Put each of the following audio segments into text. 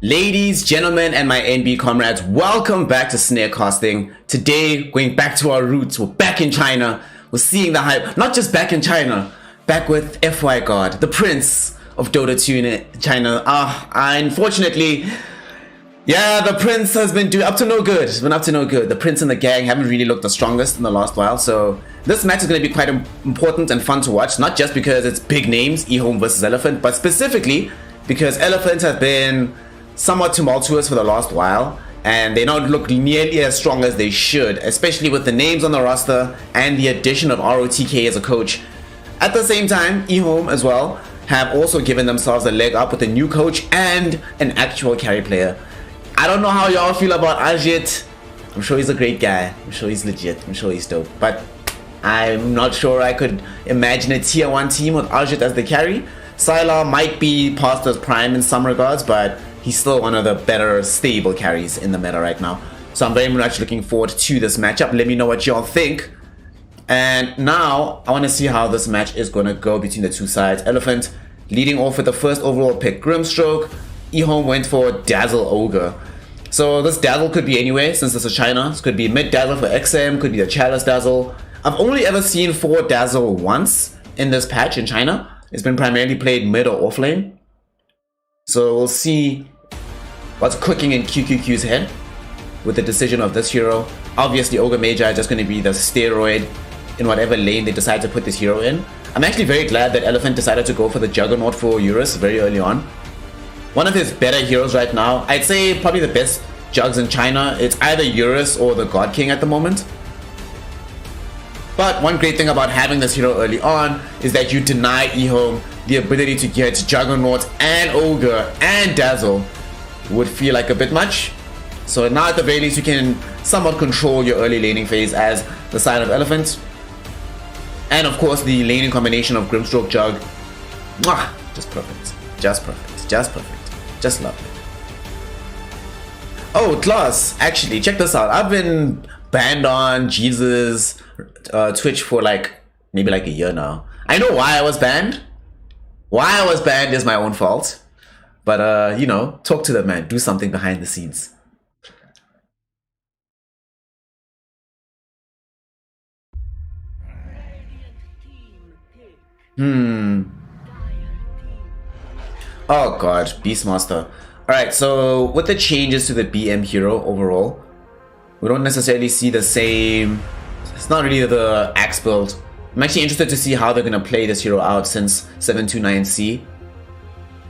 Ladies, gentlemen, and my NB comrades, welcome back to Snare Casting. Today, going back to our roots, we're back in China. We're seeing the hype, not just back in China, back with FY God, the prince of Dota 2 in China. Unfortunately, yeah, the prince has been up to no good. It's been up to no good. The prince and the gang haven't really looked the strongest in the last while, so this match is going to be quite important and fun to watch, not just because it's big names, eHome versus Elephant, but specifically because Elephant have been somewhat tumultuous for the last while, and they don't look nearly as strong as they should, especially with the names on the roster and the addition of ROTK as a coach. At the same time, eHome as well have also given themselves a leg up with a new coach and an actual carry player. I don't know how y'all feel about Ajit. I'm sure he's a great guy. I'm sure he's legit. I'm sure he's dope. But I'm not sure I could imagine a tier 1 team with Ajit as the carry. Sylar might be past his prime in some regards, but he's still one of the better stable carries in the meta right now. So I'm very much looking forward to this matchup. Let me know what y'all think. And now I want to see how this match is going to go between the two sides. Elephant leading off with the first overall pick, Grimstroke. eHome went for Dazzle Ogre. So this Dazzle could be anywhere since this is China. This could be mid Dazzle for XM, could be the Chalice Dazzle. I've only ever seen 4 Dazzle once in this patch in China. It's been primarily played mid or off lane. So we'll see what's cooking in QQQ's head with the decision of this hero. Obviously, Ogre Magi is just going to be the steroid in whatever lane they decide to put this hero in. I'm actually very glad that Elephant decided to go for the Juggernaut for Eurus very early on. One of his better heroes right now. I'd say probably the best Jugs in China. It's either Eurus or the God King at the moment. But one great thing about having this hero early on is that you deny eHome the ability to get Juggernaut and Ogre and Dazzle. Would feel like a bit much. So now at the very least you can somewhat control your early laning phase as the side of Elephant. And of course the laning combination of Grimstroke Jug. Mwah! Just perfect. Just perfect. Just perfect. Just lovely. Oh, class. Actually, check this out. I've been banned on Jesus' Twitch for maybe a year now. I know why I was banned. Why I was banned is my own fault. But, you know, talk to the man. Do something behind the scenes. Oh, God. Beastmaster. Alright, so with the changes to the BM hero overall, we don't necessarily see the same... It's not really the axe build. I'm actually interested to see how they're going to play this hero out since 729C.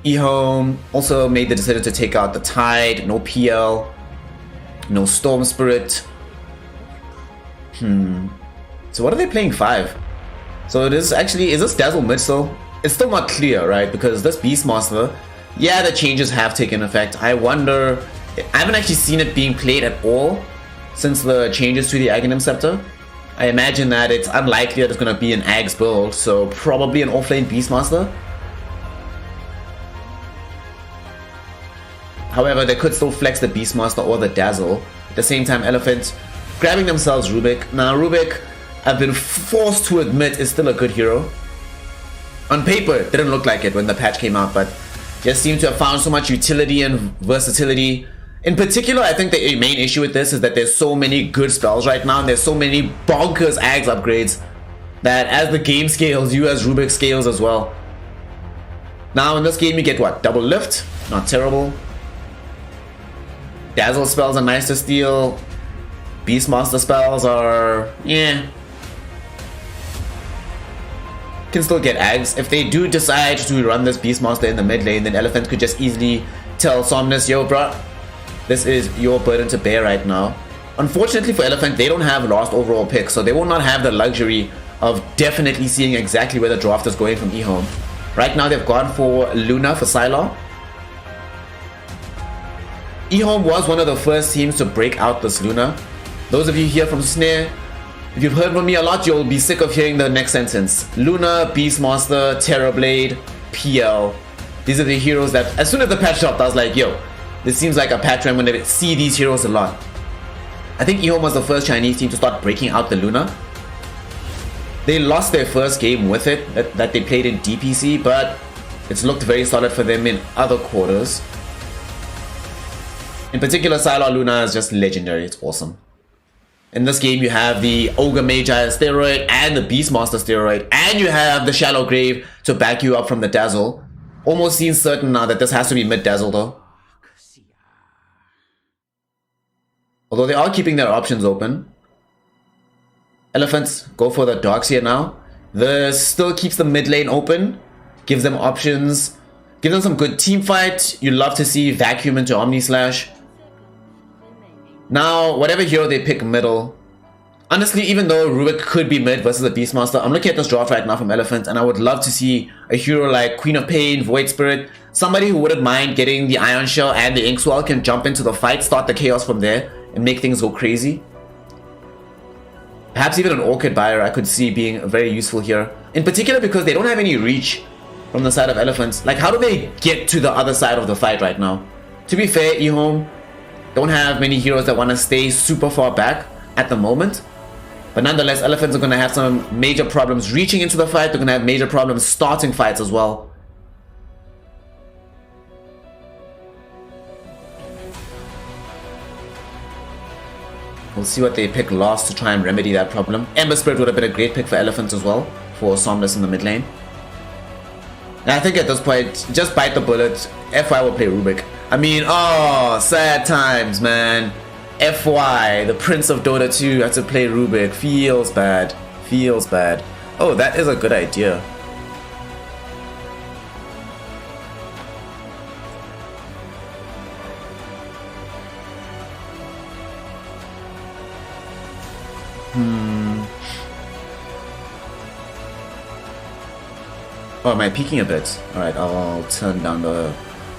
eHome also made the decision to take out the Tide, no PL, no Storm Spirit. So what are they playing 5? So it is actually, is this Dazzle mid still? It's still not clear, right? Because this Beastmaster, yeah, the changes have taken effect. I wonder, I haven't actually seen it being played at all since the changes to the Aghanim Scepter. I imagine that it's unlikely that it's going to be an Ags build, so probably an offlane Beastmaster. However, they could still flex the Beastmaster or the Dazzle. At the same time, Elephant grabbing themselves Rubik. Now, Rubik, I've been forced to admit, is still a good hero. On paper, it didn't look like it when the patch came out, but just seemed to have found so much utility and versatility. In particular, I think the main issue with this is that there's so many good spells right now, and there's so many bonkers Ags upgrades that as the game scales, you as Rubik scales as well. Now, in this game, you get what? Double Lift? Not terrible. Dazzle spells are nice to steal. Beastmaster spells are... yeah. Can still get Ags. If they do decide to run this Beastmaster in the mid lane, then Elephant could just easily tell Somnus, yo bruh, this is your burden to bear right now. Unfortunately for Elephant, they don't have last overall pick, so they will not have the luxury of definitely seeing exactly where the draft is going from eHome. Right now they've gone for Luna for Sylar. eHome was one of the first teams to break out this Luna. Those of you here from Snare, if you've heard from me a lot, you'll be sick of hearing the next sentence. Luna, Beastmaster, Terrorblade, PL. These are the heroes that, as soon as the patch dropped, I was like, yo, this seems like a patch where I'm going to see these heroes a lot. I think eHome was the first Chinese team to start breaking out the Luna. They lost their first game with it, that they played in DPC, but it's looked very solid for them in other quarters. In particular, Sylar Luna is just legendary. It's awesome. In this game, you have the Ogre Magi steroid and the Beastmaster steroid, and you have the Shallow Grave to back you up from the Dazzle. Almost seems certain now that this has to be mid-Dazzle though. Although they are keeping their options open. Elephants go for the Darks here now. This still keeps the mid lane open, gives them options, gives them some good team fight. You love to see Vacuum into Omni Slash. Now, whatever hero they pick middle. Honestly, even though Rubik could be mid versus the Beastmaster, I'm looking at this draft right now from Elephant, and I would love to see a hero like Queen of Pain, Void Spirit, somebody who wouldn't mind getting the Ion Shell and the Inkswell, can jump into the fight, start the chaos from there, and make things go crazy. Perhaps even an Orchid Buyer I could see being very useful here. In particular because they don't have any reach from the side of Elephants. Like, how do they get to the other side of the fight right now? To be fair, eHome don't have many heroes that want to stay super far back at the moment. But nonetheless, Elephants are going to have some major problems reaching into the fight. They're going to have major problems starting fights as well. We'll see what they pick last to try and remedy that problem. Ember Spirit would have been a great pick for Elephants as well, for Somnus in the mid lane. And I think at this point, just bite the bullet. FY will play Rubik. I mean, oh, sad times, man. FY, the Prince of Dota 2, had to play Rubik. Feels bad. Feels bad. Oh, that is a good idea. Oh, am I peaking a bit? Alright, I'll turn down the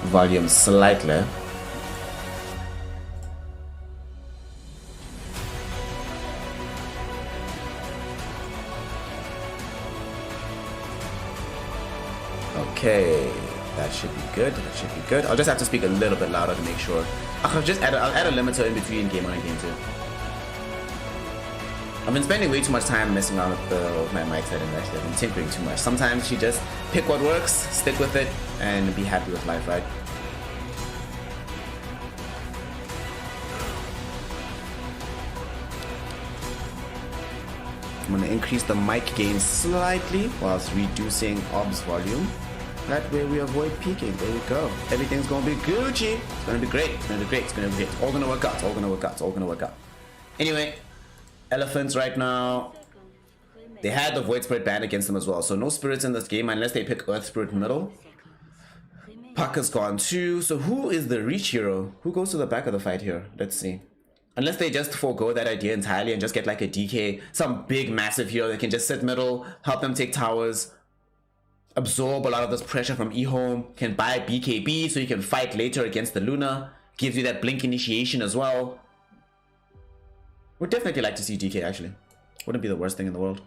volume slightly. Okay, that should be good. That should be good. I'll just have to speak a little bit louder to make sure. I'll add a limiter in between game 1 and game 2. I've been spending way too much time messing around with my mic setting. Actually, I've been tinkering too much. Sometimes you just pick what works, stick with it, and be happy with life, right? I'm gonna increase the mic gain slightly whilst reducing OBS volume. That way we avoid peaking. There we go. Everything's gonna be Gucci. It's gonna be great. It's gonna be great. It's gonna be great. It's all gonna work out. It's all gonna work out. It's all gonna work out. Anyway. Elephants right now, they had the Void Spirit banned against them as well, so no spirits in this game unless they pick Earth Spirit middle. Puck is gone too, so who is the reach hero? Who goes to the back of the fight here? Let's see. Unless they just forego that idea entirely and just get like a DK, some big massive hero that can just sit middle, help them take towers, absorb a lot of this pressure from eHome, can buy BKB so you can fight later against the Luna, gives you that blink initiation as well. Would definitely like to see DK actually. Wouldn't be the worst thing in the world.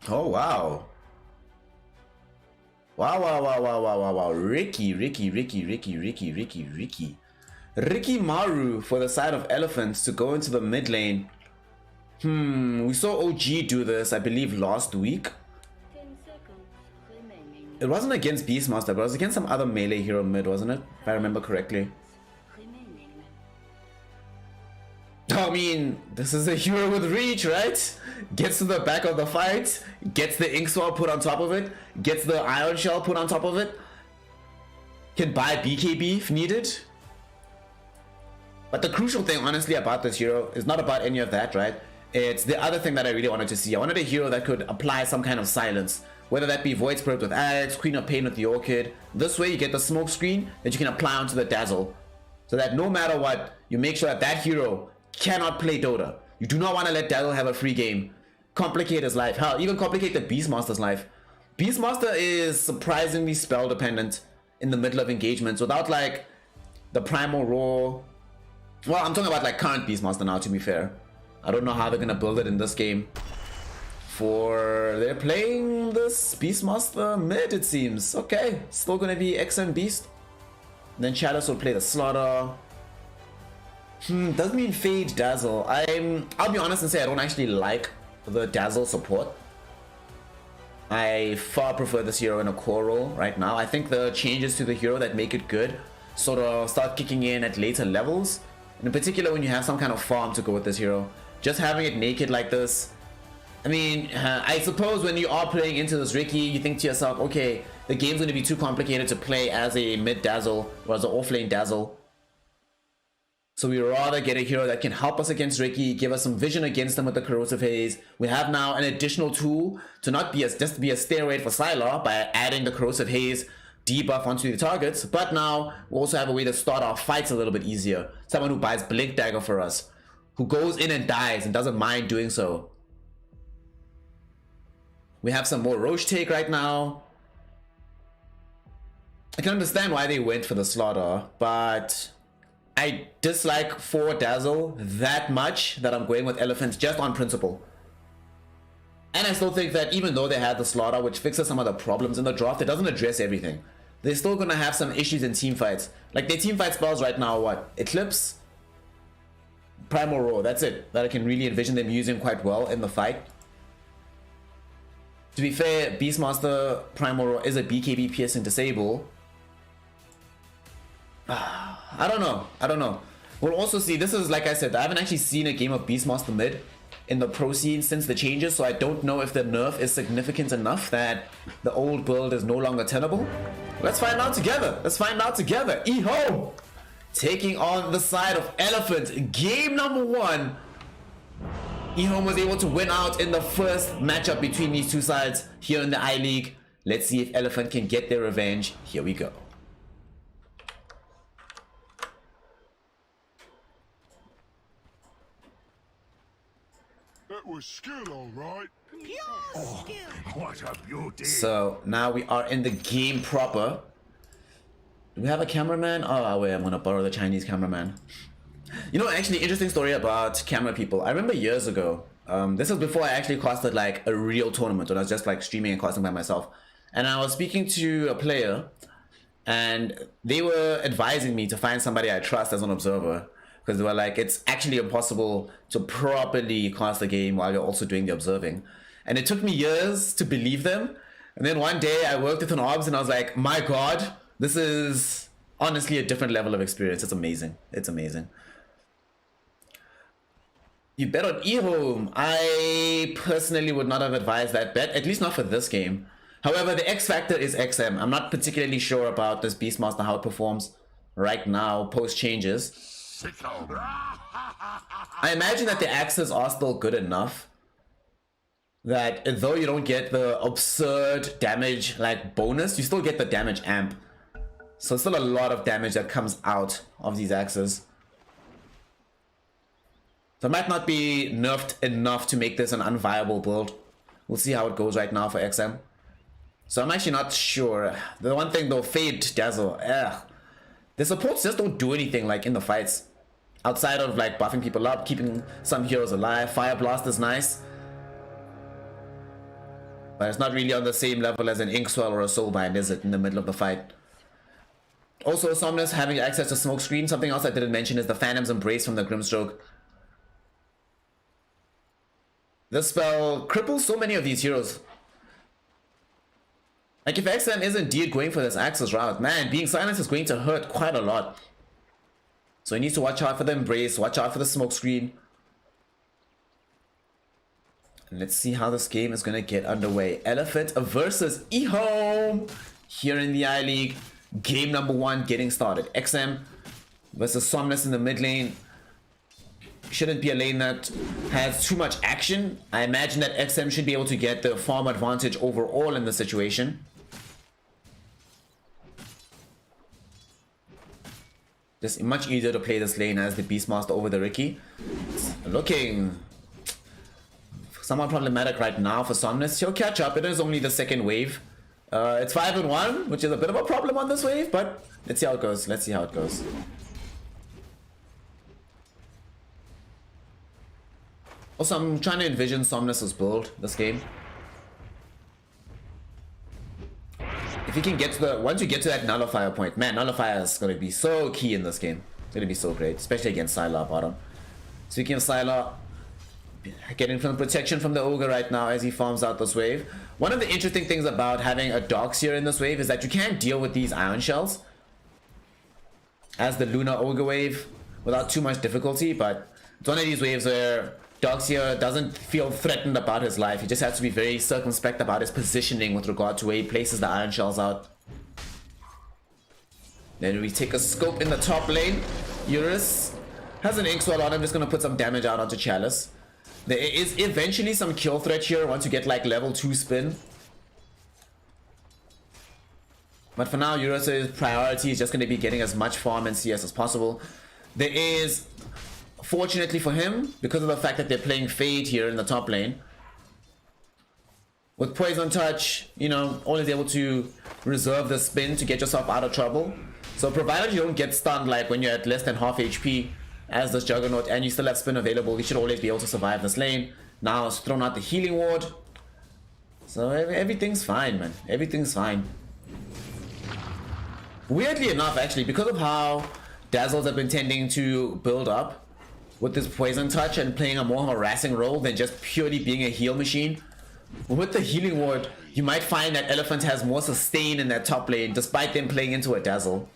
Oh wow. Wow. Ricky Maru for the side of Elephants to go into the mid lane. We saw OG do this, I believe, last week. It wasn't against Beastmaster, but it was against some other melee hero mid, wasn't it? If I remember correctly. I mean, this is a hero with reach, right? Gets to the back of the fight, gets the Inkswell put on top of it, gets the Ion Shell put on top of it, can buy BKB if needed. But the crucial thing, honestly, about this hero is not about any of that, right? It's the other thing that I really wanted to see. I wanted a hero that could apply some kind of silence. Whether that be Void Spirit with Axe, Queen of Pain with the Orchid. This way you get the smoke screen that you can apply onto the Dazzle. So that no matter what, you make sure that that hero cannot play Dota. You do not want to let Dazzle have a free game. Complicate his life. Hell, even complicate the Beastmaster's life. Beastmaster is surprisingly spell dependent in the middle of engagements without like the Primal Roar. Well, I'm talking about like current Beastmaster now, to be fair. I don't know how they're gonna build it in this game. They're playing this Beastmaster mid, it seems. Okay, still gonna be X and Beast. Then Chalice will play the Slaughter. Doesn't mean Fade Dazzle. I'll be honest and say I don't actually like the Dazzle support. I far prefer this hero in a core role right now. I think the changes to the hero that make it good sort of start kicking in at later levels. And in particular when you have some kind of farm to go with this hero. Just having it naked like this. I mean, I suppose when you are playing into this Ricky, you think to yourself, okay, the game's going to be too complicated to play as a mid Dazzle or as an offlane Dazzle. So we rather get a hero that can help us against Ricky, give us some vision against them with the Corrosive Haze. We have now an additional tool to not be just be a stairway for Sylar by adding the Corrosive Haze debuff onto the targets, but now we also have a way to start our fights a little bit easier. Someone who buys Blink Dagger for us, who goes in and dies and doesn't mind doing so. We have some more Roche take right now. I can understand why they went for the Slaughter, but I dislike 4 Dazzle that much that I'm going with Elephants just on principle. And I still think that even though they had the Slaughter, which fixes some of the problems in the draft, it doesn't address everything. They're still going to have some issues in team fights. Like their team fight spells right now are what? Eclipse, Primal Roar, that's it. That I can really envision them using quite well in the fight. To be fair, Beastmaster Primal Roar is a BKB piercing disable. I don't know. We'll also see, this is like I said, I haven't actually seen a game of Beastmaster mid in the pro scene since the changes, so I don't know if the nerf is significant enough that the old build is no longer tenable. Let's find out together. E-Home taking on the side of Elephant. Game number 1. E-Home was able to win out in the first matchup between these two sides here in the I-League. Let's see if Elephant can get their revenge. Here we go. That was skill, all right. Oh, what a beauty. So now we are in the game proper. Do we have a cameraman? Oh wait, I'm gonna borrow the Chinese cameraman. You know, actually, interesting story about camera people. I remember years ago, this was before I actually casted like a real tournament, when I was just like streaming and casting by myself. And I was speaking to a player, and they were advising me to find somebody I trust as an observer. Because they were like, it's actually impossible to properly cast a game while you're also doing the observing. And it took me years to believe them. And then one day I worked with an obs and I was like, my God, this is honestly a different level of experience. It's amazing. It's amazing. You bet on E-Home. I personally would not have advised that bet, at least not for this game. However, the X factor is XM. I'm not particularly sure about this Beastmaster, how it performs right now, post changes. I imagine that the axes are still good enough that though you don't get the absurd damage like bonus, you still get the damage amp. So it's still a lot of damage that comes out of these axes. So it might not be nerfed enough to make this an unviable build. We'll see how it goes right now for XM. So I'm actually not sure. The one thing though, Fade Dazzle, the supports just don't do anything like in the fights. Outside of like buffing people up, keeping some heroes alive. Fire Blast is nice. But it's not really on the same level as an Inkswell or a Soulbind, is it, in the middle of the fight? Also, Somnus having access to Smoke Screen. Something else I didn't mention is the Phantom's Embrace from the Grimstroke. This spell cripples so many of these heroes. Like if XM is indeed going for this Axis route, man, being silenced is going to hurt quite a lot. So he needs to watch out for the Embrace, watch out for the Smoke Screen. And let's see how this game is going to get underway. Elephant versus E-Home here in the I-League. Game number 1 getting started. XM versus Somnus in the mid lane. Shouldn't be a lane that has too much action. I imagine that XM should be able to get the farm advantage overall in the situation. Just much easier to play this lane as the Beastmaster over the Ricky. It's looking somewhat problematic right now for Somnus. He'll catch up. It is only the second wave. It's 5-1, which is a bit of a problem on this wave, but let's see how it goes. Let's see how it goes. Also, I'm trying to envision Somnus's build this game. If you can get to the, once you get to that nullifier point, man, nullifier is going to be so key in this game. It's going to be so great, especially against Sylar bottom. Speaking of Sylar, getting some protection from the ogre right now as he farms out this wave. One of the interesting things about having a Darkseer in this wave is that you can't deal with these ion shells as the Lunar Ogre wave without too much difficulty, but it's one of these waves where Darkseer doesn't feel threatened about his life. He just has to be very circumspect about his positioning with regard to where he places the ion shells out. Then we take a scope in the top lane. Eurus has an ink sword on him, just gonna put some damage out onto Chalice. There is eventually some kill threat here once you get like level 2 spin. But for now, Eurus' priority is just going to be getting as much farm and CS as possible. There is, fortunately for him, because of the fact that they're playing Fade here in the top lane, with Poison Touch, you know, always able to reserve the spin to get yourself out of trouble. So provided you don't get stunned like when you're at less than half HP as this Juggernaut and you still have spin available, you should always be able to survive this lane. Now it's thrown out the healing ward. So everything's fine, man. Everything's fine. Weirdly enough, actually, because of how Dazzles have been tending to build up with this Poison Touch and playing a more harassing role than just purely being a heal machine, with the healing ward, you might find that Elephant has more sustain in that top lane despite them playing into a Dazzle.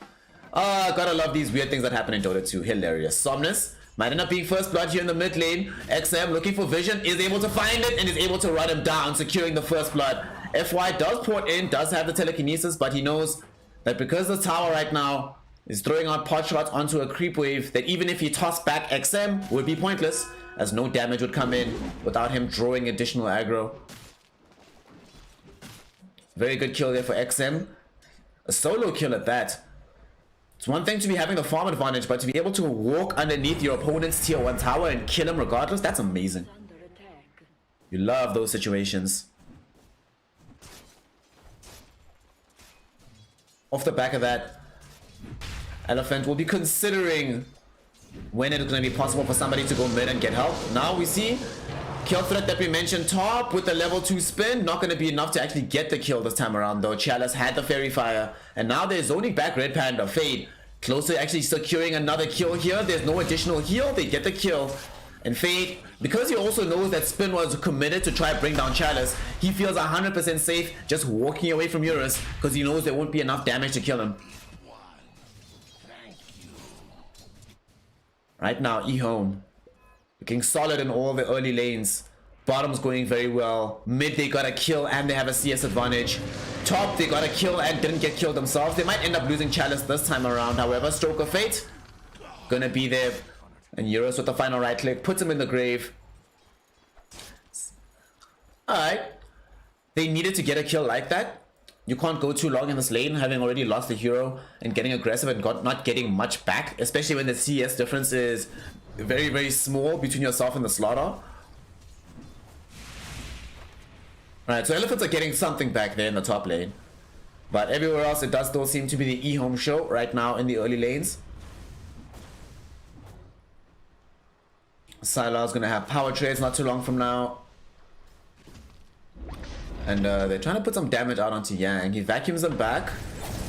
Gotta love these weird things that happen in Dota 2. Hilarious. Somnus might end up being first blood here in the mid lane. XM looking for vision, is able to find it and is able to run him down, securing the first blood. FY does port in, does have the telekinesis, but he knows that because the tower right now is throwing out pot shots onto a creep wave, that even if he tossed back XM would be pointless, as no damage would come in without him drawing additional aggro. Very good kill there for XM. A solo kill at that. It's one thing to be having the farm advantage, but to be able to walk underneath your opponent's tier 1 tower and kill him regardless, that's amazing. You love those situations. Off the back of that, Elephant will be considering when it's going to be possible for somebody to go mid and get help. Now we see kill threat that we mentioned top with the level 2 spin. Not going to be enough to actually get the kill this time around though. Chalice had the Fairy Fire and now they're zoning back Red Panda. Fade close to actually securing another kill here. There's no additional heal. They get the kill. And Fade, because he also knows that Spin was committed to try and bring down Chalice, he feels 100% safe just walking away from Eurus because he knows there won't be enough damage to kill him. Right now, E-Home looking solid in all the early lanes. Bottom's going very well. Mid, they got a kill and they have a CS advantage. Top, they got a kill and didn't get killed themselves. They might end up losing Chalice this time around. However, Stroke of Fate gonna be there. And Eurus with the final right click puts him in the grave. Alright. They needed to get a kill like that. You can't go too long in this lane having already lost the hero and getting aggressive and not getting much back, especially when the CS difference is very, very small between yourself and the slaughter. Alright, so Elephants are getting something back there in the top lane. But everywhere else, it does still seem to be the E-Home show right now in the early lanes. Sylar's gonna have power trades not too long from now. And they're trying to put some damage out onto Yang. He vacuums them back.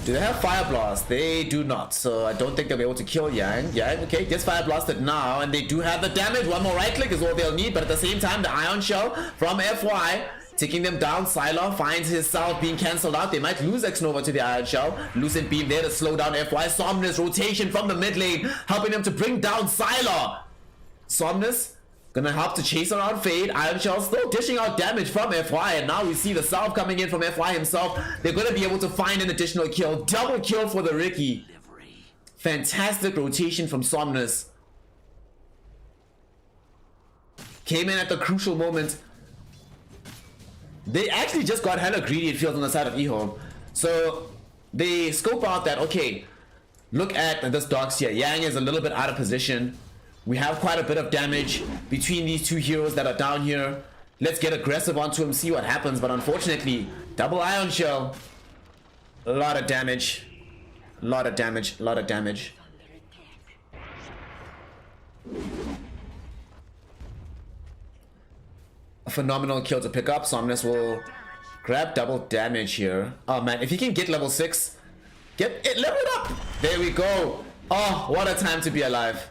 Do they have Fire Blast? They do not. So I don't think they'll be able to kill Yang. Yang, okay, gets Fire Blasted now. And they do have the damage. One more right click is all they'll need. But at the same time, the Ion Shell from FY taking them down. Sylar finds his self being cancelled out. They might lose X-Nova to the Ion Shell. Lucent Beam there to slow down FY. Somnus rotation from the mid lane, helping them to bring down Sylar. Somnus gonna help to chase around Fade. Iron Shell still dishing out damage from FY, and now we see the salve coming in from FY himself. They're gonna be able to find an additional kill. Double kill for the Ricky. Fantastic rotation from Somnus. Came in at the crucial moment. They actually just got hella greedy, it feels, on the side of E-Home. So they scope out that, okay, look at this Darkseer. Yang is a little bit out of position. We have quite a bit of damage between these two heroes that are down here. Let's get aggressive onto him, see what happens. But unfortunately, double Ion Shell. A lot of damage. A lot of damage. A lot of damage. A phenomenal kill to pick up. Somnus will grab double damage here. Oh man, if he can get level 6, get it leveled up. There we go. Oh, what a time to be alive.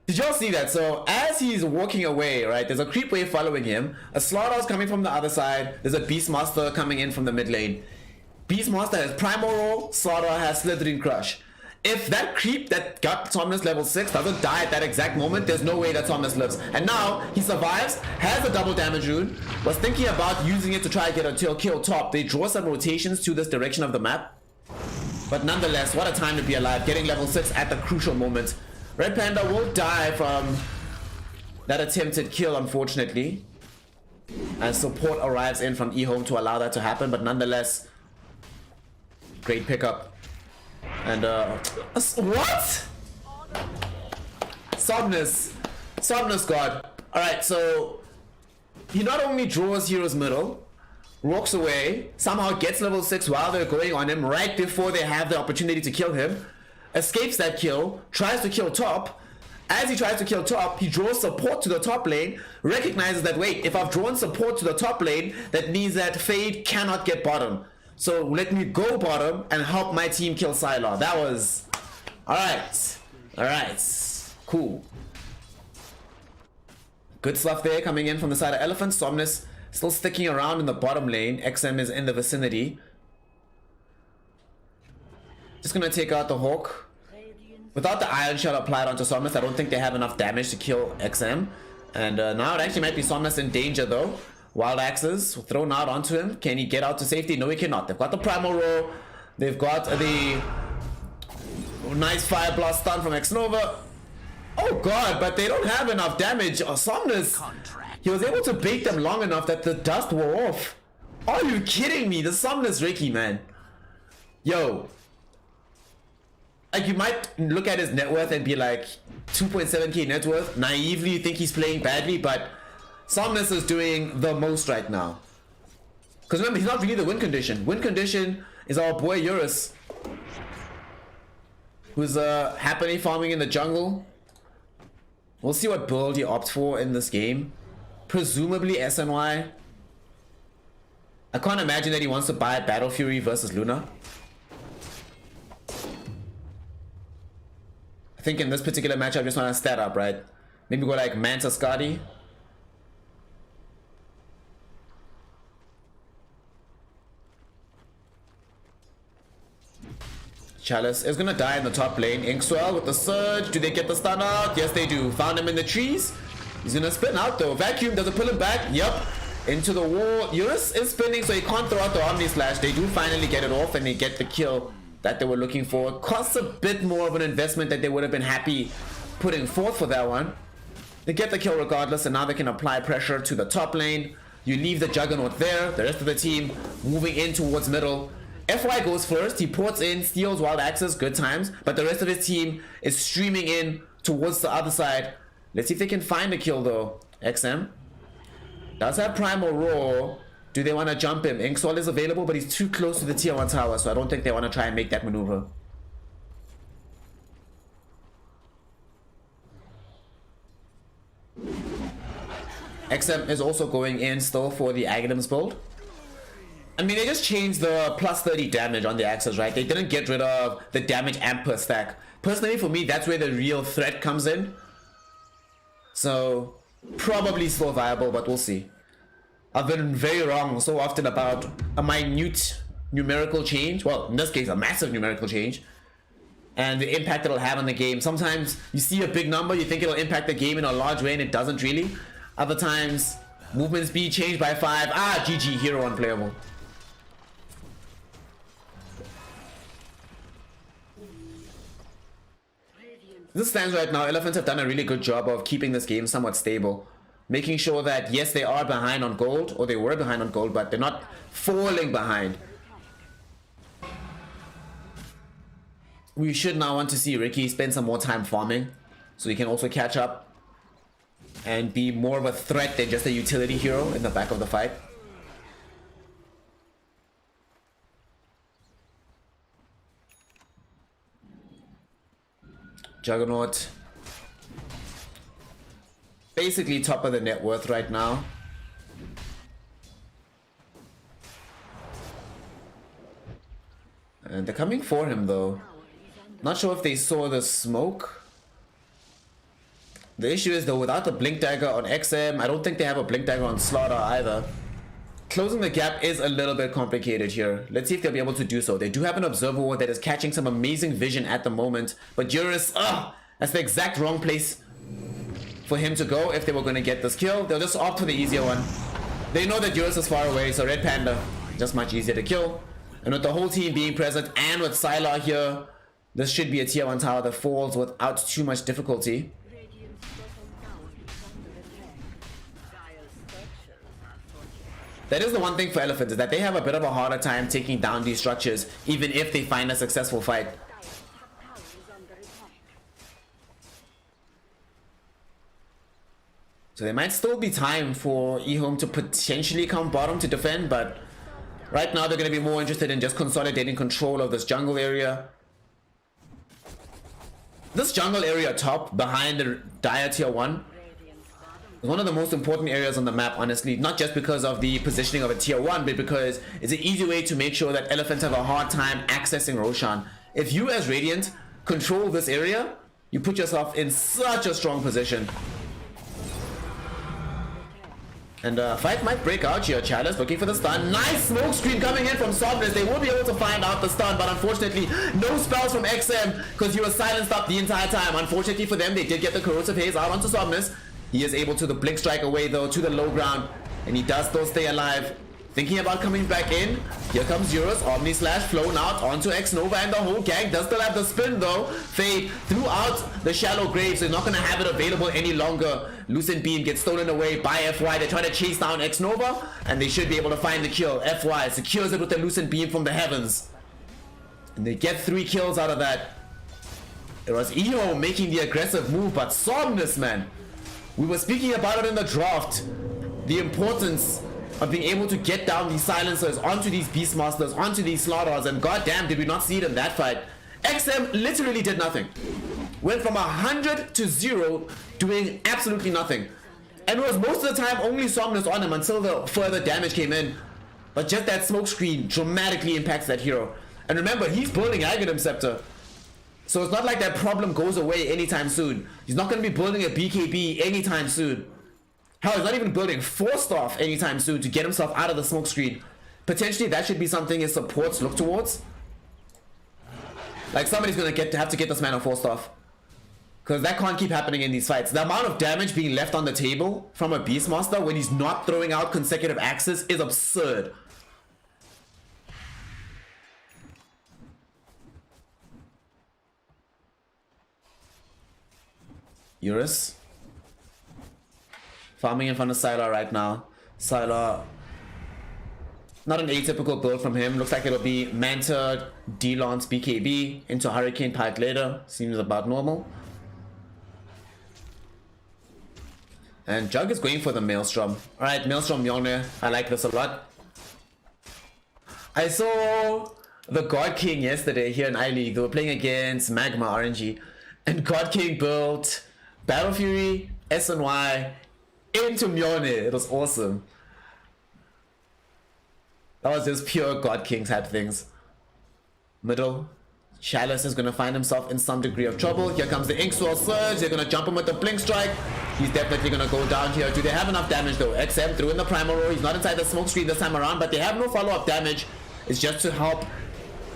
Did y'all see that? So as he's walking away, right, there's a creep wave following him. A Slaughter's coming from the other side. There's a Beastmaster coming in from the mid lane. Beastmaster has Primal Roll. Slaughter has Slithering Crush. If that creep that got Somnus level 6 doesn't die at that exact moment, there's no way that Somnus lives. And now he survives, has a double damage rune, was thinking about using it to try to get a kill top. They draw some rotations to this direction of the map. But nonetheless, what a time to be alive, getting level 6 at the crucial moment. Red Panda will die from that attempted kill, unfortunately. And support arrives in from eHome to allow that to happen, but nonetheless, great pickup. And what? Somnus God. Alright, so he not only draws Hero's Middle, walks away, somehow gets level 6 while they're going on him right before they have the opportunity to kill him, escapes that kill, tries to kill top. As he tries to kill top, he draws support to the top lane, recognizes that, wait, if I've drawn support to the top lane, that means that Fade cannot get bottom. So let me go bottom and help my team kill Sylar. That was... Alright. Alright. Cool. Good stuff there coming in from the side of Elephant. Somnus still sticking around in the bottom lane. XM is in the vicinity. Just gonna take out the Hawk. Without the Iron Shell applied onto Somnus, I don't think they have enough damage to kill XM. And now it actually might be Somnus in danger though. Wild Axes thrown out onto him. Can he get out to safety? No, he cannot. They've got the Primal Roll. They've got the nice Fire Blast stun from X-Nova. Oh god, but they don't have enough damage. Somnus, he was able to bait them long enough that the dust wore off. Are you kidding me? The Somnus Ricky, man. Yo. Like, you might look at his net worth and be like, 2.7k net worth. Naively, you think he's playing badly, but Somnus is doing the most right now. Because remember, he's not really the win condition. Win condition is our boy Eurus, who's happily farming in the jungle. We'll see what build he opts for in this game. Presumably SNY. I can't imagine that he wants to buy Battle Fury versus Luna. I think in this particular matchup, I just want to stat up, right? Maybe go like Manta Scotty. Chalice is gonna die in the top lane. Inkswell with the surge. Do they get the stun out? Yes, they do. Found him in the trees. He's gonna spin out though. Vacuum, does it pull him back? Yep. Into the wall. Eurus is spinning, so he can't throw out the Omni Slash. They do finally get it off and they get the kill that they were looking for. Costs a bit more of an investment that they would have been happy putting forth for that one. They get the kill regardless, and now they can apply pressure to the top lane. You leave the Juggernaut there. The rest of the team moving in towards middle. FY goes first, he ports in, steals Wild Axes, good times, but the rest of his team is streaming in towards the other side. Let's see if they can find a kill though. XM does have Primal Roar. Do they want to jump him? Inkswell is available, but he's too close to the tier 1 tower, so I don't think they want to try and make that maneuver. XM is also going in still for the Aghanim's build. I mean, they just changed the plus 30 damage on the axes, right? They didn't get rid of the damage amp per stack. Personally, for me, that's where the real threat comes in. So, probably still viable, but we'll see. I've been very wrong so often about a minute numerical change. Well, in this case, a massive numerical change. And the impact it'll have on the game. Sometimes you see a big number, you think it'll impact the game in a large way, and it doesn't really. Other times, movement speed changed by 5. Ah, GG, hero unplayable. This stands right now, Elephants have done a really good job of keeping this game somewhat stable. Making sure that, yes, they are behind on gold, or they were behind on gold, but they're not falling behind. We should now want to see Ricky spend some more time farming, so he can also catch up and be more of a threat than just a utility hero in the back of the fight. Juggernaut. Basically top of the net worth right now. And they're coming for him though. Not sure if they saw the smoke. The issue is though, without the blink dagger on XM, I don't think they have a blink dagger on Slaughter either. Closing the gap is a little bit complicated here. Let's see if they'll be able to do so. They do have an observer ward that is catching some amazing vision at the moment, but Eurus, that's the exact wrong place for him to go if they were going to get this kill. They'll just opt for the easier one. They know that Eurus is far away, so Red Panda, just much easier to kill. And with the whole team being present and with Sylar here, this should be a tier 1 tower that falls without too much difficulty. Radiant's bottom tower is under attack. Dire's structures are fortified. That is the one thing for Elephant, is that they have a bit of a harder time taking down these structures, even if they find a successful fight. Dire's top tower is under attack. So there might still be time for eHome to potentially come bottom to defend, but right now they're going to be more interested in just consolidating control of this jungle area. This jungle area top, behind the Dire tier 1, Radiant's bottom is one of the most important areas on the map, honestly. Not just because of the positioning of a tier 1, but because it's an easy way to make sure that Elephants have a hard time accessing Roshan. If you as Radiant control this area, you put yourself in such a strong position. And fight might break out here. Chalice looking for the stun. Nice smoke screen coming in from Somnus. They will be able to find out the stun, but unfortunately no spells from XM because he was silenced up the entire time. Unfortunately for them, they did get the corrosive haze out onto Somnus. He is able to the blink strike away though to the low ground, and he does still stay alive. Thinking about coming back in. Here comes Eurus. Omni Slash flown out onto X-Nova, and the whole gang does still have the spin though. Fade threw out the shallow grave, so he's not going to have it available any longer. Lucent Beam gets stolen away by FY. They try to chase down X-Nova, and they should be able to find the kill. FY secures it with the Lucent Beam from the heavens, and they get 3 kills out of that. It was EO making the aggressive move, but Somnus, man. We were speaking about it in the draft. The importance of being able to get down these silencers onto these Beastmasters, onto these Slaughters, and goddamn did we not see it in that fight. XM literally did nothing. Went from 100 to 0, doing absolutely nothing. And it was most of the time only Somnus on him until the further damage came in. But just that smoke screen dramatically impacts that hero. And remember, he's building Aghanim Scepter. So it's not like that problem goes away anytime soon. He's not going to be building a BKB anytime soon. Hell, he's not even building Force Staff anytime soon to get himself out of the smoke screen. Potentially that should be something his supports look towards. Like somebody's going to have to get this man a Force Staff. Because that can't keep happening in these fights. The amount of damage being left on the table from a Beastmaster when he's not throwing out consecutive axes is absurd. Eurus farming in front of Sylar right now. Sylar, not an atypical build from him. Looks like it'll be Manta, D-Lance, BKB into Hurricane Pike later. Seems about normal. And Jug is going for the Maelstrom. Alright, Maelstrom Mjolnir. I like this a lot. I saw the God King yesterday here in iLeague. They were playing against Magma RNG. And God King built Battle Fury, SNY into Mjolnir. It was awesome. That was just pure God King type things. Middle. Chalice is going to find himself in some degree of trouble. Here comes the Inkswell Surge. They're going to jump him with the Blink Strike. He's definitely going to go down here. Do they have enough damage though? XM threw in the Primal Roar. He's not inside the smoke screen this time around, but they have no follow-up damage. It's just to help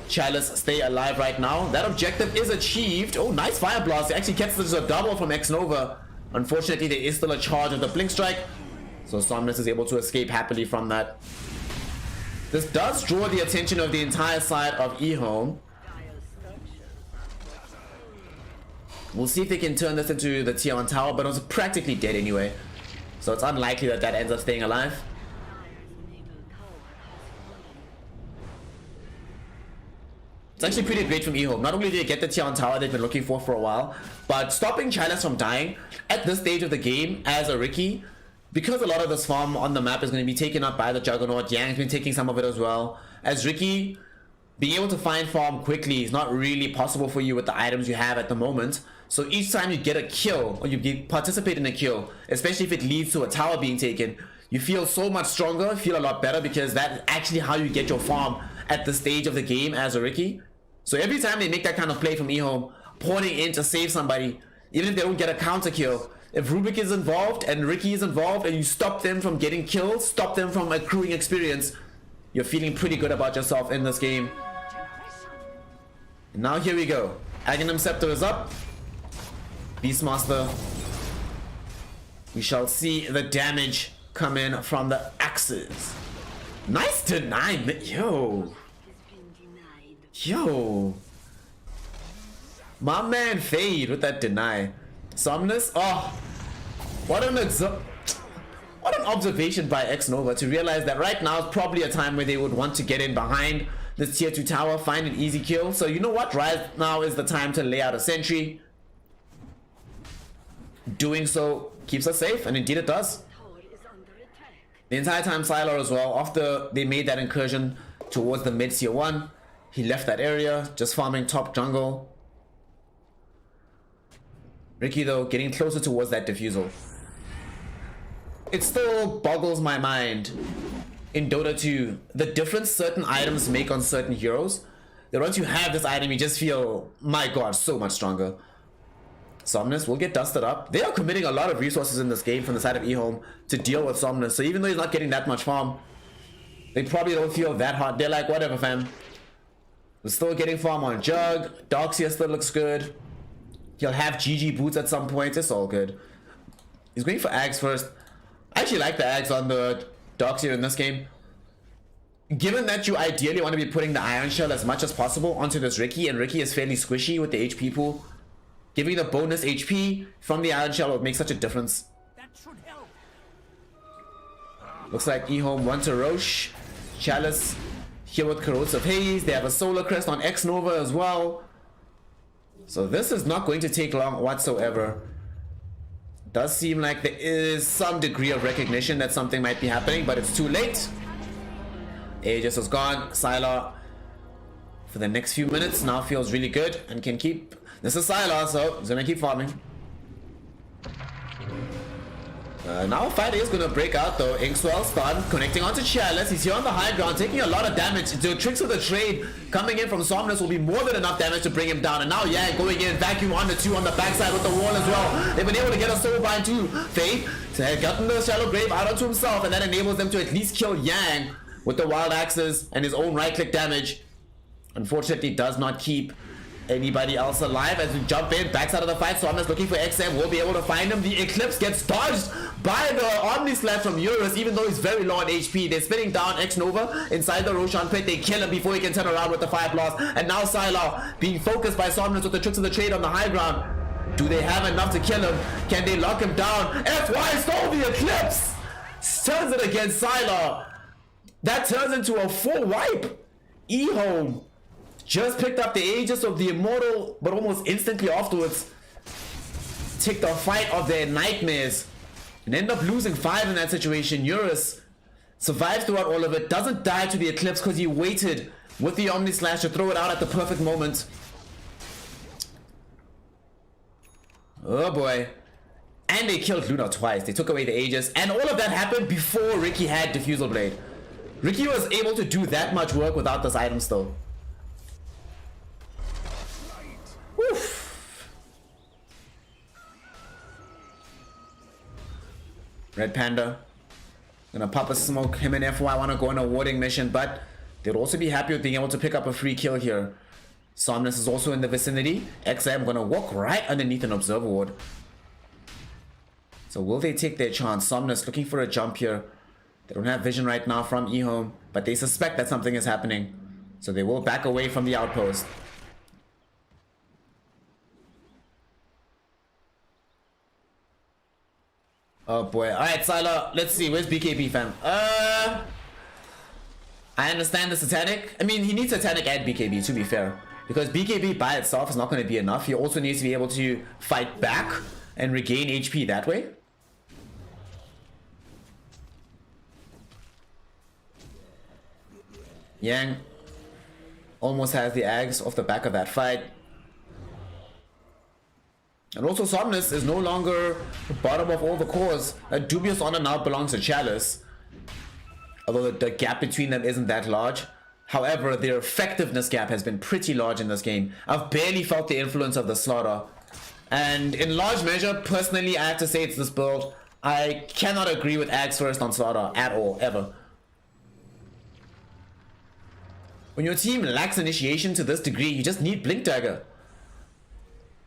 Chalice stay alive right now. That objective is achieved. Oh, nice Fire Blast. It actually gets this a double from X-Nova. Unfortunately, there is still a charge of the Blink Strike. So Somnus is able to escape happily from that. This does draw the attention of the entire side of eHome. Dire's structures. We'll see if they can turn this into the tier 1 tower, but it was practically dead anyway. So it's unlikely that that ends up staying alive. Dire's middle tower has fallen. It's actually pretty great from eHome. Not only did they get the tier 1 tower they've been looking for a while, but stopping Chalice from dying at this stage of the game as a Riki, because a lot of this farm on the map is going to be taken up by the Juggernaut. Yang's been taking some of it as well. As Riki, being able to find farm quickly is not really possible for you with the items you have at the moment. So each time you get a kill, or you participate in a kill, especially if it leads to a tower being taken, you feel so much stronger, feel a lot better, because that's actually how you get your farm at this stage of the game as a Riki. So every time they make that kind of play from eHome, porting in to save somebody, even if they don't get a counter kill, If Rubik is involved and Ricky is involved and you stop them from getting kills, stop them from accruing experience, you're feeling pretty good about yourself in this game. And now here we go. Aghanim Scepter is up. Beastmaster. We shall see the damage come in from the axes. Nice deny. Yo. Yo. My man Fade with that deny. Somnus. Oh. What an observation by X-Nova to realize that right now is probably a time where they would want to get in behind this tier 2 tower, find an easy kill. So you know what? Right now is the time to lay out a sentry. Doing so keeps us safe, and indeed it does. The entire time Sylar as well, after they made that incursion towards the mid tier 1, he left that area, just farming top jungle. Ricky though, getting closer towards that diffusal. It still boggles my mind in Dota 2, the difference certain items make on certain heroes. That once you have this item, you just feel, my god, so much stronger. Somnus will get dusted up. They are committing a lot of resources in this game from the side of eHome to deal with Somnus. So even though he's not getting that much farm, they probably don't feel that hot. They're like, whatever, fam. We're still getting farm on Jug. Darkseer still looks good. He'll have GG boots at some point. It's all good. He's going for Ags first. I actually like the Ags on the Darkseer in this game. Given that you ideally want to be putting the Iron Shell as much as possible onto this Ricky, and Ricky is fairly squishy with the HP pool, giving the bonus HP from the Iron Shell would make such a difference. That should help. Looks like eHome wants a Roche. Chalice here with Corrosive Haze. They have a Solar Crest on X-Nova as well. So this is not going to take long whatsoever. Does seem like there is some degree of recognition that something might be happening, but it's too late. Aegis is gone. Sylar for the next few minutes now feels really good and can keep. This is Sylar, so he's gonna keep farming. Now a fight is gonna break out though. Inkswell stun, connecting onto Chalice. He's here on the high ground, taking a lot of damage. The tricks of the trade coming in from Somnus will be more than enough damage to bring him down. And now Yang going in, vacuum on the 2 on the backside with the wall as well. They've been able to get a soul bind too. Fade has gotten the shallow grave out onto himself, and that enables them to at least kill Yang with the wild axes and his own right click damage. Unfortunately, does not keep anybody else alive as we jump in, backside of the fight. Somnus looking for XM, will be able to find him. The Eclipse gets dodged by the Omni Slash from Eurus, even though he's very low on HP. They're spinning down X-Nova inside the Roshan pit. They kill him before he can turn around with the Fire Blast. And now Sylar being focused by Somnus with the tricks of the trade on the high ground. Do they have enough to kill him? Can they lock him down? FY stole the Eclipse! Turns it against Sylar. That turns into a full wipe. eHome just picked up the Aegis of the Immortal, but almost instantly afterwards take the fight of their nightmares and end up losing 5 in that situation. Eurus survives throughout all of it, doesn't die to the Eclipse because he waited with the Omni Slash to throw it out at the perfect moment. Oh boy. And they killed Luna twice. They took away the Aegis, and all of that happened before Ricky had Diffusal Blade. Ricky was able to do that much work without this item still. Woof. Red Panda gonna pop a smoke. Him and FY want to go on a warding mission, but they'd also be happy with being able to pick up a free kill here. Somnus is also in the vicinity. XM gonna walk right underneath an observer ward. So will they take their chance? Somnus looking for a jump here. They don't have vision right now from eHome, but they suspect that something is happening. So they will back away from the outpost. Oh boy. Alright, Sylar, let's see. Where's BKB, fam? I understand the Satanic. I mean, he needs Satanic and BKB, to be fair. Because BKB by itself is not going to be enough. He also needs to be able to fight back and regain HP that way. Yang almost has the Ags off the back of that fight. And also Somnus is no longer the bottom of all the cores. Dubious Honor now belongs to Chalice. Although the gap between them isn't that large. However, their effectiveness gap has been pretty large in this game. I've barely felt the influence of the Slaughter And in large measure, personally, I have to say it's this build. I cannot agree with Ags first on Slaughter at all, ever. When your team lacks initiation to this degree, you just need Blink Dagger.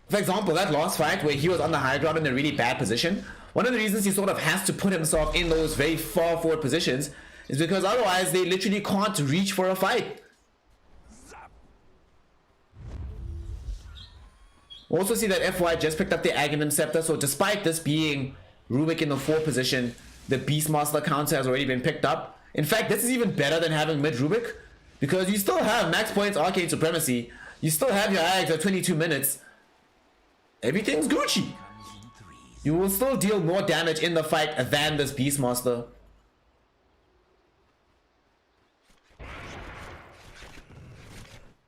For example, that last fight where he was on the high ground in a really bad position, one of the reasons he sort of has to put himself in those very far forward positions is because otherwise they literally can't reach for a fight. Also see that FY just picked up the Aghanim Scepter, so despite this being Rubik in the 4 position, the Beastmaster counter has already been picked up. In fact, this is even better than having mid Rubik, because you still have max points Arcane Supremacy, you still have your Ags at 22 minutes, everything's Gucci. You will still deal more damage in the fight than this Beastmaster.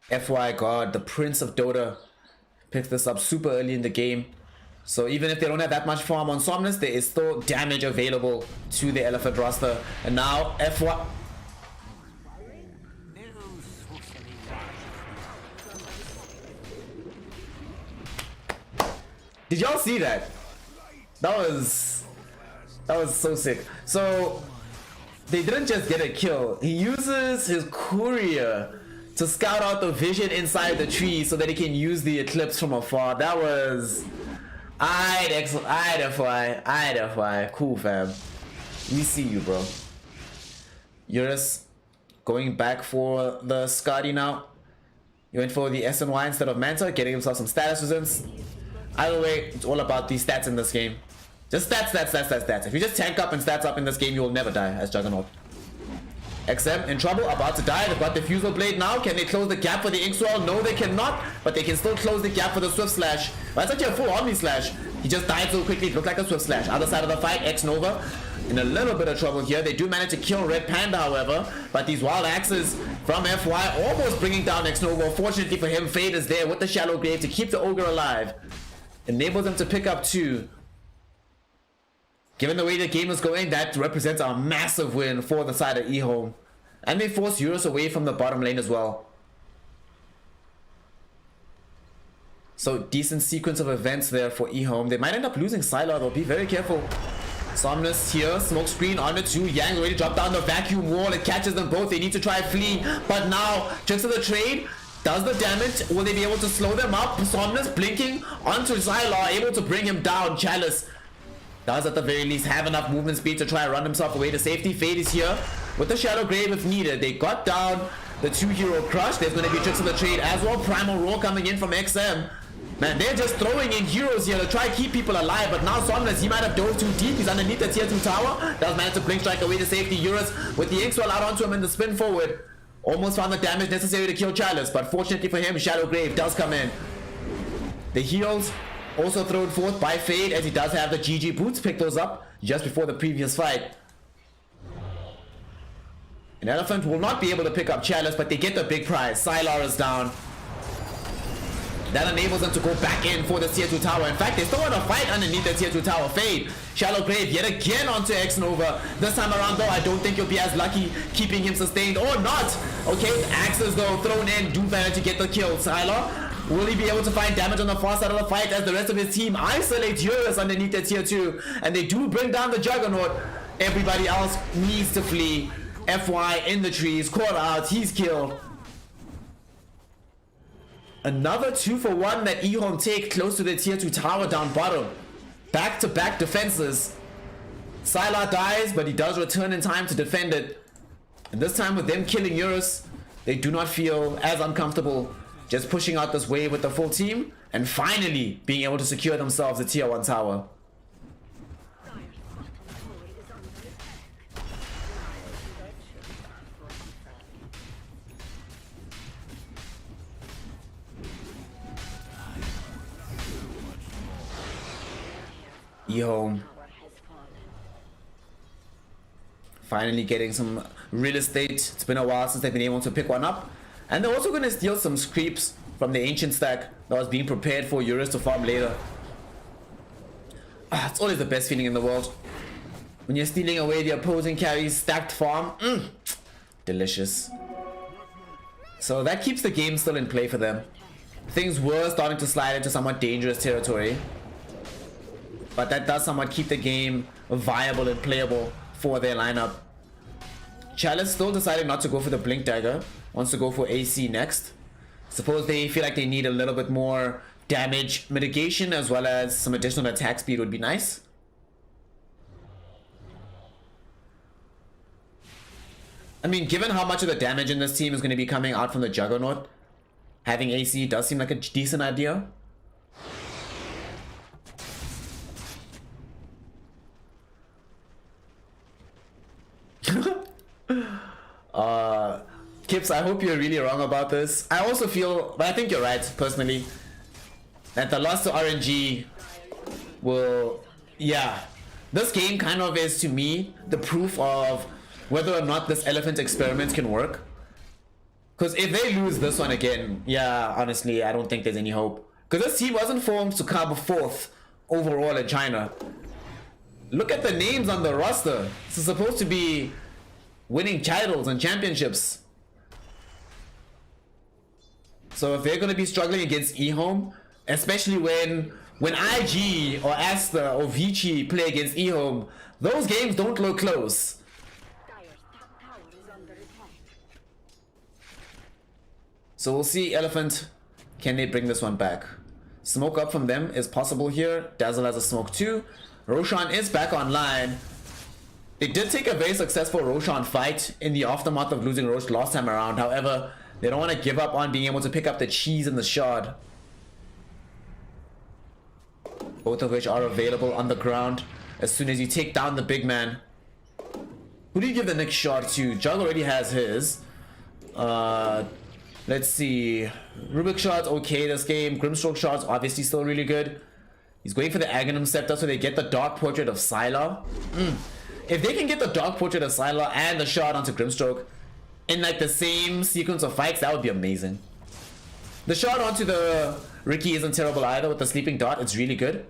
FY God, the Prince of Dota picks this up super early in the game. So even if they don't have that much farm on Somnus, there is still damage available to the Elephant roster. And now FY... Did y'all see that? That was so sick. So they didn't just get a kill. He uses his courier to scout out the vision inside the tree so that he can use the eclipse from afar. That was I'd FY. Cool, fam. We see you, bro. Eurus going back for the Scotty now. He went for the SNY instead of Manta, getting himself some status resistance. Either way, it's all about these stats in this game. Just stats. If you just tank up and stats up in this game, you will never die as Juggernaut. XM in trouble, about to die. They've got the Fusel Blade now. Can they close the gap for the Ink Swirl? No, they cannot. But they can still close the gap for the Swift Slash. Well, that's actually a full Omni Slash. He just died so quickly, it looked like a Swift Slash. Other side of the fight, X Nova in a little bit of trouble here. They do manage to kill Red Panda, however. But these wild axes from FY almost bringing down X Nova. Fortunately for him, Fade is there with the Shallow Grave to keep the Ogre alive. Enables them to pick up 2. Given the way the game is going, that represents a massive win for the side of eHome. And they force Eurus away from the bottom lane as well. So decent sequence of events there for eHome. They might end up losing Sylar though, be very careful. Somnus here, smoke screen on the 2. Yang already dropped down the vacuum wall, it catches them both. They need to try and flee, but now Tricks of the Trade does the damage. Will they be able to slow them up? Somnus blinking onto Sylar, able to bring him down. Chalice does at the very least have enough movement speed to try and run himself away to safety. Fade is here with the Shadow Grave if needed. They got down the 2-hero crush. There's going to be Tricks of the Trade as well. Primal Roar coming in from XM. Man, they're just throwing in heroes here to try and keep people alive. But now Somnus, he might have dove too deep. He's underneath the tier 2 tower. Does manage to blink strike away to safety. Eurus with the Inkswell out onto him in the spin forward. Almost found the damage necessary to kill Chalice. But fortunately for him, Shadow Grave does come in. The heals also thrown forth by Fade, as he does have the GG boots. Pick those up just before the previous fight. An Elephant will not be able to pick up Chalice, but they get the big prize. Sylar is down. That enables them to go back in for the tier 2 tower. In fact, they still want to fight underneath the tier 2 tower. Fade, Shallow Grave yet again onto X Nova. This time around though, I don't think you'll be as lucky keeping him sustained or not. Okay, axes though thrown in, do manage to get the kill. Sylar, will he be able to find damage on the far side of the fight as the rest of his team isolates Eurus underneath the tier 2? And they do bring down the Juggernaut. Everybody else needs to flee. FY in the trees, caught out, he's killed. Another 2-for-1 that eHome take close to the tier 2 tower down bottom. Back-to-back defenses. Sylar dies, but he does return in time to defend it. And this time with them killing Eurus, they do not feel as uncomfortable just pushing out this wave with the full team and finally being able to secure themselves a tier 1 tower. eHome finally getting some real estate. It's been a while since they've been able to pick one up, and they're also going to steal some creeps from the ancient stack that was being prepared for Eurus to farm later. It's always the best feeling in the world when you're stealing away the opposing carry's stacked farm. Delicious. So that keeps the game still in play for them. things were starting to slide into somewhat dangerous territory. But that does somewhat keep the game viable and playable for their lineup. Chalice still deciding not to go for the Blink Dagger. Wants to go for AC next. Suppose they feel like they need a little bit more damage mitigation as well as some additional attack speed would be nice. I mean, given how much of the damage in this team is going to be coming out from the Juggernaut, having AC does seem like a decent idea. Kips, I hope you're really wrong about this. I also feel, but I think you're right, personally, that the loss to RNG will, yeah. This game kind of is, to me, the proof of whether or not this elephant experiment can work. Because if they lose this one again, yeah, honestly, I don't think there's any hope. Because this team wasn't formed to come fourth overall in China. Look at the names on the roster. This is supposed to be winning titles and championships. So if they're going to be struggling against eHome, especially when IG or Asta or Vici play against eHome, those games don't look close. Dire's top tower is under attack. So we'll see Elephant. Can they bring this one back? Smoke up from them is possible here. Dazzle has a smoke too. Roshan is back online. They did take a very successful Roshan fight in the aftermath of losing Rosh last time around. However, they don't want to give up on being able to pick up the cheese and the shard. Both of which are available on the ground as soon as you take down the big man. Who do you give the next shard to? Jug already has his. Let's see. Rubik shard's okay this game. Grimstroke shard's obviously still really good. He's going for the Aghanim Scepter so they get the Dark Portrait of Sylar. If they can get the Dark Portrait of Sylar and the shard onto Grimstroke in like the same sequence of fights, that would be amazing. The shard onto the Ricky isn't terrible either with the Sleeping Dart. It's really good.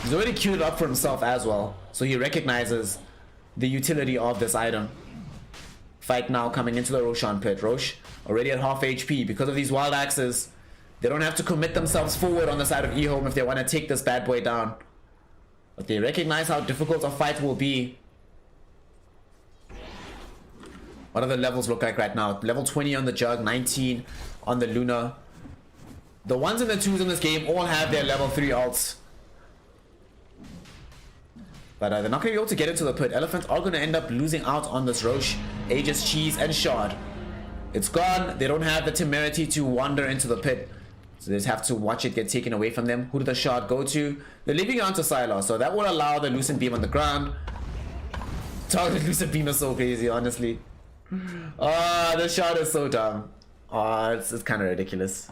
He's already queued it up for himself as well, so he recognizes the utility of this item. Fight now coming into the Roshan pit. Rosh already at half HP. Because of these wild axes, they don't have to commit themselves forward on the side of eHome if they want to take this bad boy down. But they recognize how difficult a fight will be. What do the levels look like right now? Level 20 on the Jug, 19 on the Luna. The 1s and the 2s in this game all have their level 3 ults. But they're not going to be able to get into the pit. Elephants are going to end up losing out on this Rosh, Aegis, Cheese, and Shard. It's gone. They don't have the temerity to wander into the pit. So they just have to watch it get taken away from them. Who did the Shard go to? They're leaving it onto Sylar. So that will allow the Lucent Beam on the ground. Target Lucent Beam is so crazy, honestly. The Shard is so dumb. It's kind of ridiculous.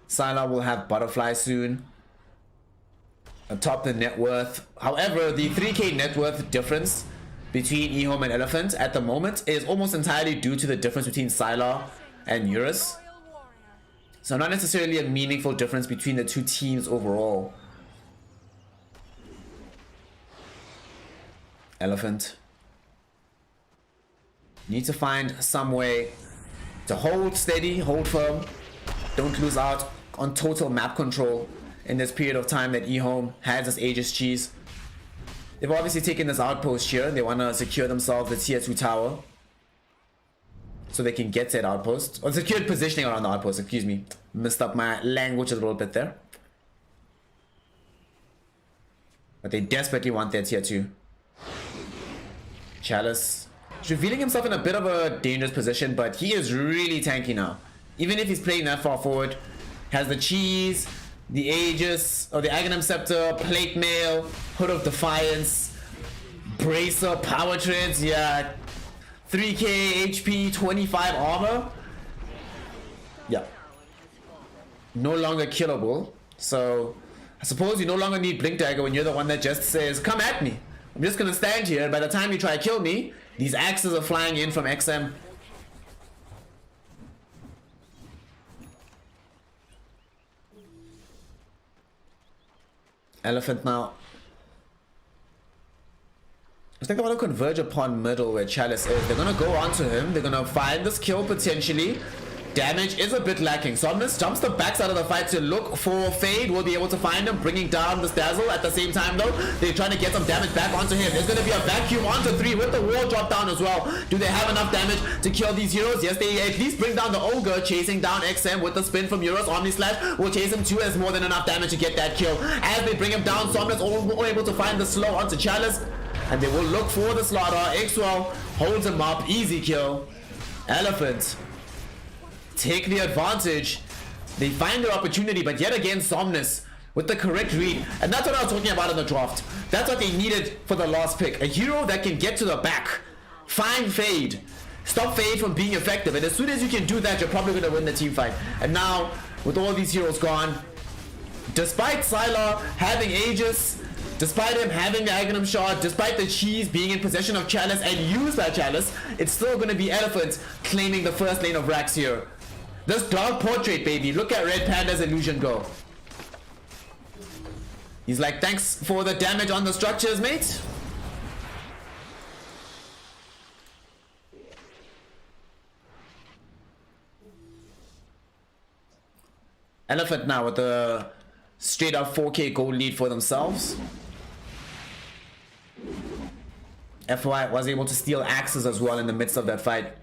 Sylar will have Butterfly soon. Atop the net worth. However, the 3k net worth difference between eHome and Elephant at the moment is almost entirely due to the difference between Sylar and Eurus. So not necessarily a meaningful difference between the two teams overall. Elephant. Need to find some way to hold steady, hold firm. Don't lose out on total map control in this period of time that eHome has this Aegis cheese. They've obviously taken this outpost here. They want to secure themselves the tier 2 tower so they can get to that outpost. Or secured positioning around the outpost, excuse me. Messed up my language a little bit there. But they desperately want their tier 2. Chalice. He's revealing himself in a bit of a dangerous position, but he is really tanky now. Even if he's playing that far forward, has the cheese, the Aegis, or the Aghanim Scepter, Plate Mail, Hood of Defiance, Bracer, Power Treads, yeah. 3k HP, 25 armor. Yeah. No longer killable. So, I suppose you no longer need Blink Dagger when you're the one that just says, come at me. I'm just gonna stand here, and by the time you try to kill me, these axes are flying in from XM. Elephant now. I think they want to converge upon middle where Chalice is. They're going to go onto him. They're going to find this kill potentially. Damage is a bit lacking. Somnus jumps the backside of the fight to look for Fade. We'll be able to find him, bringing down this Dazzle. At the same time, though, they're trying to get some damage back onto him. There's going to be a vacuum onto 3 with the wall drop down as well. Do they have enough damage to kill these heroes? Yes, they at least bring down the Ogre, chasing down XM with the spin from Euros. Omni Slash will chase him too, as more than enough damage to get that kill. As they bring him down, Somnus all able to find the slow onto Chalice. And they will look for the slaughter. Xwell holds him up. Easy kill. Elephant take the advantage. They find their opportunity, but yet again Somnus with the correct read. And that's what I was talking about in the draft. That's what they needed for the last pick. A hero that can get to the back, find Fade, stop Fade from being effective. And as soon as you can do that, you're probably going to win the team fight. And now, with all these heroes gone, despite Sylar having Aegis, despite him having the Aghanim Shard, despite the Cheese being in possession of Chalice and used by Chalice, it's still going to be Elephant claiming the first lane of Rax here. This Dark Portrait, baby. Look at Red Panda's illusion go. He's like, thanks for the damage on the structures, mate. Elephant now with the straight up 4K gold lead for themselves. FY was able to steal axes as well in the midst of that fight.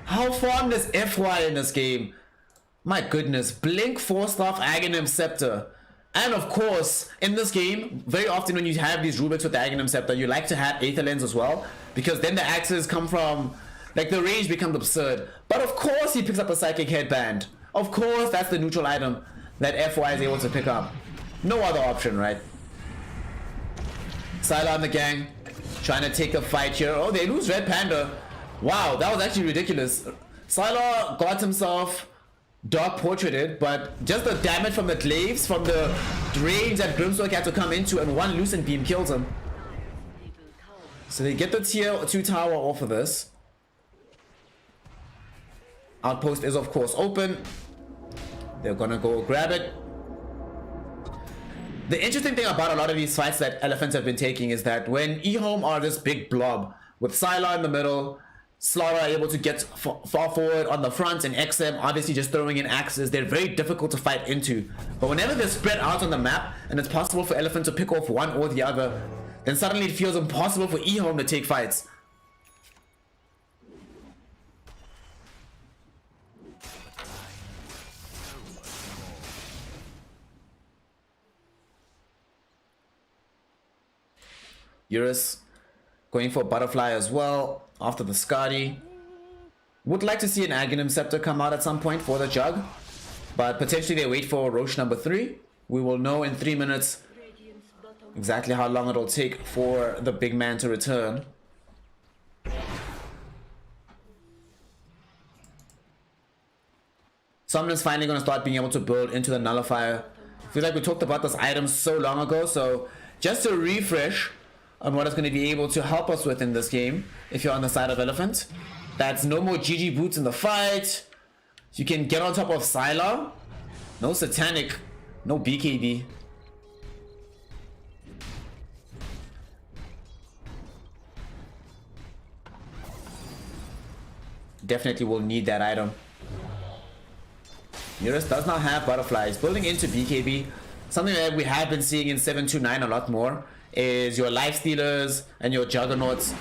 How farmed is FY in this game? My goodness. Blink, Force Staff, Aghanim Scepter. And of course, in this game, very often when you have these Rubiks with the Aghanim Scepter, you like to have Aether Lens as well. Because then the axes come from, like, the range becomes absurd. But of course he picks up a Psychic Headband. Of course that's the neutral item that FY is able to pick up. No other option, right? Sylar and the gang trying to take the fight here. Oh, they lose Red Panda. Wow, that was actually ridiculous. Sylar got himself Dark Portraited, but just the damage from the glaives, from the range that Grimsword had to come into, and one Lucent Beam kills him. So they get the tier 2 tower off of this. Outpost is of course open. They're gonna go grab it. The interesting thing about a lot of these fights that Elephants have been taking is that when eHome are this big blob, with Sylar in the middle, Slaughter able to get far forward on the front, and XM obviously just throwing in axes, they're very difficult to fight into. But whenever they're spread out on the map, and it's possible for Elephant to pick off one or the other, then suddenly it feels impossible for eHome to take fights. Eurus going for Butterfly as well after the Skadi. Would like to see an Aghanim Scepter come out at some point for the Jug, but potentially they wait for Roche number 3. We will know in 3 minutes exactly how long it'll take for the big man to return. Someone's finally going to start being able to build into the Nullifier. I feel like we talked about this item so long ago, so just to refresh on what it's going to be able to help us with in this game, if you're on the side of Elephant. That's no more GG boots in the fight. You can get on top of Sylar. No Satanic, no BKB. Definitely will need that item. Eurus does not have Butterflies. Building into BKB, something that we have been seeing in 729 a lot more, is your Life Stealers and your Juggernauts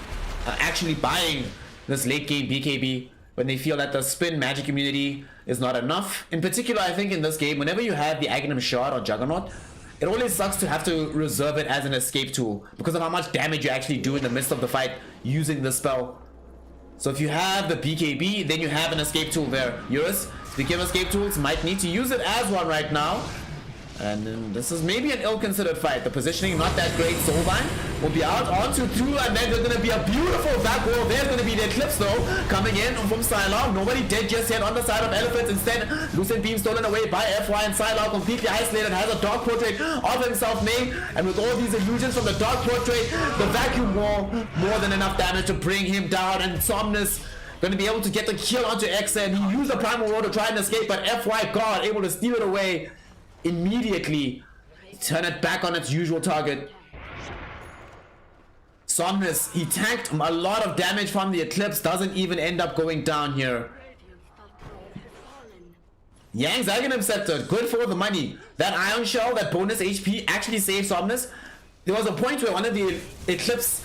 actually buying this late game BKB when they feel that the spin magic immunity is not enough. In particular, I think in this game, whenever you have the Aghanim Shard or Juggernaut, it always sucks to have to reserve it as an escape tool because of how much damage you actually do in the midst of the fight using the spell. So if you have the BKB, then you have an escape tool there. Eurus, speaking of escape tools, might need to use it as one right now. And then this is maybe an ill-considered fight. The positioning not that great. Soulbind will be out onto 2, and then there's going to be a beautiful back wall. There's going to be the Eclipse though, coming in from Sylar. Nobody dead just yet on the side of Elephants. Instead, Lucent Beam stolen away by FY, and Sylar completely isolated, has a Dark Portrait of himself made. And with all these illusions from the Dark Portrait, the Vacuum Wall, more than enough damage to bring him down. And Somnus going to be able to get the kill onto XM. He used the Primal Roar to try and escape, but FY God able to steal it away immediately. turn it back on its usual target. Somnus, he tanked a lot of damage from the Eclipse, doesn't even end up going down here. Yang's Aghanim Scepter, good for the money. That Ion Shell, that bonus HP actually saved Somnus. There was a point where one of the Eclipse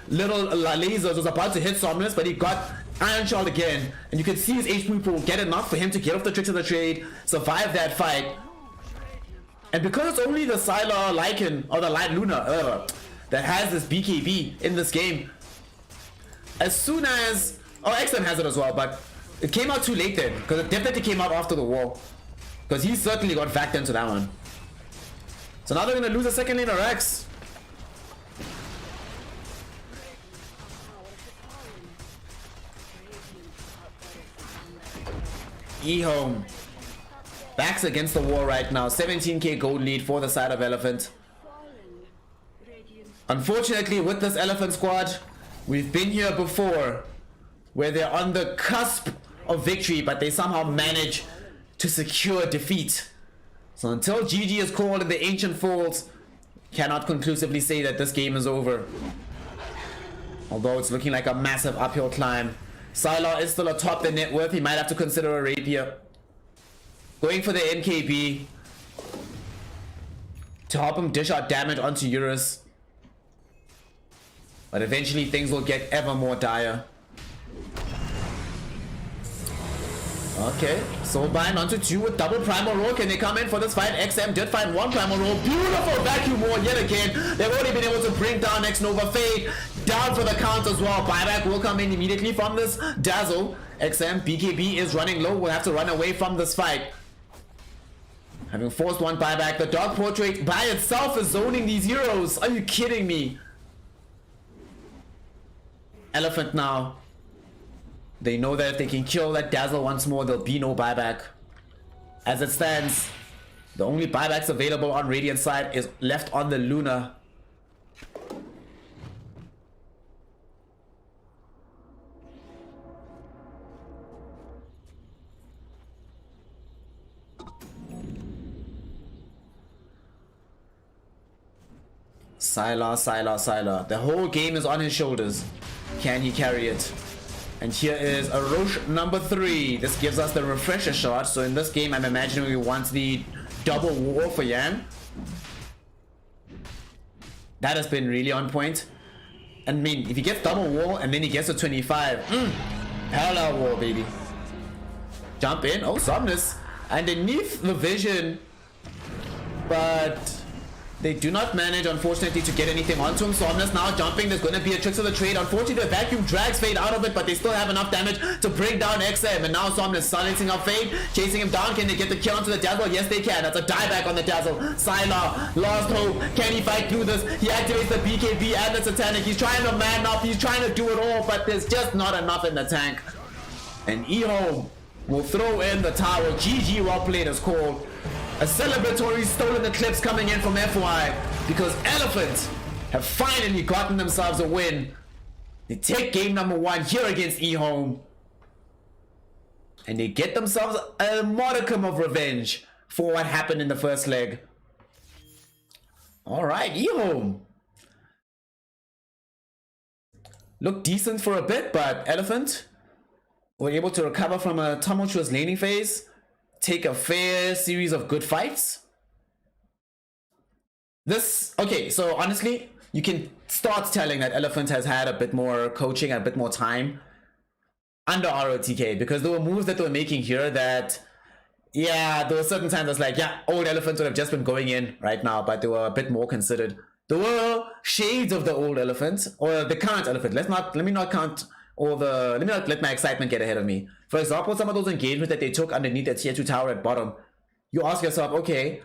little lasers was about to hit Somnus, but he got Ion Shell again. And you can see his HP pool get enough for him to get off the tricks of the trade, survive that fight. And because it's only the Sylar Lycan, or the Light Luna, that has this BKB in this game, as soon as... Oh, XM has it as well, but it came out too late then, because it definitely came out after the war. Because he certainly got backed into that one. So now they're going to lose a second laner Rex. E-Home backs against the wall right now. 17k gold lead for the side of Elephant. Unfortunately, with this Elephant squad, we've been here before, where they're on the cusp of victory, but they somehow manage to secure defeat. So until GG is called in the Ancient Falls, cannot conclusively say that this game is over. Although it's looking like a massive uphill climb. Sylar is still atop the net worth. He might have to consider a rapier. Going for the NKB to help him dish out damage onto Eurus. But eventually things will get ever more dire. Okay, Soulbind onto 2 with double Primal Roll. Can they come in for this fight? XM did find 1 Primal Roll. Beautiful Vacuum Wall yet again. They've already been able to bring down X Nova Fade. Down for the count as well. Buyback will come in immediately from this Dazzle. XM, BKB is running low. We'll have to run away from this fight. Having forced 1 buyback. The Dark Portrait by itself is zoning these heroes. Are you kidding me? Elephant now. They know that if they can kill that Dazzle once more, there'll be no buyback. As it stands, the only buybacks available on Radiant side is left on the Luna. Sylar. The whole game is on his shoulders. Can he carry it? And here is a Roche number 3. This gives us the refresher shot. So in this game, I'm imagining we want the double wall for Yan. That has been really on point. I mean, if he gets double wall and then he gets a 25. Parallel wall, baby. Jump in. Oh, Somnus. Underneath the vision. But they do not manage, unfortunately, to get anything onto him. Somnus now jumping. There's going to be a Tricks of the Trade. Unfortunately, the Vacuum drags Fade out of it, but they still have enough damage to bring down XM. And now Somnus silencing up Fade, chasing him down. Can they get the kill onto the Dazzle? Yes, they can. That's a dieback on the Dazzle. Sylar, lost hope. Can he fight through this? He activates the BKB and the Satanic. He's trying to man up. He's trying to do it all, but there's just not enough in the tank. And E-Home will throw in the tower. GG, well played is called. A celebratory stolen eclipse coming in from FY because Elephant have finally gotten themselves a win. They take game number 1 here against E-Home. And they get themselves a modicum of revenge for what happened in the first leg. Alright, E-Home looked decent for a bit, but Elephant were able to recover from a tumultuous laning phase. Take a fair series of good fights. Okay, so honestly, you can start telling that Elephant has had a bit more coaching and a bit more time under ROTK, because there were moves that they were making here that, yeah, there were certain times that's like, yeah, old Elephant would have just been going in right now, but they were a bit more considered. There were shades of the old Elephant, or the current Elephant. Let me not let my excitement get ahead of me. For example, some of those engagements that they took underneath the tier 2 tower at bottom, you ask yourself, okay,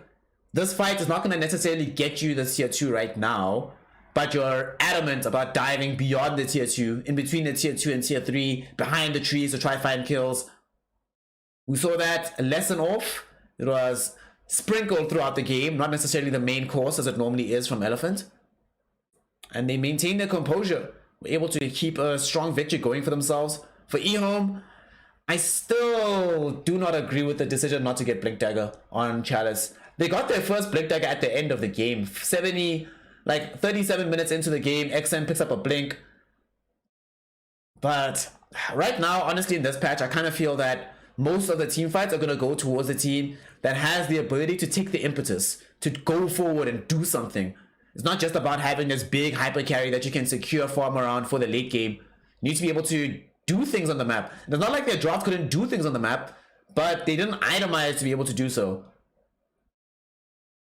this fight is not going to necessarily get you the tier 2 right now, but you're adamant about diving beyond the tier 2, in between the tier 2 and tier 3, behind the trees to try find kills. We saw that lesson off. It was sprinkled throughout the game, not necessarily the main course as it normally is from Elephant. And they maintained their composure, were able to keep a strong victory going for themselves. For E-Home, I still do not agree with the decision not to get Blink Dagger on Chalice. They got their first blink dagger at the end of the game. 37 minutes into the game, XM picks up a blink. But right now, honestly, in this patch, I kind of feel that most of the team fights are going to go towards a team that has the ability to take the impetus, to go forward and do something. It's not just about having this big hyper carry that you can secure farm around for the late game. You need to be able to do things on the map. It's not like their draft couldn't do things on the map, but they didn't itemize to be able to do so.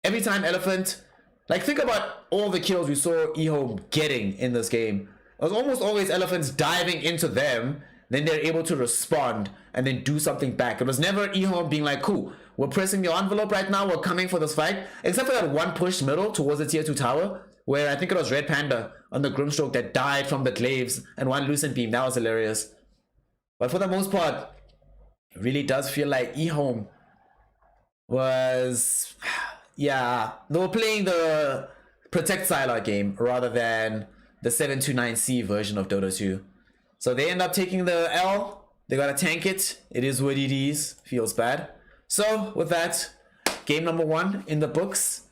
Every time Elephant, like think about all the kills we saw Ehome getting in this game. It was almost always Elephants diving into them, then they're able to respond and then do something back. It was never Ehome being like, cool, we're pressing the envelope right now, we're coming for this fight. Except for that one push middle towards the tier 2 tower, where I think it was Red Panda on the Grimstroke that died from the glaives and one Lucent Beam. That was hilarious. But for the most part, it really does feel like Ehome was... yeah, they were playing the Protect Sylar game rather than the 729C version of Dota 2. So they end up taking the L. They gotta tank it. It is what it is. Feels bad. So with that, game number 1 in the books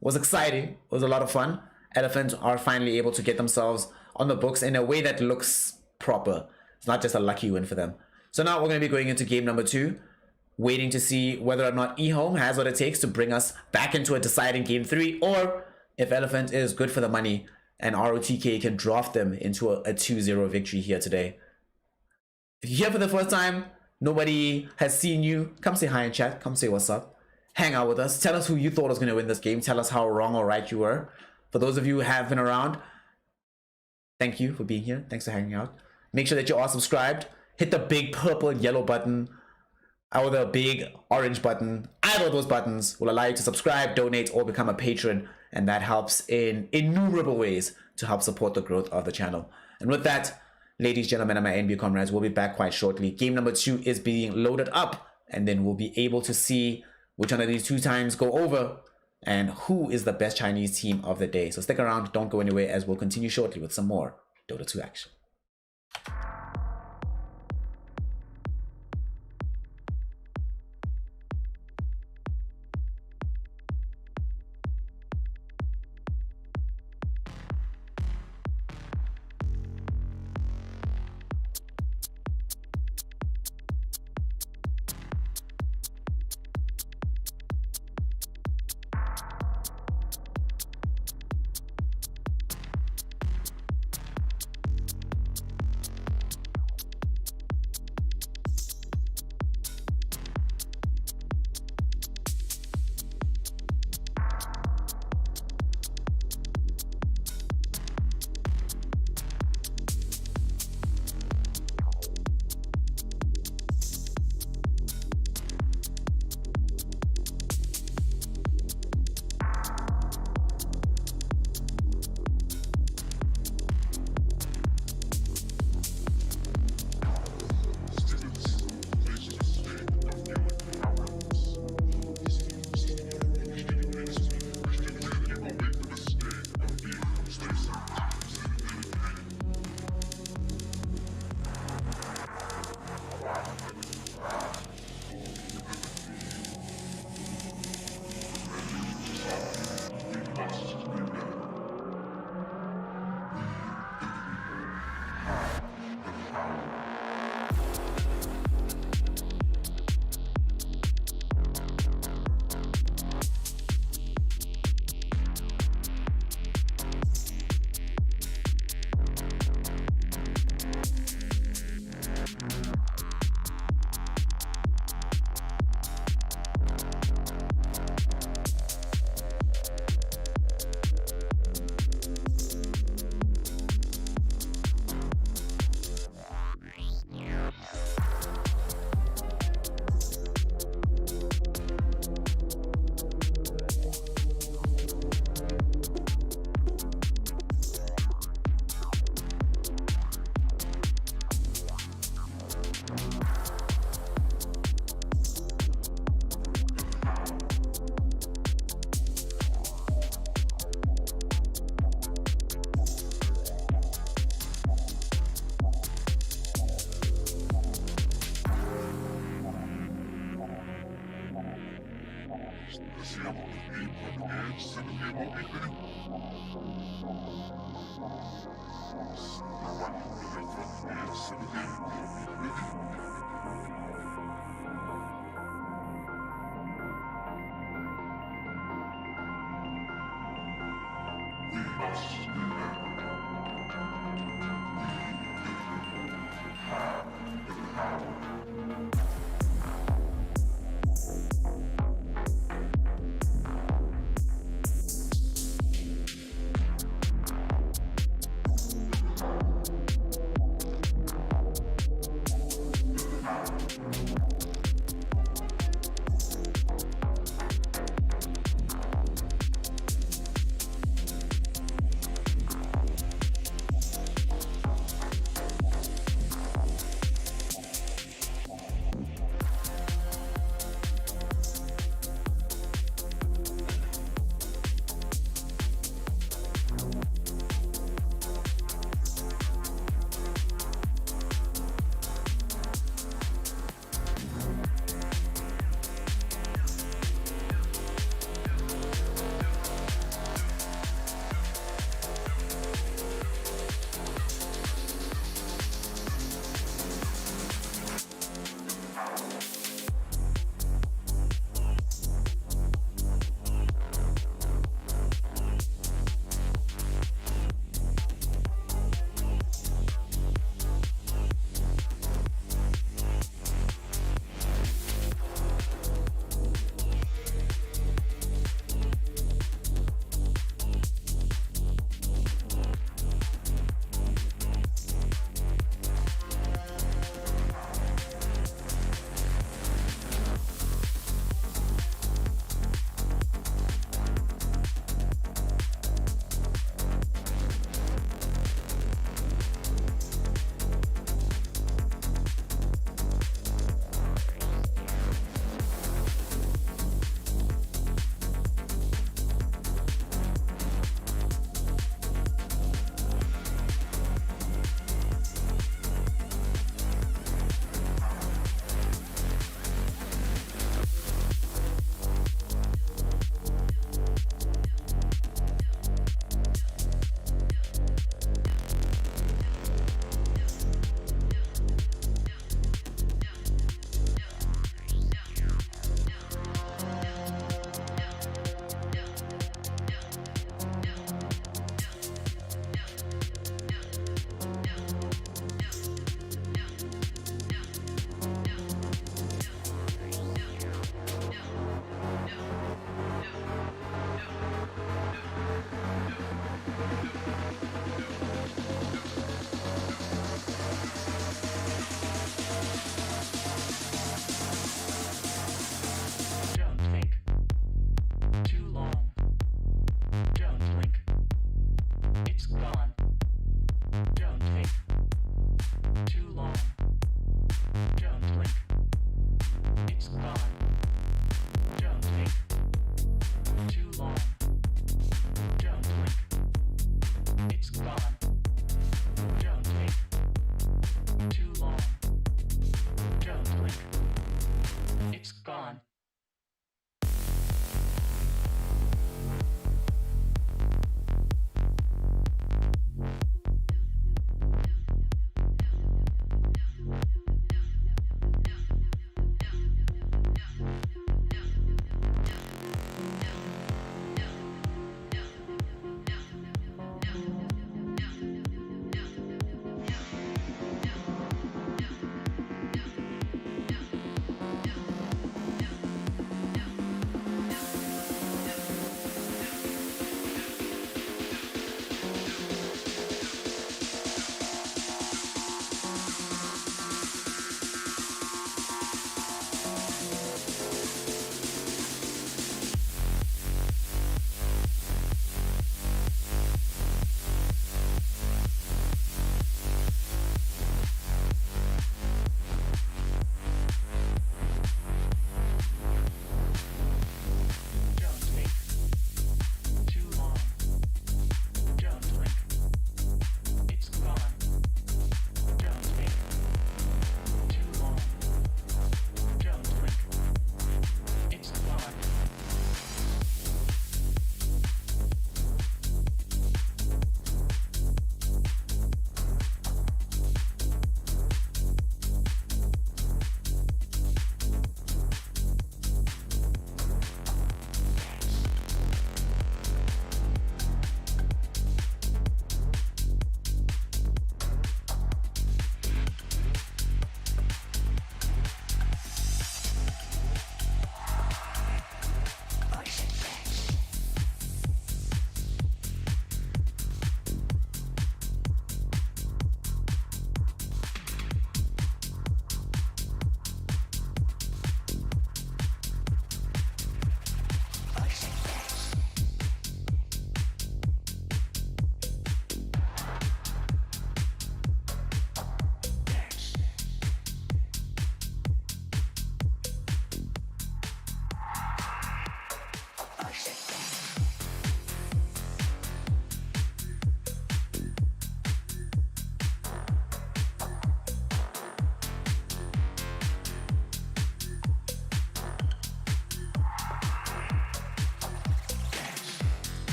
was exciting. It was a lot of fun. Elephants are finally able to get themselves on the books in a way that looks proper. It's not just a lucky win for them. So now we're going to be going into game number 2, waiting to see whether or not Ehome has what it takes to bring us back into a deciding game 3, or if Elephant is good for the money and ROTK can draft them into a 2-0 victory here today. If you're here for the first time, nobody has seen you, come say hi in chat, come say what's up, hang out with us, tell us who you thought was going to win this game, tell us how wrong or right you were. For those of you who have been around, thank you for being here, thanks for hanging out. Make sure that you are subscribed, hit the big purple and yellow button, or the big orange button. Either of those buttons will allow you to subscribe, donate, or become a patron, and that helps in innumerable ways to help support the growth of the channel. And with that, ladies, gentlemen, and my NB comrades, we'll be back quite shortly. Game number 2 is being loaded up, and then we'll be able to see which one of these 2 times go over and who is the best Chinese team of the day. So stick around, don't go anywhere, as we'll continue shortly with some more Dota 2 action.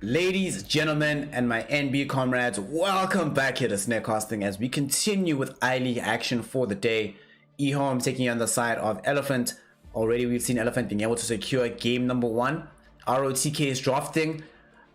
Ladies, gentlemen, and my NB comrades, welcome back here to Snare as we continue with I-League action for the day. eHome taking on the side of Elephant. Already we've seen Elephant being able to secure game number 1. ROTK's drafting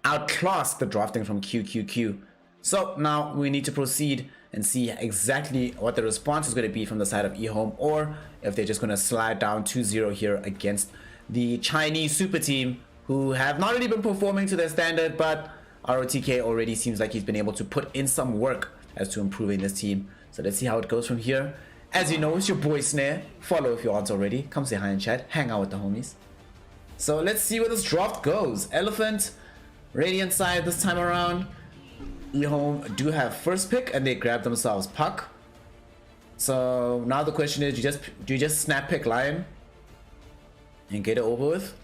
outclassed the drafting from QQQ. So now we need to proceed and see exactly what the response is going to be from the side of eHome, or if they're just going to slide down 2-0 here against the Chinese super team, who have not really been performing to their standard, but ROTK already seems like he's been able to put in some work as to improving this team. So let's see how it goes from here. As you know, it's your boy Snare. Follow if you aren't already. Come say hi in chat. Hang out with the homies. So let's see where this draft goes. Elephant, Radiant side this time around. eHome do have first pick and they grab themselves Puck. So now the question is, do you just snap pick Lion and get it over with?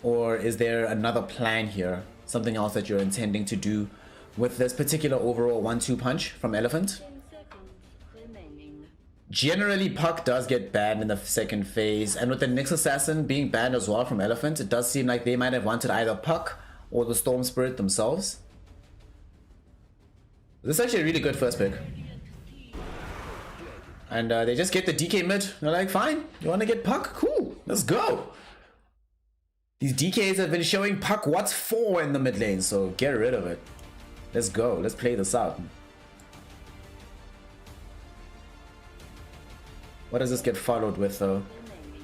Or is there another plan here? Something else that you're intending to do with this particular overall 1-2 punch from Elephant? 10 seconds remaining. Generally, Puck does get banned in the second phase, and with the Nyx Assassin being banned as well from Elephant, it does seem like they might have wanted either Puck or the Storm Spirit themselves. This is actually a really good first pick. And they just get the DK mid. They're like, fine, you want to get Puck? Cool, let's go. These DKs have been showing Puck what's for in the mid lane, so get rid of it. Let's go, let's play this out. What does this get followed with though?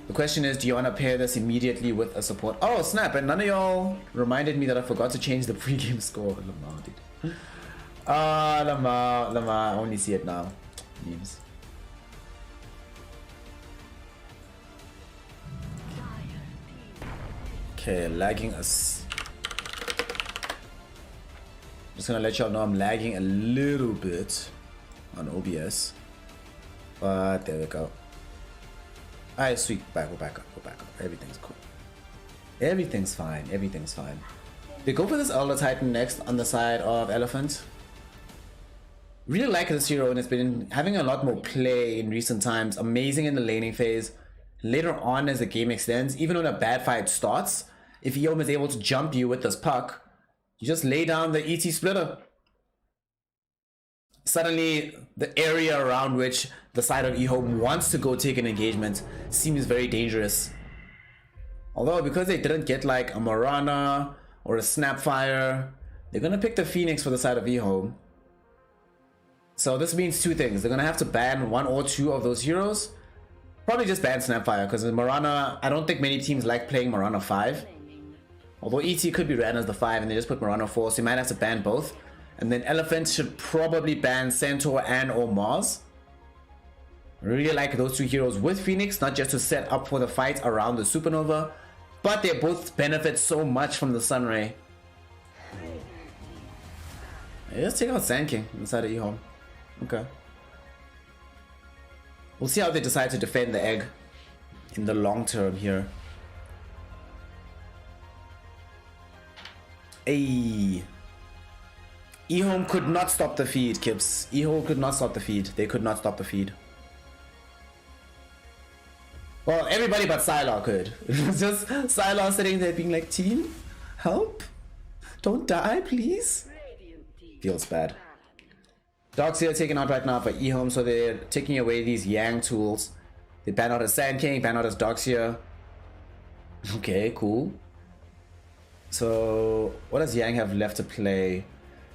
The question is, do you want to pair this immediately with a support? Oh snap, and none of y'all reminded me that I forgot to change the pregame score. Lamar, dude. Ah, Lamar, I only see it now. Memes. Okay, lagging us. Just gonna let y'all know I'm lagging a little bit on OBS. But there we go. Alright, sweet. We're back up. Everything's cool. Everything's fine. They go for this Elder Titan next on the side of Elephant. Really like this hero, and it's been having a lot more play in recent times. Amazing in the laning phase. Later on as the game extends, even when a bad fight starts, if eHome is able to jump you with this Puck, you just lay down the ET splitter. Suddenly, the area around which the side of eHome wants to go take an engagement seems very dangerous. Although, because they didn't get like a Marana or a Snapfire, they're gonna pick the Phoenix for the side of eHome. So this means two things. They're gonna have to ban one or two of those heroes. Probably just ban Snapfire, because Marana, I don't think many teams like playing Marana 5. Although ET could be ran as the 5 and they just put Marana 4, so you might have to ban both. And then Elephant should probably ban Centaur and or Mars. I really like those two heroes with Phoenix, not just to set up for the fight around the Supernova, but they both benefit so much from the Sunray. Let's take out Sand King inside of eHome. Okay. We'll see how they decide to defend the egg in the long term here. Ayy. eHome could not stop the feed, Kips. eHome could not stop the feed. They could not stop the feed. Well, everybody but Sylar could. It was just Sylar sitting there being like, team, help? Don't die, please? Feels bad. Doxia taken out right now for eHome, so they're taking away these Yang tools. They ban out as Sand King, ban out as Doxia. Okay, cool. So, what does Yang have left to play?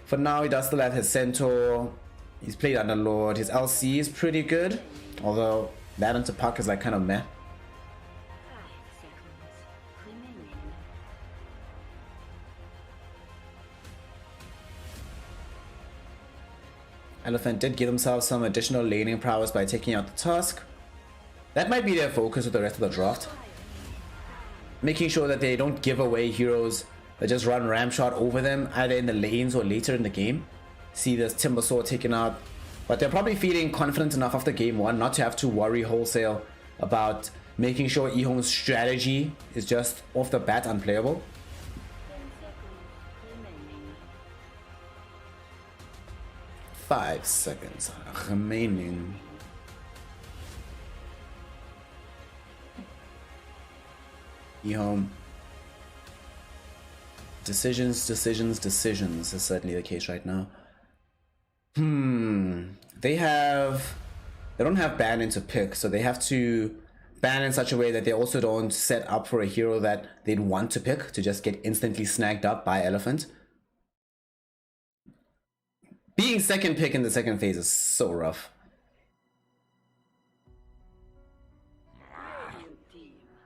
For now, he does still have his Centaur. He's played Underlord. His LC is pretty good. Although, that into Puck is like kind of meh. 5 seconds remaining. Elephant did give themselves some additional laning prowess by taking out the Tusk. That might be their focus with the rest of the draft. Making sure that they don't give away heroes that just run Ramshot over them, either in the lanes or later in the game. See this Timbersaw taken out. But they're probably feeling confident enough after game 1 not to have to worry wholesale about making sure eHome's strategy is just off the bat unplayable. 10 seconds 5 seconds remaining. remaining. eHome Decisions is certainly the case right now. They don't have ban into pick, so they have to ban in such a way that they also don't set up for a hero that they'd want to pick to just get instantly snagged up by Elephant. Being second pick in the second phase is so rough.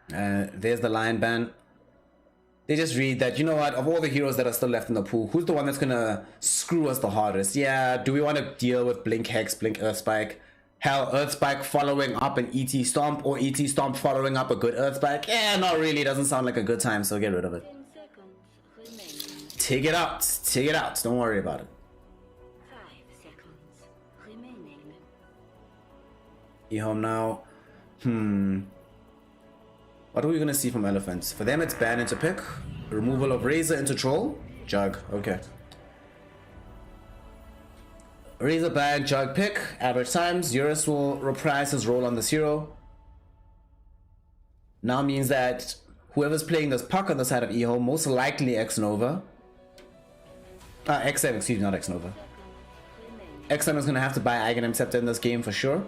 There's the lion ban. They just read that, you know what, of all the heroes that are still left in the pool, who's the one that's gonna screw us the hardest? Yeah, do we want to deal with Blink Hex, Blink Earth Spike? Hell, Earth Spike following up an ET Stomp, or ET Stomp following up a good Earth Spike? Yeah, not really, doesn't sound like a good time, so get rid of it. 10 seconds remaining. Take it out, don't worry about it. 5 seconds remaining. E-Home now. What are we gonna see from Elephants? For them it's ban into pick, removal of Razor into Troll, Jug, okay. Razor ban, Jug pick, average times, Eurus will reprise his role on this hero. Now means that whoever's playing this puck on the side of E-Home, most likely X-Nova. XM, excuse me, not X-Nova. XM is gonna have to buy Aghanim Scepter in this game for sure.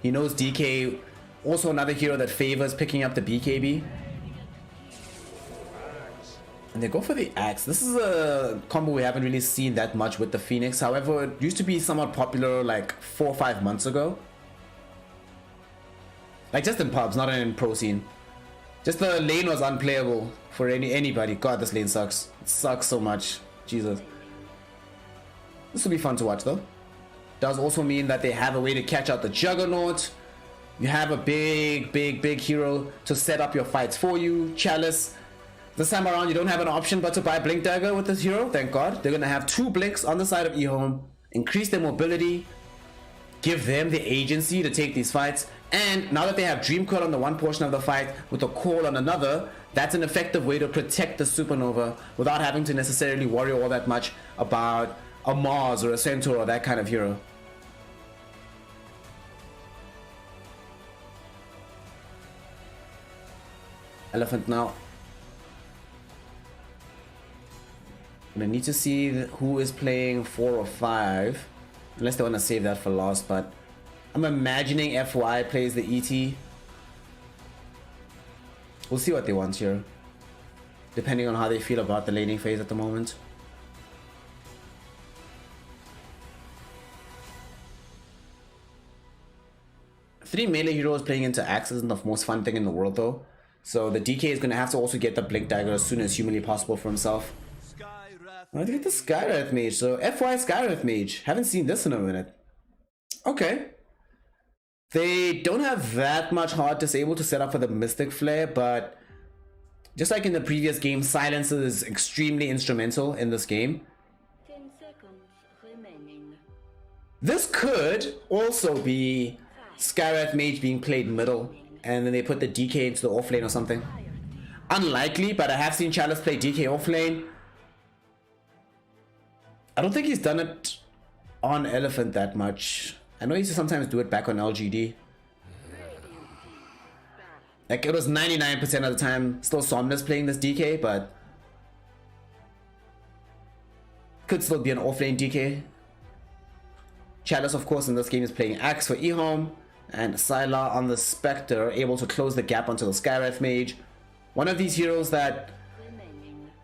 He knows DK, also another hero that favors picking up the BKB. And they go for the Axe. This is a combo we haven't really seen that much with the Phoenix. However, it used to be somewhat popular like 4 or 5 months ago. Like just in pubs, not in pro scene. Just the lane was unplayable for anybody. God, this lane sucks. It sucks so much. Jesus. This will be fun to watch though. Does also mean that they have a way to catch out the Juggernaut. You have a big hero to set up your fights for you. Chalice. This time around you don't have an option but to buy Blink Dagger with this hero, thank God. They're gonna have 2 Blinks on the side of E-Home, increase their mobility, give them the agency to take these fights, and now that they have Dream Coil on the one portion of the fight with a Call on another, that's an effective way to protect the Supernova without having to necessarily worry all that much about a Mars or a Centaur or that kind of hero. Elephant now. I'm gonna need to see who is playing 4 or 5, unless they want to save that for last, but I'm imagining FY plays the ET. We'll see what they want here, depending on how they feel about the laning phase at the moment. Three melee heroes playing into Axe isn't the most fun thing in the world though, so the DK is gonna have to also get the Blink Dagger as soon as humanly possible for himself. I get the Skywrath Mage, so FY Skywrath Mage. Haven't seen this in a minute. Okay. They don't have that much hard disable to set up for the Mystic Flare, but just like in the previous game, Silence is extremely instrumental in this game. 10 seconds remaining. This could also be Skywrath Mage being played middle, and then they put the DK into the offlane or something. Unlikely, but I have seen Chalice play DK offlane. I don't think he's done it on Elephant that much. I know he used to sometimes do it back on LGD. Like it was 99% of the time still Somnus playing this DK, but could still be an offlane DK. Chalice of course in this game is playing Axe for E-Home, and Sylar on the Spectre, able to close the gap onto the Skywrath Mage. One of these heroes that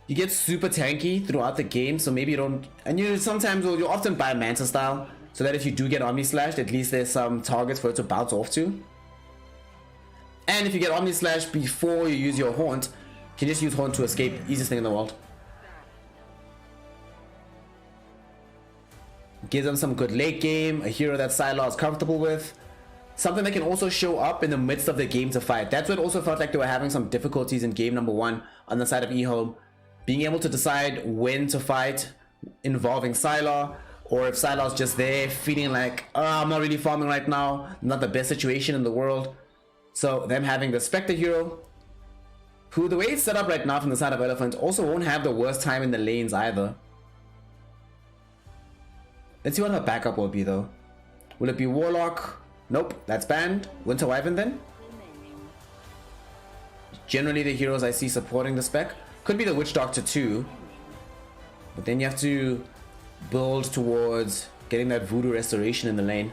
you get super tanky throughout the game, so maybe you don't, and you sometimes, or you often buy Manta style, so that if you do get Omni Slashed, at least there's some targets for it to bounce off to. And if you get Omni Slash before you use your Haunt, you can just use Haunt to escape, easiest thing in the world. Gives them some good late game, a hero that Sylar is comfortable with. Something that can also show up in the midst of the game to fight. That's what also felt like they were having some difficulties in game number 1 on the side of E-Home. Being able to decide when to fight involving Sylar, or if Sylar's just there feeling like, oh, I'm not really farming right now, not the best situation in the world. So them having the Spectre hero, who the way it's set up right now from the side of Elephant, also won't have the worst time in the lanes either. Let's see what her backup will be though. Will it be Warlock? Nope, that's banned. Winter Wyvern then? Generally the heroes I see supporting the spec. Could be the Witch Doctor too. But then you have to build towards getting that voodoo restoration in the lane.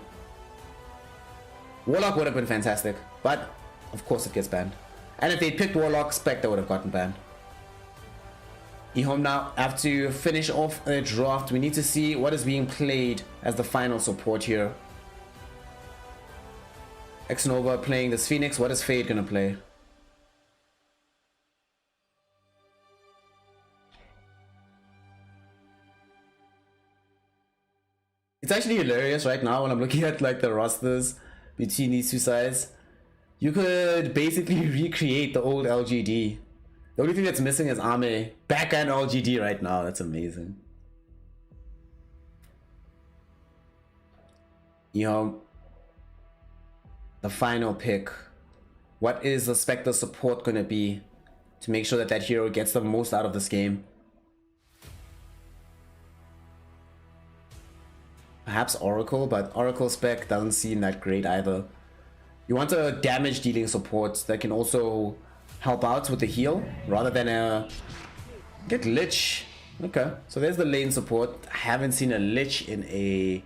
Warlock would have been fantastic, but of course it gets banned. And if they picked Warlock, Spectre would have gotten banned. eHome now have to finish off a draft. We need to see what is being played as the final support here. Xnova playing this Phoenix. What is Fade gonna play? It's actually hilarious right now when I'm looking at like the rosters between these two sides. You could basically recreate the old LGD. The only thing that's missing is Ame. Backhand LGD right now. That's amazing. eHome. The final pick. What is the Spectre support going to be to make sure that that hero gets the most out of this game? Perhaps Oracle, but Oracle spec doesn't seem that great either. You want a damage dealing support that can also help out with the heal rather than a get Lich. Okay, so there's the lane support. I haven't seen a Lich in a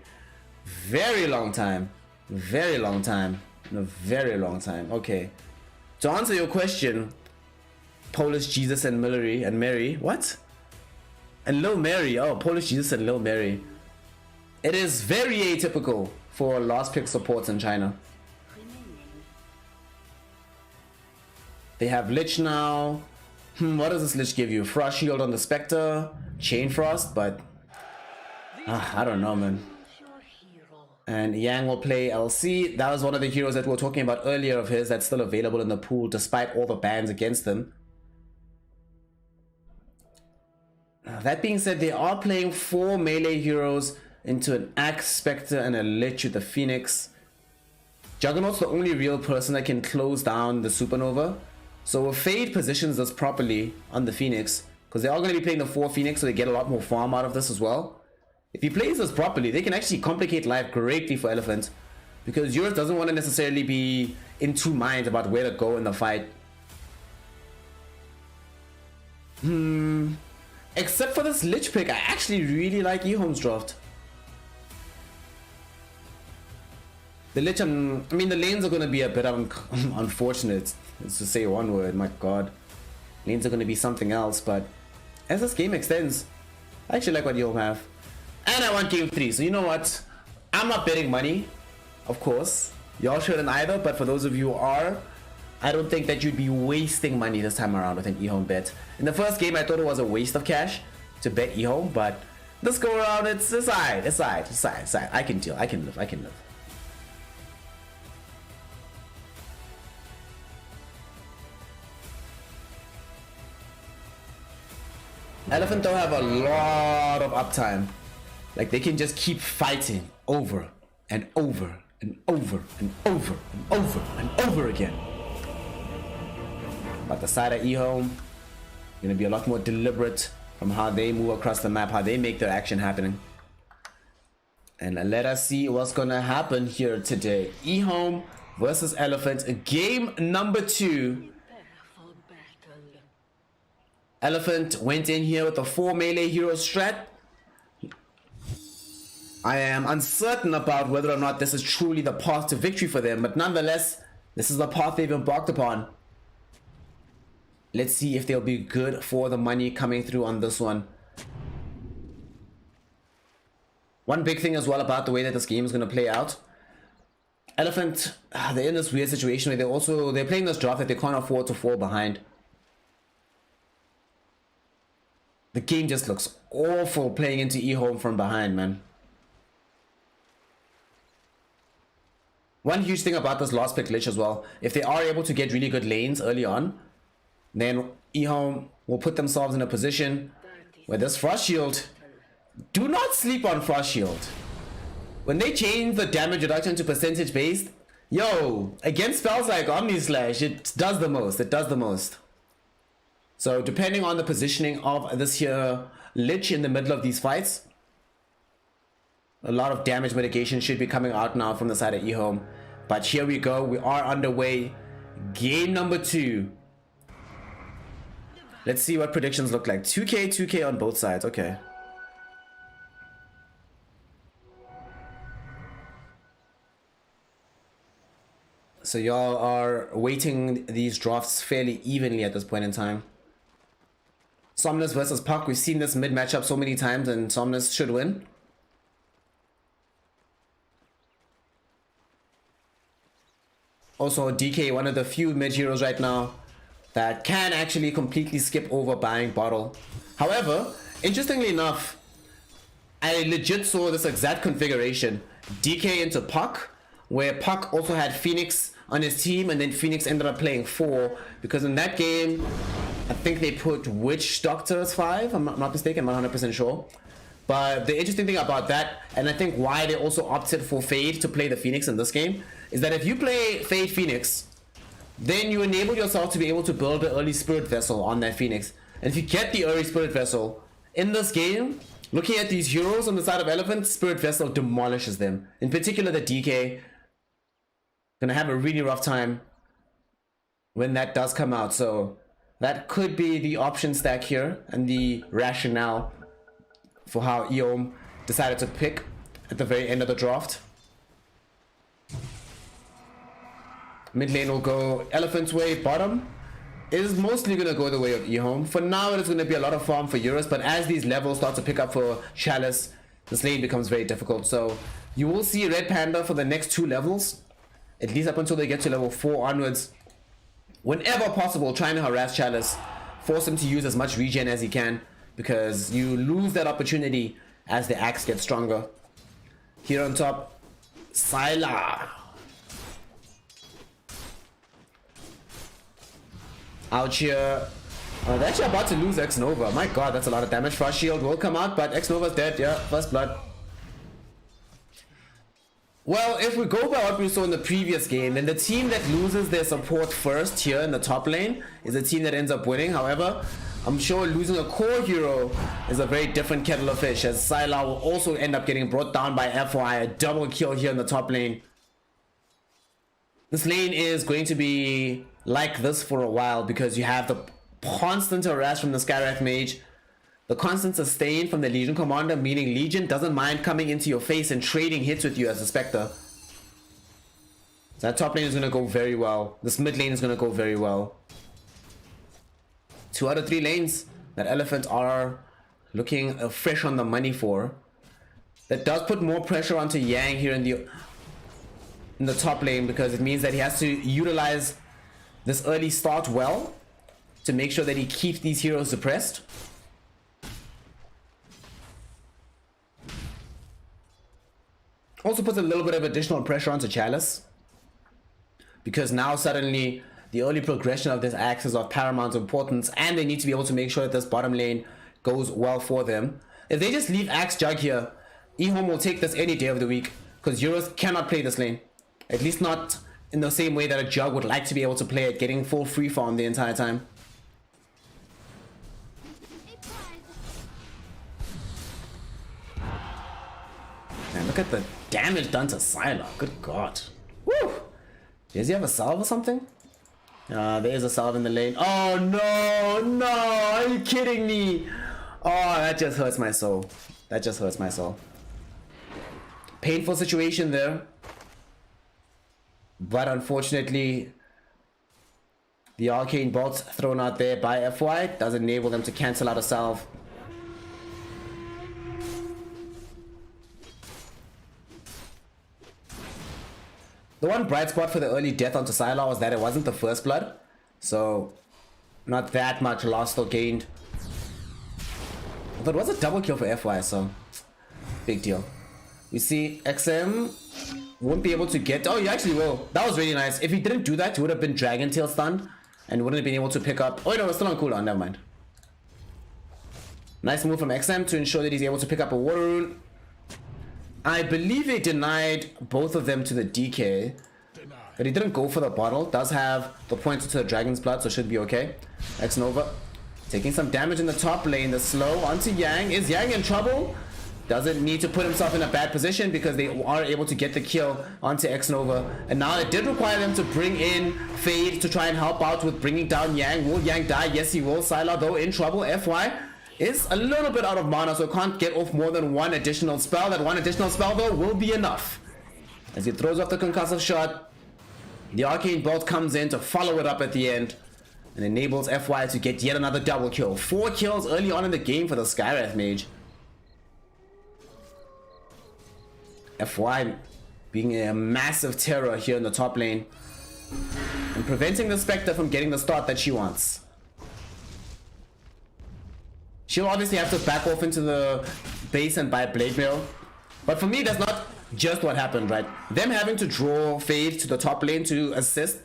very long time. Very long time. In a very long time. Okay. To answer your question, Polish Jesus and Mary. What? And Lil Mary. Oh, Polish Jesus and Lil Mary. It is very atypical for last pick supports in China. They have Lich now. What does this Lich give you? Frost Shield on the Spectre, Chain Frost, but I don't know, man. And Yang will play LC. That was one of the heroes that we were talking about earlier of his that's still available in the pool despite all the bans against them. That being said, they are playing 4 melee heroes into an Axe, Spectre, and a Lich with the Phoenix. Juggernaut's the only real person that can close down the Supernova. So if Fade positions this properly on the Phoenix, because they are going to be playing the 4 Phoenix, so they get a lot more farm out of this as well. If he plays this properly, they can actually complicate life greatly for Elephant, because Eurus doesn't want to necessarily be in 2 minds about where to go in the fight. Except for this Lich pick, I actually really like eHome's draft. The Lich, I mean, the lanes are going to be a bit unfortunate, to say one word, my god. Lanes are going to be something else, but as this game extends, I actually like what you'll have. And I want game 3, so you know what? I'm not betting money, of course. Y'all shouldn't either, but for those of you who are, I don't think that you'd be wasting money this time around with an eHome bet. In the first game, I thought it was a waste of cash to bet eHome, but this go around, it's alright. I can deal, I can live. Elephant don't have a lot of uptime. Like they can just keep fighting over and over and over and over and over and over again. But the side of eHome, gonna be a lot more deliberate from how they move across the map, how they make their action happening. And let us see what's gonna happen here today. eHome versus Elephant, game number 2. Elephant went in here with a 4 melee hero strat. I am uncertain about whether or not this is truly the path to victory for them, but nonetheless, this is the path they've embarked upon. Let's see if they'll be good for the money coming through on this one. One big thing as well about the way that this game is going to play out. Elephant, they're in this weird situation where they're playing this draft that they can't afford to fall behind. The game just looks awful playing into eHome from behind, man. One huge thing about this last pick Lich as well, if they are able to get really good lanes early on, then eHome will put themselves in a position where this Frost Shield, do not sleep on Frost Shield. When they change the damage reduction to percentage based, yo, against spells like Omni Slash, it does the most. So depending on the positioning of this here Lich in the middle of these fights, a lot of damage mitigation should be coming out now from the side of eHome. But here we go, we are underway. Game number 2. Let's see what predictions look like. 2k on both sides, okay. So y'all are weighting these drafts fairly evenly at this point in time. Somnus versus Puck. We've seen this mid matchup so many times, and Somnus should win. Also, DK, one of the few mid heroes right now that can actually completely skip over buying bottle. However, interestingly enough, I legit saw this exact configuration. DK into Puck, where Puck also had Phoenix on his team, and then Phoenix ended up playing 4, because in that game, I think they put Witch Doctor as 5, I'm not mistaken, I'm not 100% sure. But the interesting thing about that, and I think why they also opted for Fade to play the Phoenix in this game, is that if you play Fade Phoenix, then you enable yourself to be able to build an early Spirit Vessel on that Phoenix. And if you get the early Spirit Vessel, in this game, looking at these heroes on the side of Elephant, Spirit Vessel demolishes them. In particular, the DK. Gonna have a really rough time when that does come out. So that could be the option stack here and the rationale for how EOM decided to pick at the very end of the draft. Mid lane will go Elephant's way. Bottom is mostly going to go the way of EOM. For now, it is going to be a lot of farm for Eurus, but as these levels start to pick up for Chalice, this lane becomes very difficult. So you will see Red Panda for the next 2 levels, at least up until they get to level 4 onwards, whenever possible, trying to harass Chalice, force him to use as much regen as he can, because you lose that opportunity as the axe gets stronger. Here on top, Sylar. Out here. They're actually about to lose X-Nova. My god, that's a lot of damage. Frost Shield will come out, but X-Nova's dead. Yeah, first blood. Well, if we go by what we saw in the previous game, then the team that loses their support first here in the top lane is the team that ends up winning. However, I'm sure losing a core hero is a very different kettle of fish, as Sylar will also end up getting brought down by FY, a double kill here in the top lane. This lane is going to be like this for a while, because you have the constant harass from the Skywrath Mage, the constant sustain from the Legion Commander, meaning Legion doesn't mind coming into your face and trading hits with you as a Spectre. So that top lane is going to go very well. This mid lane is going to go very well. 2 out of 3 lanes that Elephant are looking fresh on the money for. That does put more pressure onto Yang here in the top lane, because it means that he has to utilize this early start well to make sure that he keeps these heroes suppressed. Also puts a little bit of additional pressure onto Chalice, because now suddenly the early progression of this axe is of paramount importance, and they need to be able to make sure that this bottom lane goes well for them. If they just leave Axe Jug here, EHOM will take this any day of the week, because Eurus cannot play this lane. At least not in the same way that a Jug would like to be able to play it, getting full free farm the entire time. Man, look at the damage done to Sylar. Good god. Woo! Does he have a salve or something? There is a salve in the lane. Oh no, no, are you kidding me? Oh, that just hurts my soul. That just hurts my soul. Painful situation there. But unfortunately, the arcane bolt thrown out there by FY does enable them to cancel out a salve. The one bright spot for the early death onto Sylar was that it wasn't the first blood, so not that much lost or gained. But it was a double kill for FY, so big deal. We see XM won't be able to get... Oh, he actually will. That was really nice. If he didn't do that, he would have been Dragon Tail stunned and wouldn't have been able to pick up... Oh, no, it's still on cooldown. Never mind. Nice move from XM to ensure that he's able to pick up a Water Rune. I believe they denied both of them to the DK, but he didn't go for the bottle. Does have the pointer to the Dragon's Blood, so should be okay. X-Nova taking some damage in the top lane. The slow onto Yang. Is Yang in trouble? Doesn't need to put himself in a bad position, because they are able to get the kill onto X-Nova. And now it did require them to bring in Fade to try and help out with bringing down Yang. Will Yang die? Yes, he will. Sylar, though, in trouble. FY is a little bit out of mana, so can't get off more than one additional spell. That one additional spell, though, will be enough, as he throws off the concussive shot. The Arcane Bolt comes in to follow it up at the end and enables FY to get yet another double kill. 4 kills early on in the game for the Skywrath Mage. FY being a massive terror here in the top lane and preventing the Spectre from getting the start that she wants. She'll obviously have to back off into the base and buy Blade Mail. But for me, that's not just what happened, right? Them having to draw Fade to the top lane to assist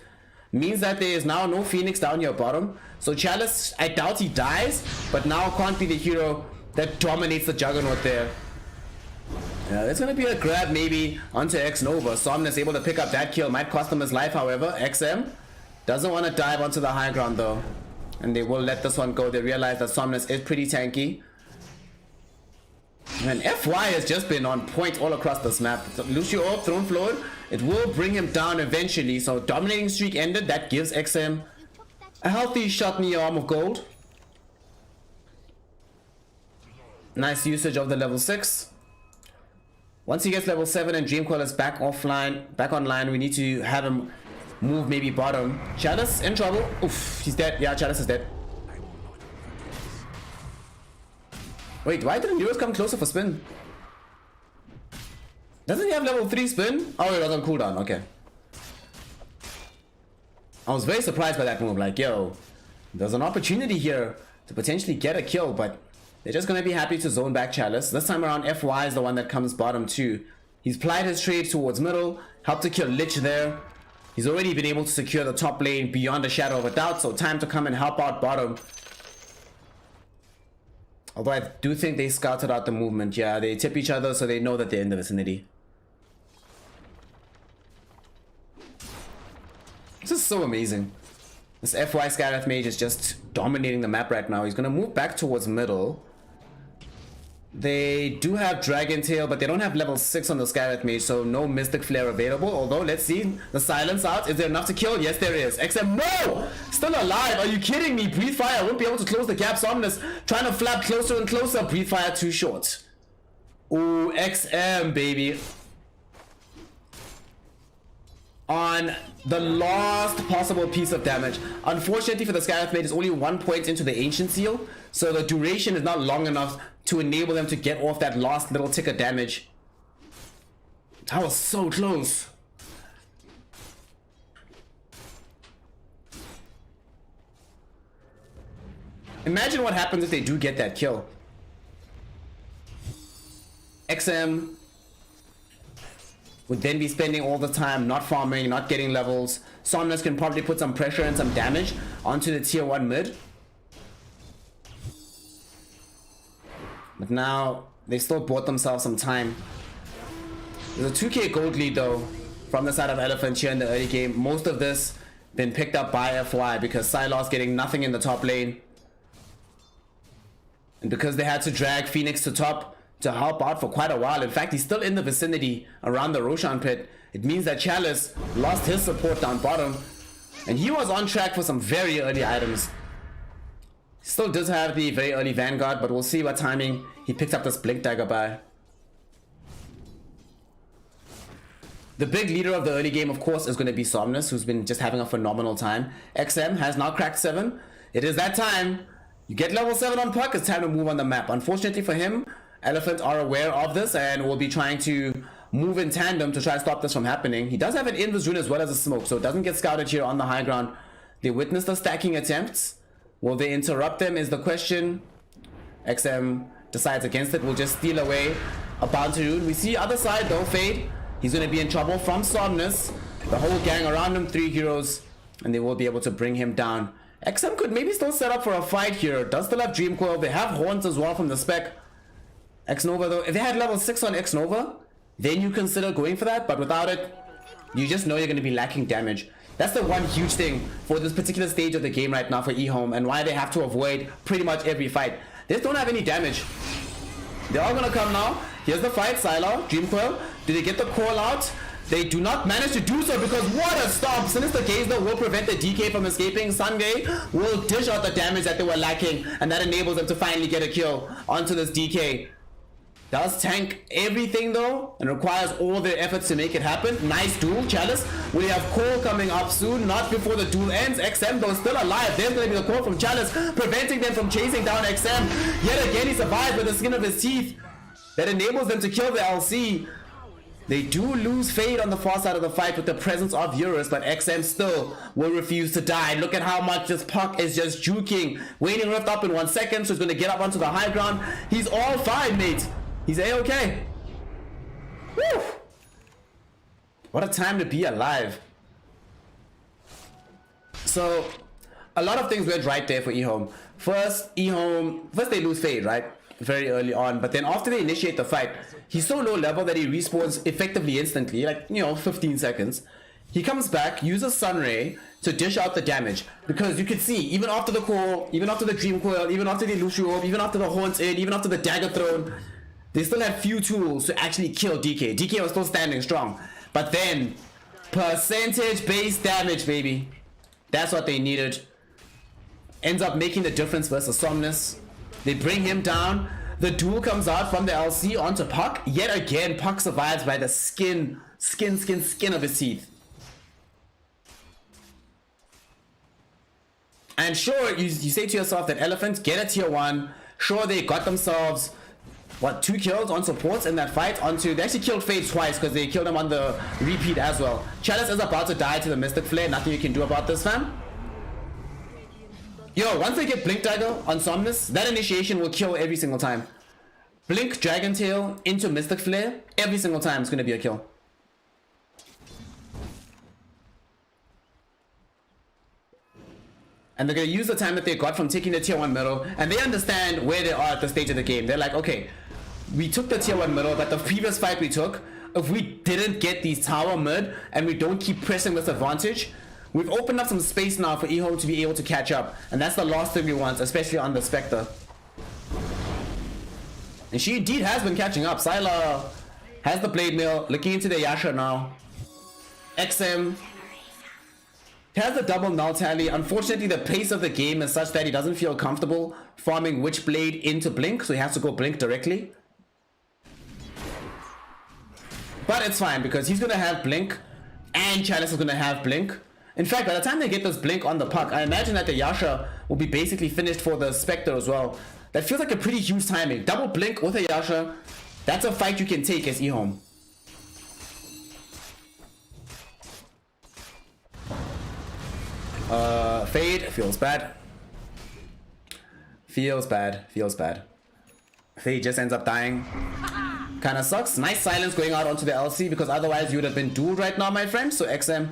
means that there is now no Phoenix down here bottom. So Chalice, I doubt he dies, but now can't be the hero that dominates the Juggernaut there. There's going to be a grab maybe onto X-Nova. Somnus able to pick up that kill. Might cost him his life, however. XM doesn't want to dive onto the high ground though. And they will let this one go. They realize that Somnus is pretty tanky. And FY has just been on point all across this map. Lucio Orb, Throne Floor, it will bring him down eventually. So dominating streak ended. That gives XM a healthy shot in the arm of gold. Nice usage of the level 6. Once he gets level 7 and Dreamcoil is back online, we need to have him move maybe bottom. Chalice in trouble. Oof, he's dead. Yeah, Chalice is dead. Wait, why didn't Euros come closer for spin? Doesn't he have level 3 spin? Oh, it was on cooldown. Okay. I was very surprised by that move. Like, yo, there's an opportunity here to potentially get a kill, but they're just going to be happy to zone back Chalice. This time around, FY is the one that comes bottom too. He's plied his trade towards middle, helped to kill Lich there. He's already been able to secure the top lane beyond a shadow of a doubt, so time to come and help out bottom. Although I do think they scouted out the movement. Yeah, they tip each other so they know that they're in the vicinity. This is so amazing. This FY Skywrath Mage is just dominating the map right now. He's going to move back towards middle. They do have Dragon Tail, but they don't have level 6 on the Skywrath Mage, so no Mystic Flare available. Although, let's see. The silence out. Is there enough to kill? Yes, there is. XM, no! Still alive. Are you kidding me? Breathe Fire won't be able to close the gap. Somnus trying to flap closer and closer. Breathe Fire too short. Ooh, XM, baby. On the last possible piece of damage. Unfortunately for the Skywrath Mage, it's only 1 point into the Ancient Seal, so the duration is not long enough to enable them to get off that last little tick of damage. That was so close. Imagine what happens if they do get that kill. XM would then be spending all the time not farming, not getting levels. Somnus can probably put some pressure and some damage onto the tier 1 mid. But now they still bought themselves some time. There's a 2k gold lead though from the side of Elephant here in the early game. Most of this been picked up by FY because Sylar's getting nothing in the top lane. And because they had to drag Phoenix to top to help out for quite a while. In fact, he's still in the vicinity around the Roshan pit. It means that Chalice lost his support down bottom. And he was on track for some very early items. Still does have the very early Vanguard, but we'll see what timing he picks up this Blink Dagger by. The big leader of the early game, of course, is going to be Somnus, who's been just having a phenomenal time. XM has now cracked 7. It is that time. You get level 7 on puck, it's time to move on the map. Unfortunately for him, Elephants are aware of this and will be trying to move in tandem to try to stop this from happening. He does have an Invis Rune as well as a smoke, so it doesn't get scouted here on the high ground. They witness the stacking attempts. Will they interrupt them is the question. XM decides against it. Will just steal away a Bounty Rune. We see other side though, Fade. He's going to be in trouble from Somnus. The whole gang around him, 3 heroes, and they will be able to bring him down. XM could maybe still set up for a fight here. Does still have Dreamcoil. They have Horns as well from the spec. X-Nova though, if they had level 6 on X-Nova, then you consider going for that, but without it, you just know you're going to be lacking damage. That's the one huge thing for this particular stage of the game right now for eHome, and why they have to avoid pretty much every fight. They just don't have any damage. They're all going to come now. Here's the fight. Sylar, Dreamcoil. Do they get the call out? They do not manage to do so because what a stomp. Sinister Gaze though will prevent the DK from escaping. Sungay will dish out the damage that they were lacking, and that enables them to finally get a kill onto this DK. Does tank everything though, and requires all their efforts to make it happen. Nice duel, Chalice. We have Cole coming up soon, not before the duel ends. XM though still alive. There's gonna be the call from Chalice, preventing them from chasing down XM. Yet again, he survived with the skin of his teeth. That enables them to kill the LC. They do lose Fade on the far side of the fight with the presence of Eurus, but XM still will refuse to die. Look at how much this puck is just juking. Waiting Rift up in 1 second, so he's going to get up onto the high ground. He's all fine, mate. He's A-okay. Woo! What a time to be alive. So, a lot of things went right there for eHome. First they lose Fade, right? Very early on, but then after they initiate the fight, he's so low level that he respawns effectively instantly, like, 15 seconds. He comes back, uses Sunray to dish out the damage, because you can see, even after the call, even after the Dream Coil, even after the Lucio Orb, even after the Horns in, even after the Dagger Throne, they still had few tools to actually kill DK. DK was still standing strong, but then percentage based damage, baby. That's what they needed. Ends up making the difference versus Somnus. They bring him down. The duel comes out from the LC onto Puck. Yet again, Puck survives by the skin of his teeth. And sure, you say to yourself that Elephants get a tier 1. Sure, they got themselves, 2 kills on supports in that fight. They actually killed Fade twice because they killed him on the repeat as well. Chalice is about to die to the Mystic Flare. Nothing you can do about this, fam. Yo, once they get Blink Dagger on Somnus, that initiation will kill every single time. Blink Dragon Tail into Mystic Flare, every single time it's going to be a kill. And they're going to use the time that they got from taking the tier 1 middle, and they understand where they are at the stage of the game. They're like, okay, we took the tier 1 middle, but the previous fight we took, if we didn't get these tower mid, and we don't keep pressing this advantage, we've opened up some space now for eHome to be able to catch up. And that's the last thing we want, especially on the Spectre. And she indeed has been catching up. Syla has the Blade Mail, looking into the Yasha now. XM has the double null tally. Unfortunately, the pace of the game is such that he doesn't feel comfortable farming Witch Blade into Blink, so he has to go Blink directly. But it's fine, because he's going to have Blink, and Chalice is going to have Blink. In fact, by the time they get this Blink on the Puck, I imagine that the Yasha will be basically finished for the Spectre as well. That feels like a pretty huge timing. Double Blink with a Yasha. That's a fight you can take as eHome. Fade feels bad. Feels bad. Fade just ends up dying. Kinda sucks. Nice silence going out onto the LC, because otherwise you would have been dueled right now, my friend. So XM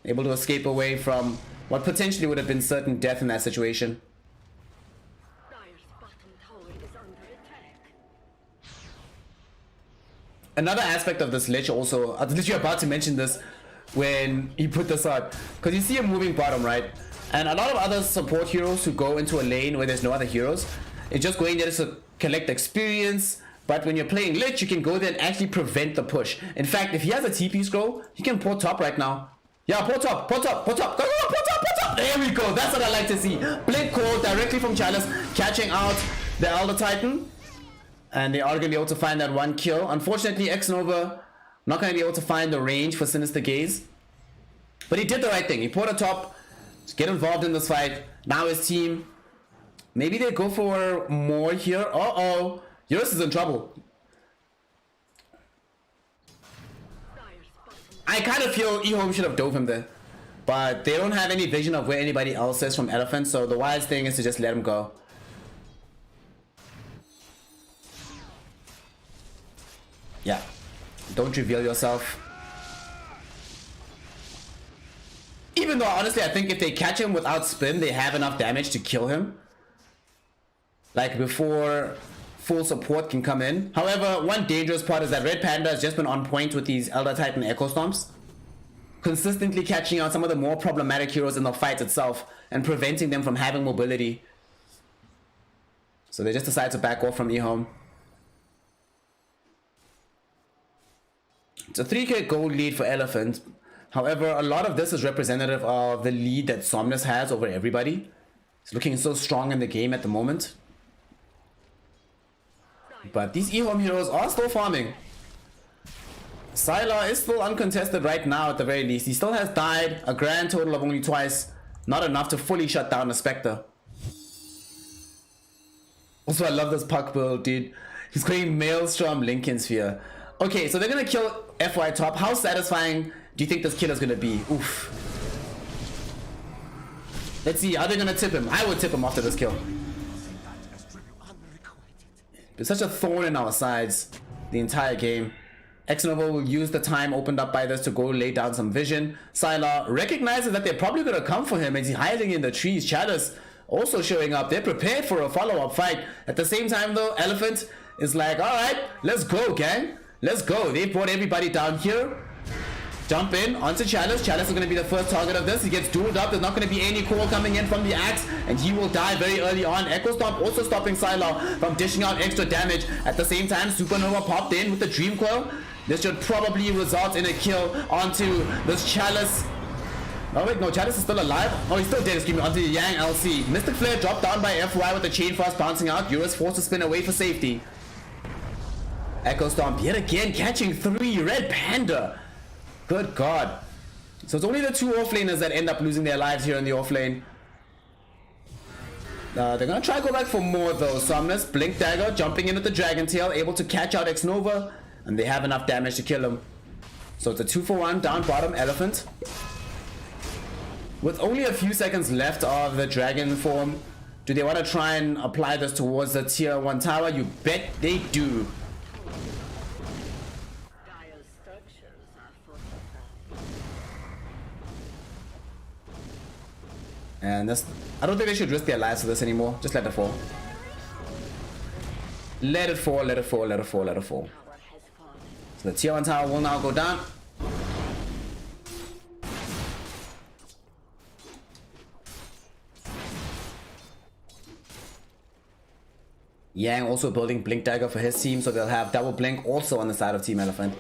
able to escape away from what potentially would have been certain death in that situation. Dire's bottom tower is under attack. Another aspect of this lich also, I was literally about to mention this when he put this out, because you see him moving bottom, right? And a lot of other support heroes who go into a lane where there's no other heroes, it's just going there to collect experience. But when you're playing lich, you can go there and actually prevent the push. In fact, if he has a TP scroll, he can port top right now. Yeah, port top. Go, port top. There we go. That's what I like to see. Blink Call directly from Chalice, catching out the Elder Titan. And they are going to be able to find that 1 kill. Unfortunately, X-Nova not going to be able to find the range for Sinister Gaze. But he did the right thing. He ported top to get involved in this fight. Now his team, maybe they go for more here. Uh-oh. Eurus is in trouble. I kind of feel eHome should have dove him there. But they don't have any vision of where anybody else is from Elephant, so the wise thing is to just let him go. Yeah. Don't reveal yourself. Even though, honestly, I think if they catch him without spin, they have enough damage to kill him. Like, before full support can come in. However, one dangerous part is that Red Panda has just been on point with these Elder Titan Echo Stomps, consistently catching out some of the more problematic heroes in the fight itself and preventing them from having mobility. So they just decide to back off from eHome. It's a 3k gold lead for Elephant. However, a lot of this is representative of the lead that Somnus has over everybody. He's looking so strong in the game at the moment. But these E-Home heroes are still farming. Sylar is still uncontested right now at the very least. He still has died a grand total of only twice. Not enough to fully shut down a Spectre. Also, I love this puck build, dude. He's going Maelstrom Lincoln Sphere. Okay, so they're gonna kill FY top. How satisfying do you think this kill is gonna be? Oof. Let's see, are they gonna tip him? I would tip him after this kill. It's such a thorn in our sides the entire game. Xnova will use the time opened up by this to go lay down some vision. Sylar recognizes that they're probably gonna come for him as he's hiding in the trees. Chalice also showing up. They're prepared for a follow-up fight. At the same time though, Elephant is like, alright, let's go, gang. Let's go. They brought everybody down here. Jump in onto Chalice. Chalice is going to be the first target of this. He gets dueled up. There's not going to be any call coming in from the axe, and he will die very early on. Echo Stomp also stopping Sylar from dishing out extra damage. At the same time, Supernova popped in with the Dream Coil. This should probably result in a kill onto this Chalice. Oh wait, no, Chalice is still alive. Oh, he's still dead, excuse me, onto the Yang LC. Mystic Flare dropped down by FY with the Chain Frost bouncing out. Eurus forced to spin away for safety. Echo Stomp yet again catching 3. Red Panda. Good God. So it's only the 2 offlaners that end up losing their lives here in the offlane. They're gonna try to go back for more though. Somnus, Blink Dagger, jumping in with the Dragon Tail, able to catch out Xnova, and they have enough damage to kill him. So it's a 2-for-1 down bottom Elephant. With only a few seconds left of the Dragon form, do they want to try and apply this towards the tier 1 tower? You bet they do. And this, I don't think they should risk their lives for this anymore. Just let it fall. Let it fall, let it fall, let it fall, let it fall. So the tier 1 tower will now go down. Yang also building Blink Dagger for his team, so they'll have double Blink also on the side of Team Elephant.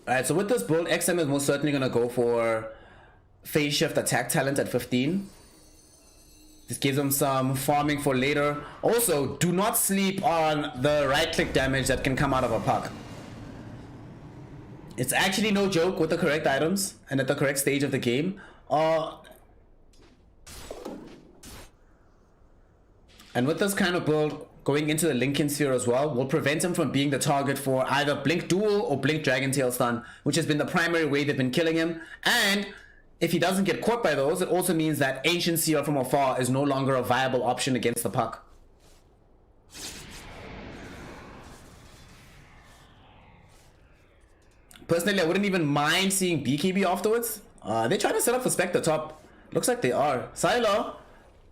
Alright, so with this build, XM is most certainly going to go for Phase Shift attack talent at 15. This gives them some farming for later. Also, do not sleep on the right click damage that can come out of a puck. It's actually no joke with the correct items and at the correct stage of the game. And with this kind of build, going into the Lincoln Sphere as well, will prevent him from being the target for either Blink Duel or Blink Dragon Tail stun, which has been the primary way they've been killing him. And if he doesn't get caught by those, it also means that Ancient Seal from afar is no longer a viable option against the puck. Personally, I wouldn't even mind seeing BKB afterwards. They're trying to set up for Spectre top. Looks like they are. Sylar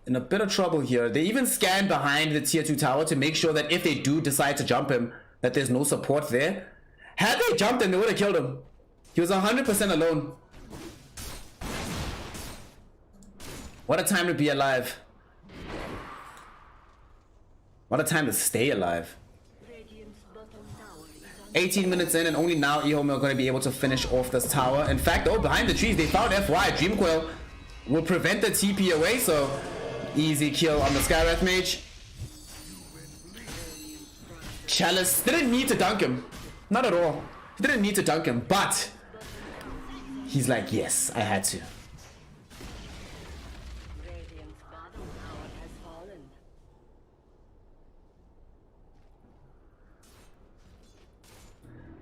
in a bit of trouble here. They even scan behind the tier 2 tower to make sure that if they do decide to jump him, that there's no support there. Had they jumped him, they would have killed him. He was 100% alone. What a time to be alive. What a time to stay alive. 18 minutes in and only now E-Home are going to be able to finish off this tower. In fact, oh, behind the trees, they found FY. Dream Coil will prevent the TP away, so easy kill on the Skywrath Mage. Chalice didn't need to dunk him. Not at all. He didn't need to dunk him, but he's like, yes, I had to.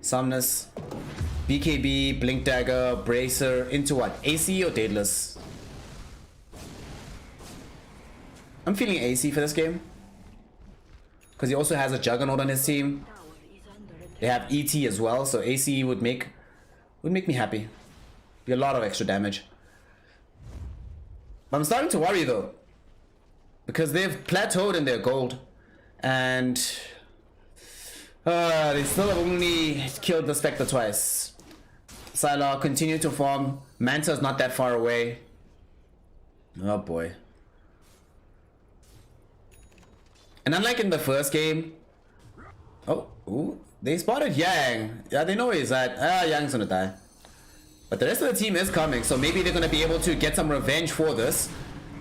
Somnus, BKB, Blink Dagger, Bracer, into what? AC or Daedalus? I'm feeling AC for this game. Because he also has a Juggernaut on his team. They have ET as well, so AC would make me happy. Be a lot of extra damage. But I'm starting to worry though. Because they've plateaued in their gold. And they still have only killed the Spectre twice. Sylar continue to farm. Manta's not that far away. Oh boy. And unlike in the first game, ooh, they spotted Yang. Yeah, they know where he's at. Yang's gonna die. But the rest of the team is coming, so maybe they're gonna be able to get some revenge for this.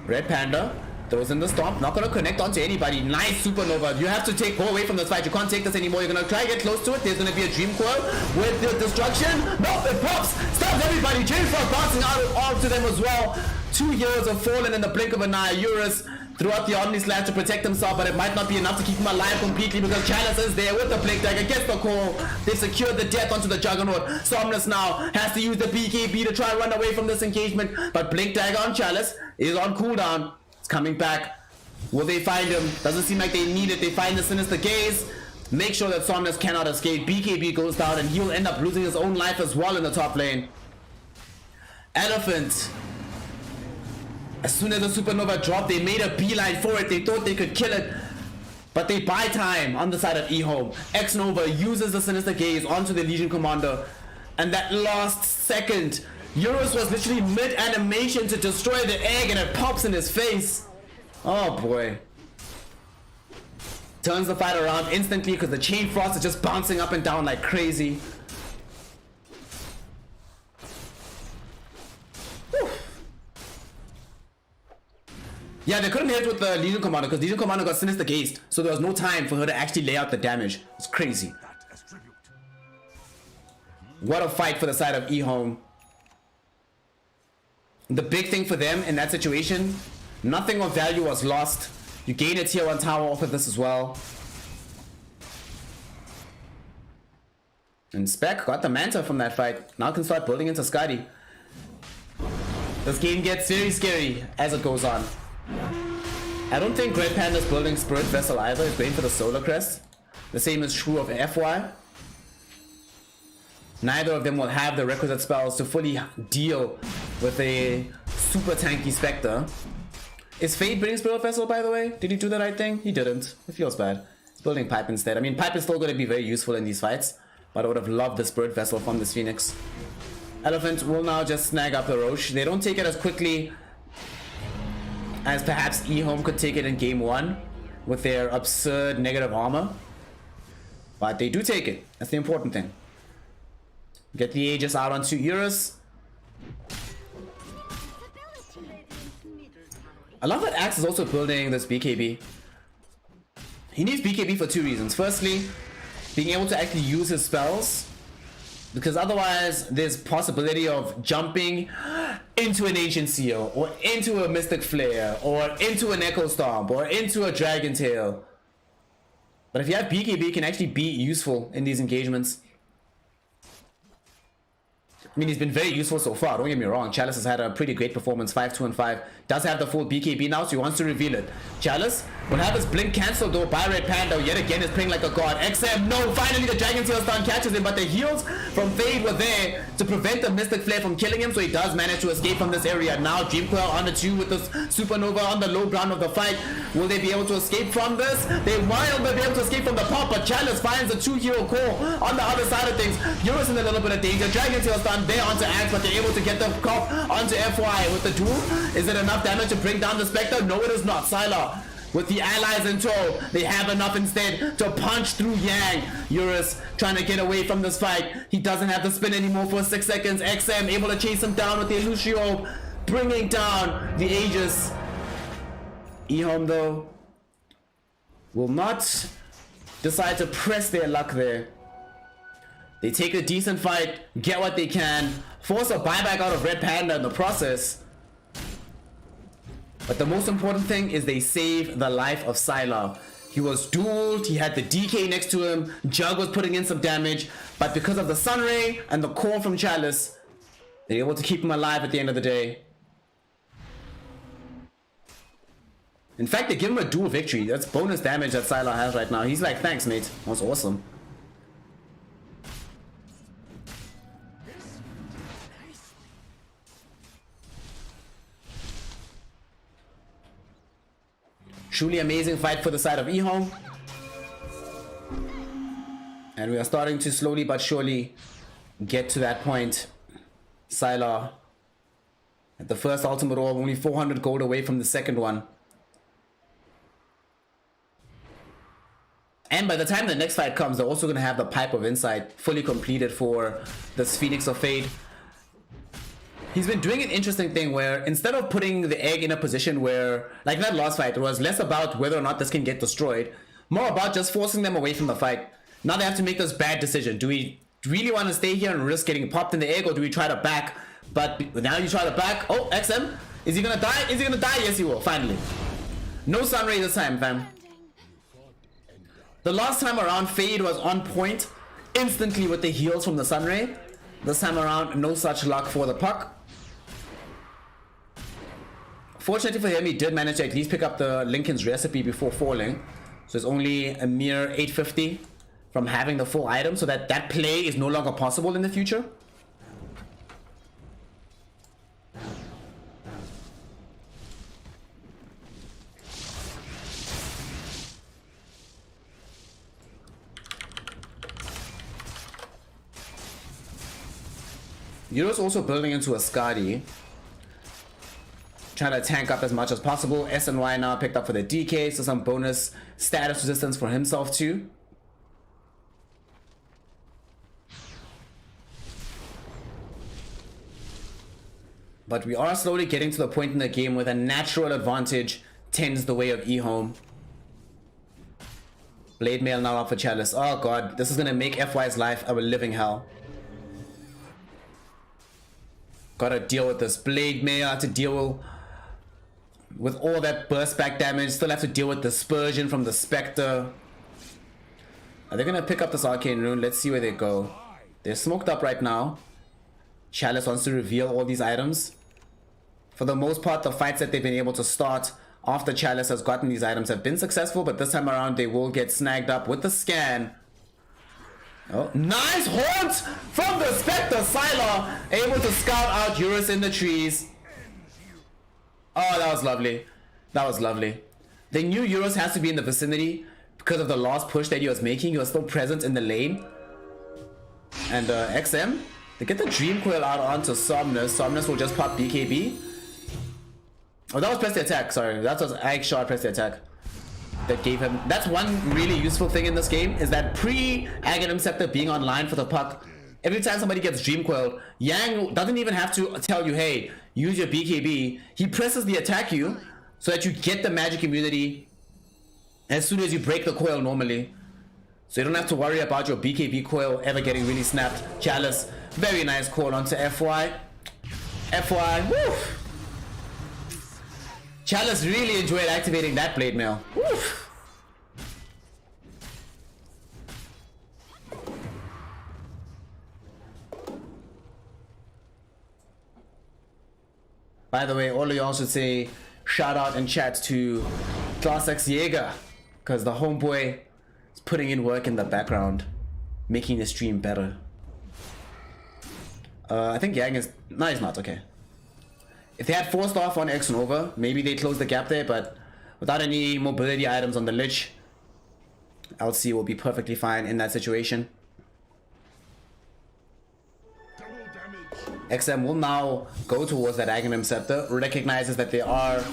Red Panda Throws in the stomp, not gonna connect onto anybody. Nice supernova. You have to go away from this fight. You can't take this anymore. You're gonna try to get close to it. There's gonna be a dream coil with the destruction. No, it pops. Stabs everybody. J-Frog bouncing out onto them as well. 2 heroes have fallen in the blink of an eye. Eurus throughout the Omni Slash to protect himself, but it might not be enough to keep him alive completely because Chalice is there with the Blink Dagger, gets the call. They secured the death onto the Juggernaut. Somnus now has to use the BKB to try and run away from this engagement, but Blink Dagger on Chalice is on cooldown. It's coming back. Will they find him? Doesn't seem like they need it. They find the Sinister Gaze. Make sure that Somnus cannot escape. BKB goes down and he'll end up losing his own life as well in the top lane. Elephant. As soon as the supernova dropped, they made a beeline for it. They thought they could kill it, but they buy time on the side of eHome. X-Nova uses the Sinister Gaze onto the Legion Commander, and that last second, Eurus was literally mid-animation to destroy the egg, and it pops in his face. Oh boy. Turns the fight around instantly because the Chain Frost is just bouncing up and down like crazy. Yeah, they couldn't hit with the Legion Commander because Legion Commander got Sinister Gazed, so there was no time for her to actually lay out the damage. It's crazy. What a fight for the side of eHome. The big thing for them in that situation, nothing of value was lost. You gain a tier 1 tower off of this as well. And Spec got the Manta from that fight. Now can start building into Skadi. This game gets very scary as it goes on. I don't think Red Panda's building Spirit Vessel either. He's going for the Solar Crest. The same is true of FY. Neither of them will have the requisite spells to fully deal with a super tanky Spectre. Is Fade building Spirit Vessel, by the way? Did he do the right thing? He didn't. It feels bad. He's building Pipe instead. I mean, Pipe is still going to be very useful in these fights, but I would have loved the Spirit Vessel from this Phoenix. Elephant will now just snag up the Roche. They don't take it as quickly as perhaps eHome could take it in game 1 with their absurd negative armor. But they do take it. That's the important thing. Get the Aegis out onto Eurus. I love that Axe is also building this BKB. He needs BKB for 2 reasons. Firstly, being able to actually use his spells, because otherwise there's possibility of jumping into an Ancient Seal, or into a Mystic Flare, or into an Echo Stomp, or into a Dragon Tail. But if you have BKB, it can actually be useful in these engagements. I mean, he's been very useful so far, don't get me wrong. Chalice has had a pretty great performance, 5, 2, and 5. Does have the full BKB now, so he wants to reveal it. Chalice will have his blink cancelled though by Red Panda. Yet again is playing like a god. XM, no, finally the Dragon Tail stun catches him, but the heals from Fade were there to prevent the Mystic Flare from killing him, so he does manage to escape from this area. Now Dreamcoil on the 2 with this Supernova on the low ground of the fight. Will they be able to escape from this? They might be able to escape from the pop, but Chalice finds a 2-hero core on the other side of things. Eurus in a little bit of danger. Dragon Tail stun there onto Axe, but they're able to get the cop onto FY with the duel. Is it enough damage to bring down the Spectre? No, it is not. Sylar with the allies in tow, they have enough instead to punch through Yang. Eurus trying to get away from this fight. He doesn't have to spin anymore for 6 seconds. XM able to chase him down with the Lucio, bringing down the Aegis. eHome though will not decide to press their luck there. They take a decent fight, get what they can, force a buyback out of Red Panda in the process. But the most important thing is they save the life of Sylar. He was dueled, he had the DK next to him, Jug was putting in some damage, but because of the Sunray and the core from Chalice, they're able to keep him alive at the end of the day. In fact, they give him a dual victory. That's bonus damage that Sylar has right now. He's like, thanks mate, that was awesome. Truly amazing fight for the side of eHome. And we are starting to slowly but surely get to that point. Sylar at the first ultimate orb, only 400 gold away from the second one. And by the time the next fight comes, they're also going to have the Pipe of Insight fully completed for this Phoenix of Fade. he's been doing an interesting thing where instead of putting the egg in a position where, like that last fight, it was less about whether or not this can get destroyed, more about just forcing them away from the fight. Now they have to make this bad decision. Do we really want to stay here and risk getting popped in the egg, or do we try to back? But now you try to back. Oh, XM. Is he gonna die? Is he gonna die? Yes, he will. Finally. No Sunray this time, fam. The last time around, Fade was on point instantly with the heals from the Sunray. This time around, no such luck for the puck. Fortunately for him, he did manage to at least pick up the Lincoln's recipe before falling. So it's only a mere 850 from having the full item, so that play is no longer possible in the future. Euro's also building into a Skadi, trying to tank up as much as possible. SNY now picked up for the DK, so some bonus status resistance for himself too. But we are slowly getting to the point in the game where the natural advantage tends the way of eHome. Blade Mail now up for Chalice. Oh god, this is gonna make FY's life a living hell. Gotta deal with this Blade Mail, have to deal with all that burst back damage. Still have to deal with Dispersion from the Spectre. Are they gonna pick up this Arcane Rune? Let's see where they go. They're smoked up right now. Chalice wants to reveal all these items. For the most part, the fights that they've been able to start after Chalice has gotten these items have been successful, but this time around they will get snagged up with the scan. Oh, nice haunt from the Spectre. Sylar able to scout out Eurus in the trees. Oh, that was lovely. That was lovely. They knew Eurus has to be in the vicinity because of the last push that he was making. He was still present in the lane. And XM, they get the Dream Coil out onto Somnus. Somnus will just pop BKB. Oh, that was press the attack. Sorry, that was Ike shot press the attack. That gave him. That's one really useful thing in this game, is that pre-Aghanim Scepter being online for the puck. Every time somebody gets Dream Coiled, Yang doesn't even have to tell you, hey, use your BKB. He presses the attack you so that you get the magic immunity as soon as you break the coil normally. So you don't have to worry about your BKB coil ever getting really snapped. Chalice, very nice call onto FY. FY, woo! Chalice really enjoyed activating that Blade Mail. Woo! By the way, all of y'all should say shout out in chat to Class X Jaeger, because the homeboy is putting in work in the background, making the stream better. I think Yang is... No, he's not. Okay. If they had forced off on X Nova, maybe they closed the gap there, but without any mobility items on the Lich, LC will be perfectly fine in that situation. XM will now go towards that Aghanim Scepter, recognizes that there are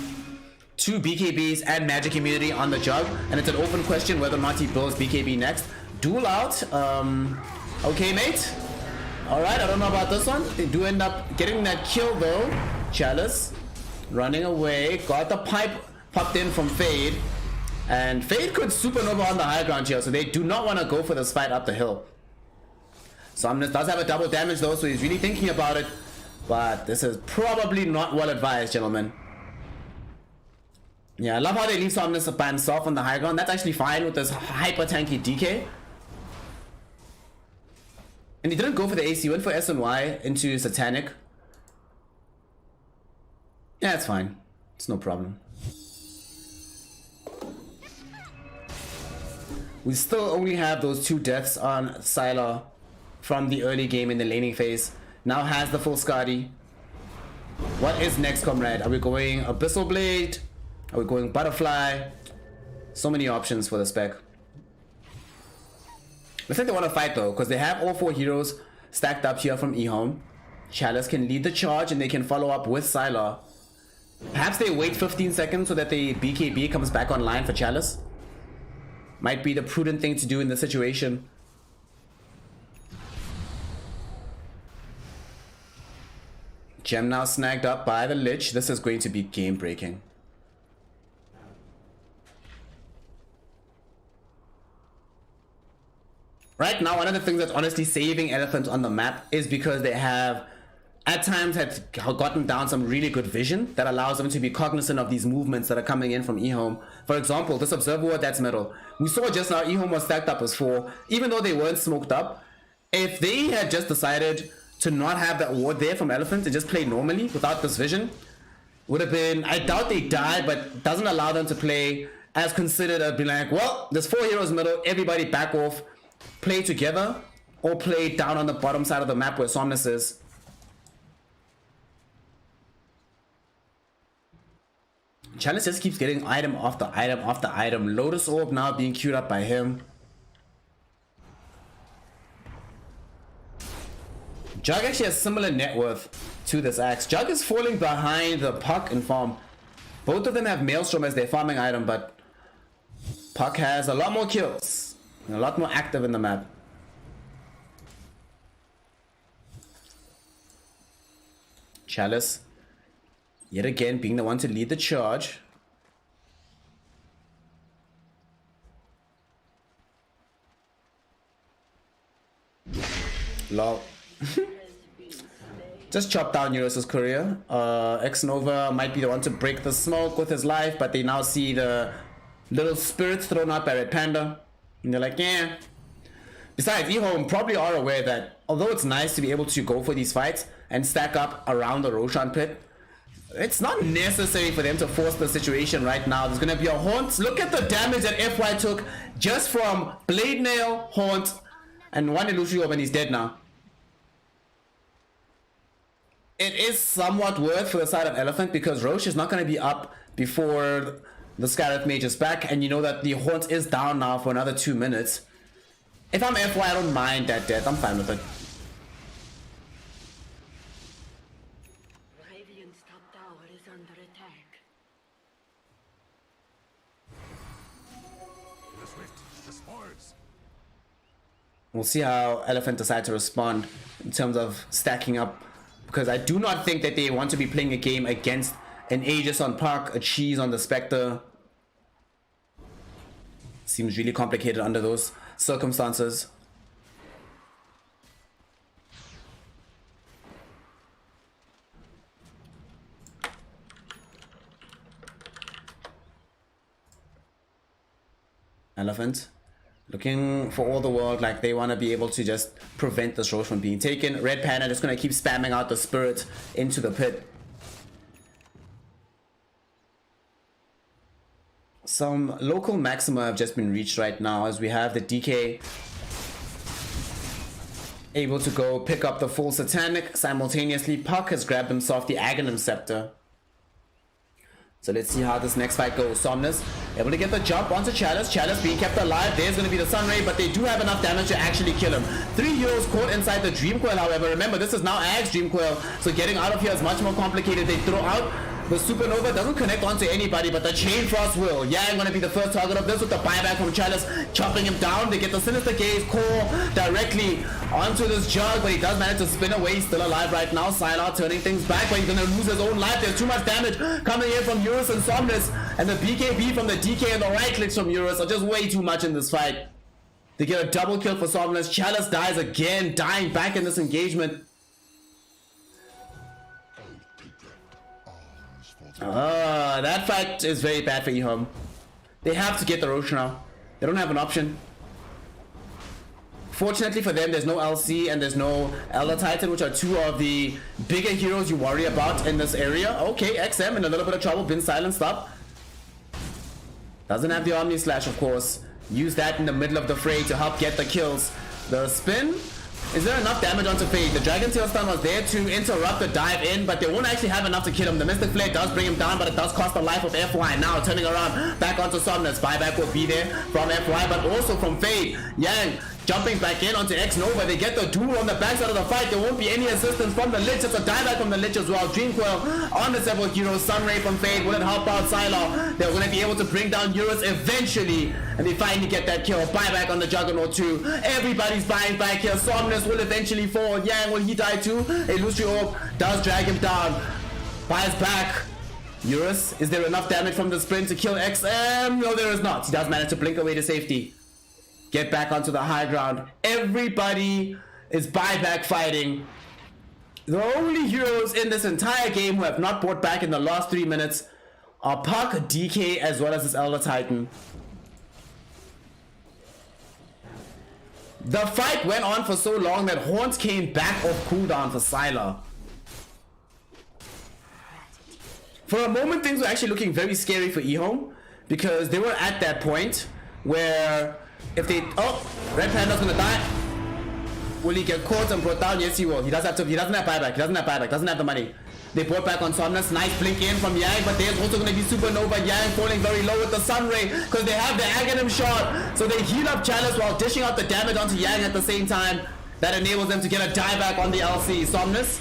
2 BKBs and magic immunity on the jug, and it's an open question whether or not he builds BKB next. Duel out. Okay, mate. Alright, I don't know about this one. They do end up getting that kill though. Chalice running away, got the pipe popped in from Fade, and Fade could supernova on the high ground here, so they do not want to go for this fight up the hill. Somnus does have a double damage though, so he's really thinking about it, but this is probably not well advised, gentlemen. Yeah, I love how they leave Somnus by himself on the high ground. That's actually fine with this hyper tanky DK. And he didn't go for the AC, he went for SNY into Satanic. Yeah, it's fine. It's no problem. We still only have those 2 deaths on Sylar from the early game in the laning phase. Now has the full Skadi. What is next, comrade? Are we going Abyssal Blade? Are we going Butterfly? So many options for the spec. Looks like they want to fight though, because they have all 4 heroes stacked up here from eHome. Chalice can lead the charge and they can follow up with Sylar. Perhaps they wait 15 seconds so that the BKB comes back online for Chalice. Might be the prudent thing to do in this situation. Gem now snagged up by the Lich. This is going to be game breaking. Right now, one of the things that's honestly saving Elephant on the map is because they have at times had gotten down some really good vision that allows them to be cognizant of these movements that are coming in from eHome. For example, this observer ward that's middle. We saw just now eHome was stacked up as 4, even though they weren't smoked up. If they had just decided to not have that ward there from Elephant and just play normally without this vision, would have been, I doubt they died, but doesn't allow them to play as considered as being like, well, there's 4 heroes middle, everybody back off, play together, or play down on the bottom side of the map where Somnus is. Chalice just keeps getting item after item after item. Lotus Orb now being queued up by him. Jug actually has similar net worth to this axe. Jug is falling behind the Puck in farm. Both of them have Maelstrom as their farming item, but Puck has a lot more kills and a lot more active in the map. Chalice yet again being the one to lead the charge. Lol. Just chop down Eurus' courier. X-Nova might be the one to break the smoke with his life, but they now see the little spirits thrown out by Red Panda. And they're like, yeah. Besides, eHome probably are aware that although it's nice to be able to go for these fights and stack up around the Roshan pit, it's not necessary for them to force the situation right now. There's going to be a Haunt. Look at the damage that FY took just from Blade Nail, Haunt, and one Illusion Orb, and he's dead now. It is somewhat worth for the side of Elephant because Roche is not going to be up before the Scarlet Mage is back, and you know that the Haunt is down now for another 2 minutes. If I'm FY, I don't mind that death. I'm fine with it. Radiant's top tower is under attack. The swift, the spoils. We'll see how Elephant decides to respond in terms of stacking up, because I do not think that they want to be playing a game against an Aegis on Puck, a Cheese on the Spectre. Seems really complicated under those circumstances. Elephant looking for all the world like they want to be able to just prevent this Roche from being taken. Red Panda just going to keep spamming out the spirit into the pit. Some local maxima have just been reached right now as we have the DK able to go pick up the full Satanic. Simultaneously, Puck has grabbed himself the Aghanim Scepter. So let's see how this next fight goes. Somnus able to get the jump onto Chalice. Chalice being kept alive. There's going to be the Sunray, but they do have enough damage to actually kill him. 3 heroes caught inside the Dream Coil, however. Remember, this is now Ag's Dream Coil, so getting out of here is much more complicated. They throw out the Supernova, doesn't connect onto anybody, but the Chain Frost will. Yang going to be the first target of this with the buyback from Chalice, chopping him down. They get the Sinister Gaze core directly onto this Jug, but he does manage to spin away. He's still alive right now. Sylar turning things back, but he's going to lose his own life. There's too much damage coming in from Eurus and Somnus, and the BKB from the DK and the right clicks from Eurus are just way too much in this fight. They get a double kill for Somnus. Chalice dies again, dying back in this engagement. That fight is very bad for eHome. They have to get the Roche now. They don't have an option. Fortunately for them, there's no LC and there's no Elder Titan, which are 2 of the bigger heroes you worry about in this area. Okay, XM in a little bit of trouble, been silenced up. Doesn't have the Omni Slash, of course. Use that in the middle of the fray to help get the kills. The spin. Is there enough damage onto Fade? The Dragon Tail stun was there to interrupt the dive in, but they won't actually have enough to kill him. The Mystic Flare does bring him down, but it does cost the life of FY. Now turning around back onto Somnus. Buyback will be there from FY, but also from Fade. Yang Jumping back in onto X Nova. They get the duel on the backside of the fight. There won't be any assistance from the Lich. It's a dieback from the Lich as well. Dreamcoil on the several heroes. Sunray from Fade. Will it help out Sylar? They're going to be able to bring down Eurus eventually. And they finally get that kill. Buyback on the Juggernaut too. Everybody's buying back here. Somnus will eventually fall. Yang, will he die too? Illusory Orb does drag him down. Buys back. Eurus, is there enough damage from the sprint to kill XM? No, there is not. He does manage to blink away to safety. Get back onto the high ground. Everybody is buyback fighting. The only heroes in this entire game who have not bought back in the last 3 minutes are Puck, DK, as well as this Elder Titan. The fight went on for so long that Horns came back off cooldown for Sylar. For a moment, things were actually looking very scary for eHome because they were at that point where if they... Oh, Red Panda's gonna die. Will he get caught and brought down? Yes, he will. He doesn't have buyback. He doesn't have buyback. Doesn't have the money. They brought back on Somnus. Nice blink in from Yang, but there's also going to be Supernova. Yang falling very low with the Sunray because they have the Aghanim shot. So they heal up Chalice while dishing out the damage onto Yang at the same time. That enables them to get a dieback on the LC. Somnus,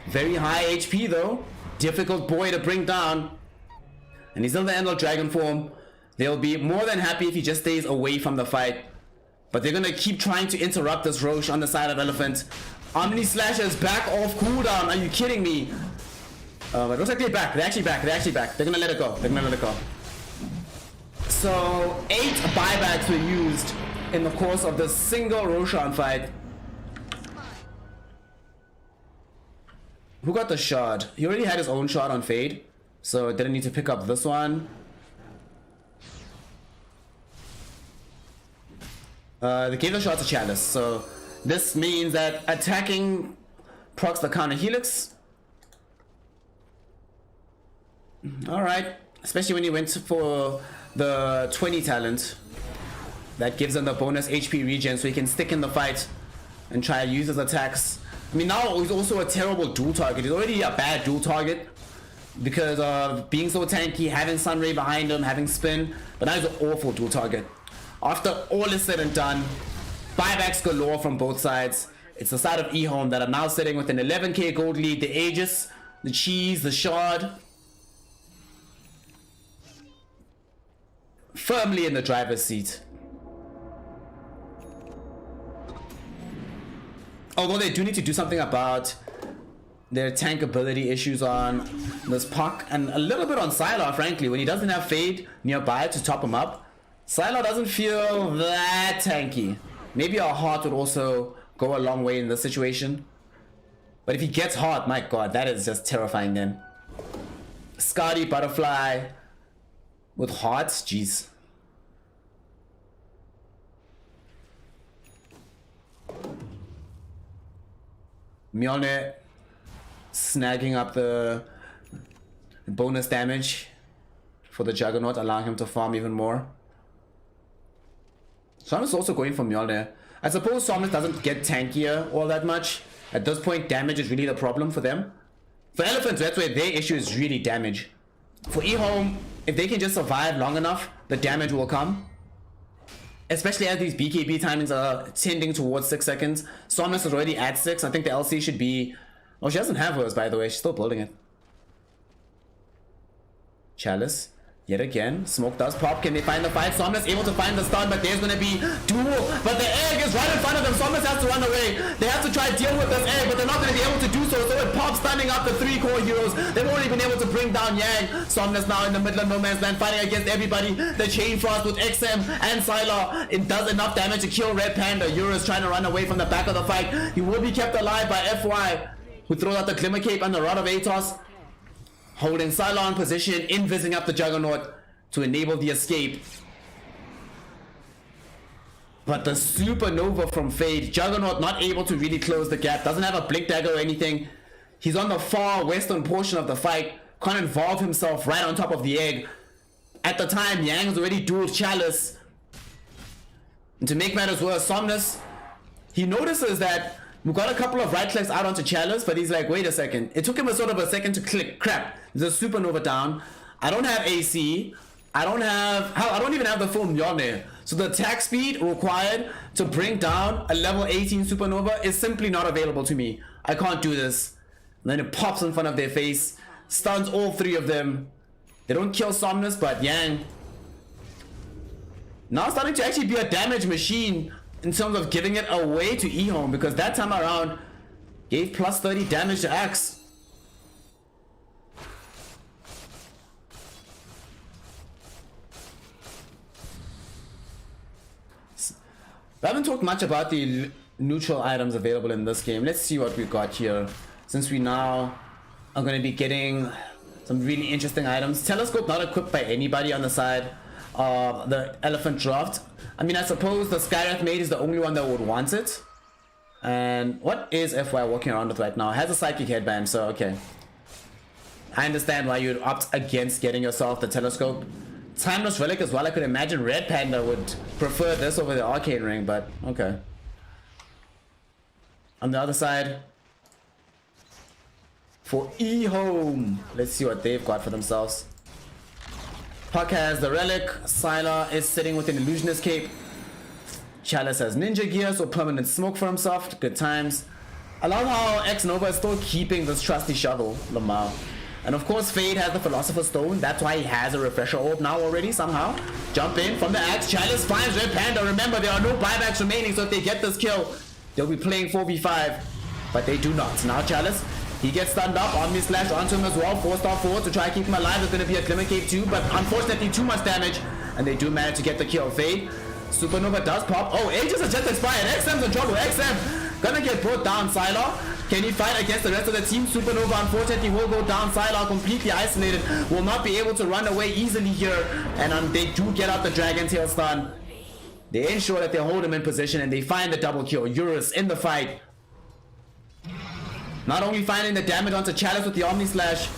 very high HP though. Difficult boy to bring down. And he's in the Endless Dragon form. They'll be more than happy if he just stays away from the fight. But they're going to keep trying to interrupt this Roche on the side of Elephant. Omni Slasher is back off cooldown. Are you kidding me? But it looks like they're back. They're actually back. They're actually back. They're going to let it go. They're going to let it go. So 8 buybacks were used in the course of this single Roshan fight. Who got the shard? He already had his own shard on Fade. So didn't need to pick up this one. They gave the shot to Chalice, so this means that attacking procs the counter helix. Alright, especially when he went for the 20 talent. That gives him the bonus HP regen so he can stick in the fight and try to use his attacks. I mean, now he's also a terrible dual target. He's already a bad dual target because of being so tanky, having Sunray behind him, having spin, but now he's an awful dual target. After all is said and done, buybacks galore from both sides. It's the side of eHome that are now sitting with an 11k gold lead. The Aegis, the Cheese, the Shard. Firmly in the driver's seat. Although they do need to do something about their tankability issues on this Puck. And a little bit on Sylar, frankly. When he doesn't have Fade nearby to top him up, Sylar doesn't feel that tanky. Maybe our heart would also go a long way in this situation. But if he gets heart, my god, that is just terrifying then. Scotty Butterfly with hearts, jeez. Mjolnir snagging up the bonus damage for the Juggernaut, allowing him to farm even more. Somnus is also going for Mjolnir. I suppose Somnus doesn't get tankier all that much. At this point, damage is really the problem for them. For Elephants, that's where their issue is really damage. For eHome, if they can just survive long enough, the damage will come. Especially as these BKB timings are tending towards 6 seconds. Somnus is already at 6. I think the LC should be... Oh, she doesn't have hers, by the way. She's still building it. Chalice. Yet again, smoke does pop. Can they find the fight? Somnus able to find the stun, but there's going to be duel. But the egg is right in front of them. Somnus has to run away. They have to try to deal with this egg, but they're not going to be able to do so. So it pops, stunning up the 3 core heroes. They've already been able to bring down Yang. Somnus now in the middle of no man's land, fighting against everybody. The Chain Frost with XM and Sylar. It does enough damage to kill Red Panda. Eurus trying to run away from the back of the fight. He will be kept alive by FY, who throws out the Glimmer Cape and the Rod of Atos. Holding Sylar in position, invising up the Juggernaut to enable the escape. But the Supernova from Fade, Juggernaut not able to really close the gap, doesn't have a Blink Dagger or anything. He's on the far western portion of the fight, can't involve himself right on top of the egg. At the time, Yang's already dueled Chalice. And to make matters worse, Somnus, he notices that we've got a couple of right clicks out onto Chalice, but he's like, wait a second. It took him a sort of a second to click. Crap, there's a Supernova down. I don't have AC. I don't have, hell, I don't even have the full Mjolnir. So the attack speed required to bring down a level 18 supernova is simply not available to me. I can't do this. And then it pops in front of their face, stuns all three of them. They don't kill Somnus, but Yang now starting to actually be a damage machine in terms of giving it away to Ehome, because that time around gave plus 30 damage to Axe. We haven't talked much about the neutral items available in this game. Let's see what we've got here, since we now are going to be getting some really interesting items. Telescope not equipped by anybody on the side of the Elephant Draft. I mean, I suppose the Skywrath Maid is the only one that would want it. And what is FY walking around with right now? It has a Psychic Headband, so okay. I understand why you'd opt against getting yourself the Telescope. Timeless Relic as well. I could imagine Red Panda would prefer this over the Arcane Ring, but okay. On the other side, for Ehome, let's see what they've got for themselves. Puck has the Relic. Sylar is sitting with an Illusionist Cape. Chalice has Ninja Gear, so permanent smoke for himself. Good times. I love how X Nova is still keeping this trusty shovel, Lamar. And of course, Fade has the Philosopher's Stone. That's why he has a Refresher Orb now already somehow. Jump in from the Axe. Chalice finds Red Panda. Remember, there are no buybacks remaining, so if they get this kill, they'll be playing 4v5. But they do not. Now Chalice, he gets stunned up. Omni Slash onto him as well. 4-star forward to try to keep him alive. There's going to be a Glimmer Cape too, but unfortunately too much damage. And they do manage to get the kill. Fade. Supernova does pop. Oh, Aegis has just expired. XM's in trouble. XM gonna get brought down. Sylar, can he fight against the rest of the team? Supernova unfortunately will go down. Sylar completely isolated. Will not be able to run away easily here. And they do get out the Dragon Tail stun. They ensure that they hold him in position and they find the double kill. Eurus in the fight. Not only finding the damage onto Chalice with the Omni Slash,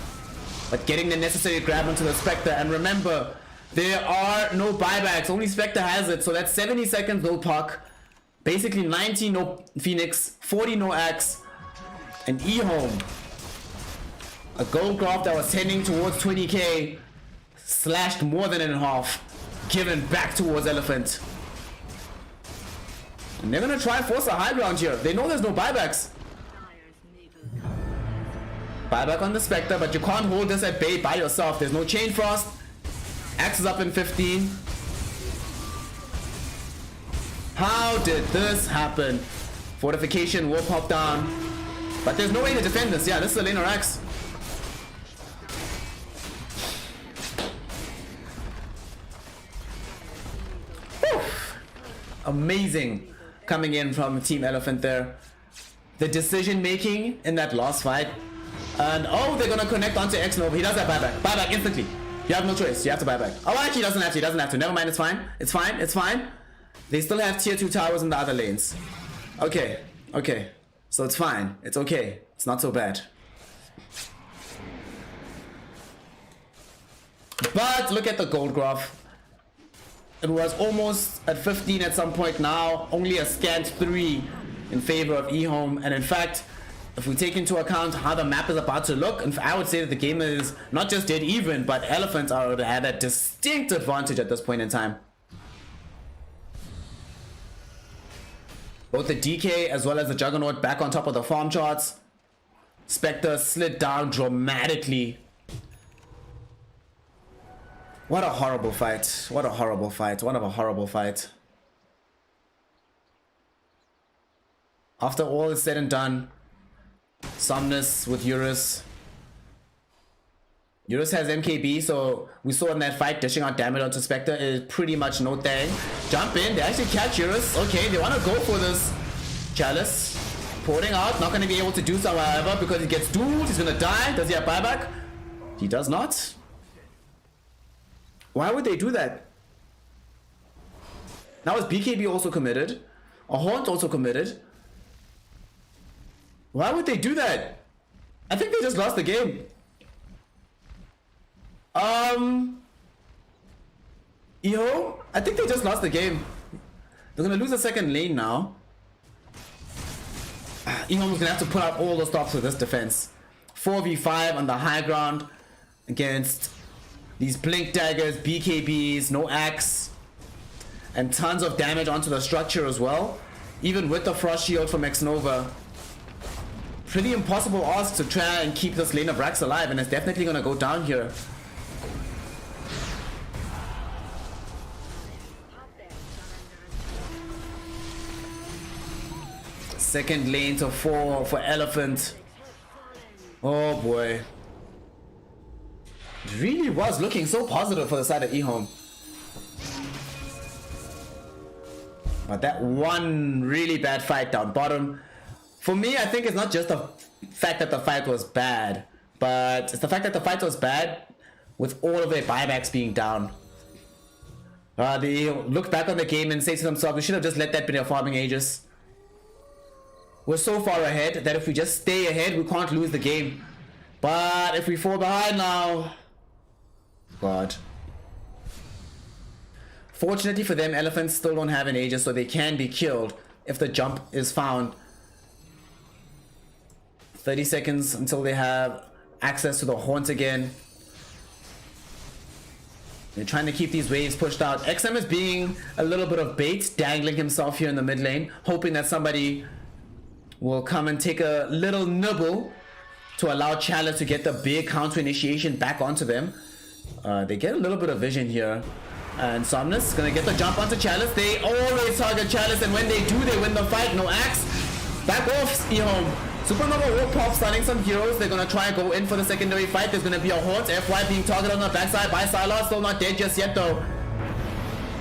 but getting the necessary grab onto the Spectre. And remember, there are no buybacks. Only Spectre has it. So that's 70 seconds no Puck. Basically 90 no Phoenix. 40 no Axe. And Ehome, a gold graph that was tending towards 20k, slashed more than in half. Given back towards Elephant. And they're going to try and force a high ground here. They know there's no buybacks. Buyback on the Spectre, but you can't hold this at bay by yourself. There's no Chain Frost. Axe is up in 15. How did this happen? Fortification will pop down. But there's no way to defend this. Yeah, this is a laner Axe. Whew. Amazing coming in from Team Elephant there. The decision making in that last fight. And oh, they're gonna connect onto X Nova. He does that buyback. Buyback instantly. You have no choice. You have to buy back. Oh, actually, he doesn't have to. He doesn't have to. Never mind. It's fine. It's fine. It's fine. They still have tier 2 towers in the other lanes. Okay. Okay. So it's fine. It's okay. It's not so bad. But look at the gold graph. It was almost at 15 at some point now. Only a scant 3 in favor of Ehome. And in fact, if we take into account how the map is about to look, and I would say that the game is not just dead even, but Elephants are at a distinct advantage at this point in time. Both the DK as well as the Juggernaut back on top of the farm charts. Spectre slid down dramatically. What a horrible fight. What a horrible fight. One of a horrible fight. After all is said and done, Somnus with Eurus. Eurus has MKB, so we saw in that fight dishing out damage onto Spectre is pretty much no thing. Jump in, they actually catch Eurus. Okay, they want to go for this. Chalice porting out, not going to be able to do so however because he gets dueled, he's going to die. Does he have buyback? He does not. Why would they do that? Now is BKB also committed? A Haunt also committed? Why would they do that? I think they just lost the game. Yo, I think they just lost the game. They're gonna lose a second lane now. Ehome's gonna have to put out all the stops with this defense. 4v5 on the high ground against These blink daggers, BKBs, no axe, and tons of damage onto the structure as well. Even with the frost shield from X-Nova. Pretty impossible ask to try and keep this lane of Rax alive, and it's definitely gonna go down here. Second lane to fall for Elephant. Oh boy. It really was looking so positive for the side of eHome. But that one really bad fight down bottom. For me, I think it's not just the fact that the fight was bad, but it's the fact that the fight was bad with all of their buybacks being down. They look back on the game and say to themselves, we should have just let that be a farming Aegis. We're so far ahead that if we just stay ahead, we can't lose the game. But if we fall behind now... God. Fortunately for them, elephants still don't have an Aegis, so they can be killed if the jump is found. 30 seconds until they have access to the haunt again. They're trying to keep these waves pushed out. XM is being a little bit of bait, dangling himself here in the mid lane, hoping that somebody will come and take a little nibble to allow Chalice to get the big counter initiation back onto them. They get a little bit of vision here. And Somnus is gonna get the jump onto Chalice. They always target Chalice, and when they do, they win the fight. No axe. Back off, eHome. Supernova will pop, stunning some heroes. They're gonna try and go in for the secondary fight. There's gonna be a haunt. FY being targeted on the backside by Sylar. Still not dead just yet though.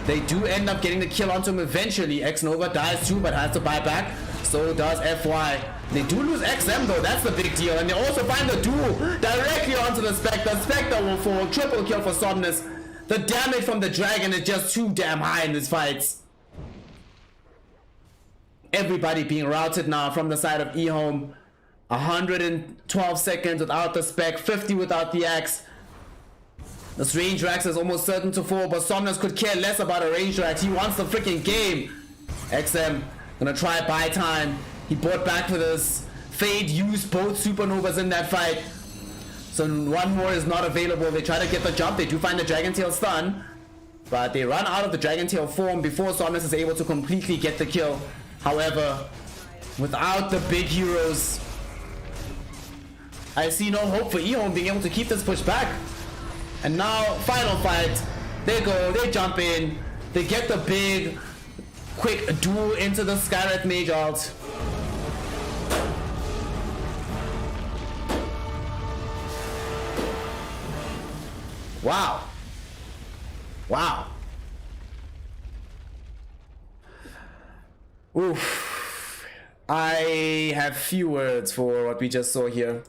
They do end up getting the kill onto him eventually. X-Nova dies too, but has to buy back. So does FY. They do lose XM though, that's the big deal. And they also find the duel directly onto the Spectre. Spectre will fall. Triple kill for Somnus. The damage from the dragon is just too damn high in these fights. Everybody being routed now from the side of eHome. 112 seconds without the spec, 50 without the axe. This range axe is almost certain to fall, but Somnus could care less about a range axe. He wants the freaking game. XM gonna try buy time. He bought back for this. Fade used both supernovas in that fight. So one more is not available. They try to get the jump. They do find the Dragon Tail stun, but they run out of the Dragon Tail form before Somnus is able to completely get the kill. However, without the big heroes, I see no hope for eHome being able to keep this push back. And now, final fight. They go, they jump in, they get the big, quick duel into the Skywrath Mage ult. Wow. Wow. Oof. I have few words for what we just saw here.